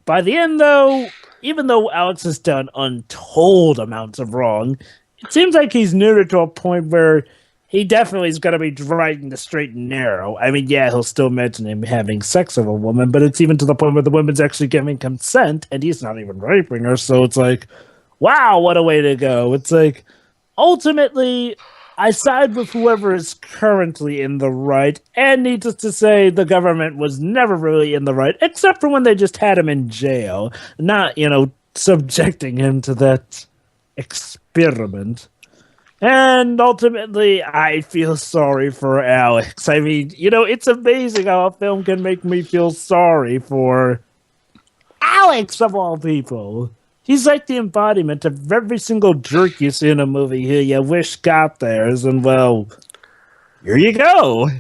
By the end, though, even though Alex has done untold amounts of wrong, it seems like he's nearer to a point where he definitely is going to be riding the straight and narrow. I mean, yeah, he'll still mention him having sex with a woman, but it's even to the point where the woman's actually giving consent, and he's not even raping her, so it's like, wow, what a way to go. It's like, ultimately, I side with whoever is currently in the right, and needless to say, the government was never really in the right, except for when they just had him in jail, not, subjecting him to that experiment. And ultimately, I feel sorry for Alex. I mean, it's amazing how a film can make me feel sorry for Alex, of all people. He's like the embodiment of every single jerk you see in a movie who you wish got theirs, and well, here you go.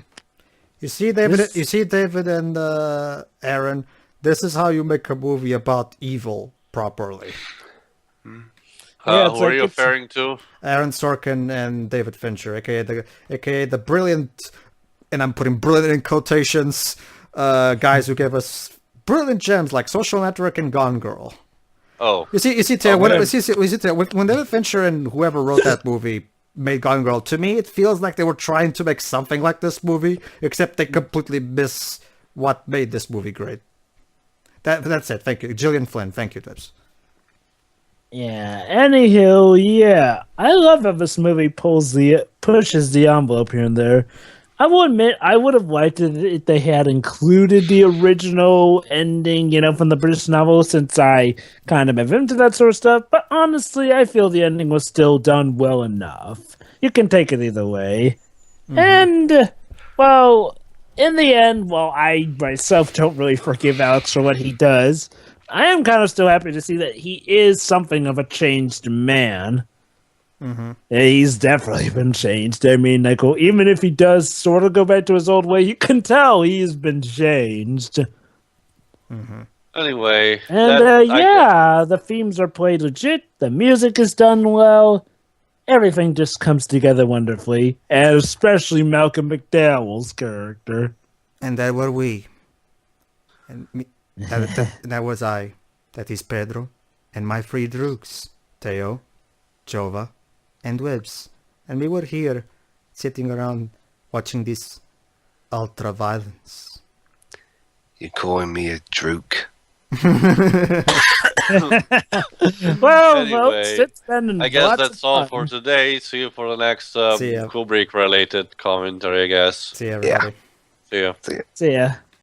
You see, David and Aaron, this is how you make a movie about evil properly. Yeah, who are you referring to? Aaron Sorkin and David Fincher, aka the brilliant, and I'm putting brilliant in quotations, guys who gave us brilliant gems like Social Network and Gone Girl. Oh, you see, Teo, when David Fincher and whoever wrote that movie made Gone Girl, to me it feels like they were trying to make something like this movie, except they completely miss what made this movie great. That's it. Thank you, Gillian Flynn. Thank you, Tips. Yeah, anywho, yeah. I love how this movie pushes the envelope here and there. I will admit, I would have liked it if they had included the original ending, from the British novel, since I kind of am into that sort of stuff. But honestly, I feel the ending was still done well enough. You can take it either way. Mm-hmm. And, well, in the end, while I myself don't really forgive Alex for what he does, I am kind of still happy to see that he is something of a changed man. Mm-hmm. Yeah, he's definitely been changed. I mean, even if he does sort of go back to his old way, you can tell he's been changed. Mm-hmm. Anyway. And, the themes are played legit. The music is done well. Everything just comes together wonderfully. And especially Malcolm McDowell's character. And that were we. And me. That was I. That is Pedro. And my three droogs. Teo, Jova, and Webbs. And we were here, sitting around, watching this ultraviolence. You're calling me a drook? Well, anyway, folks, I guess that's all for today. See you for the next Kubrick-related commentary, I guess. See you, everybody. See ya. See ya.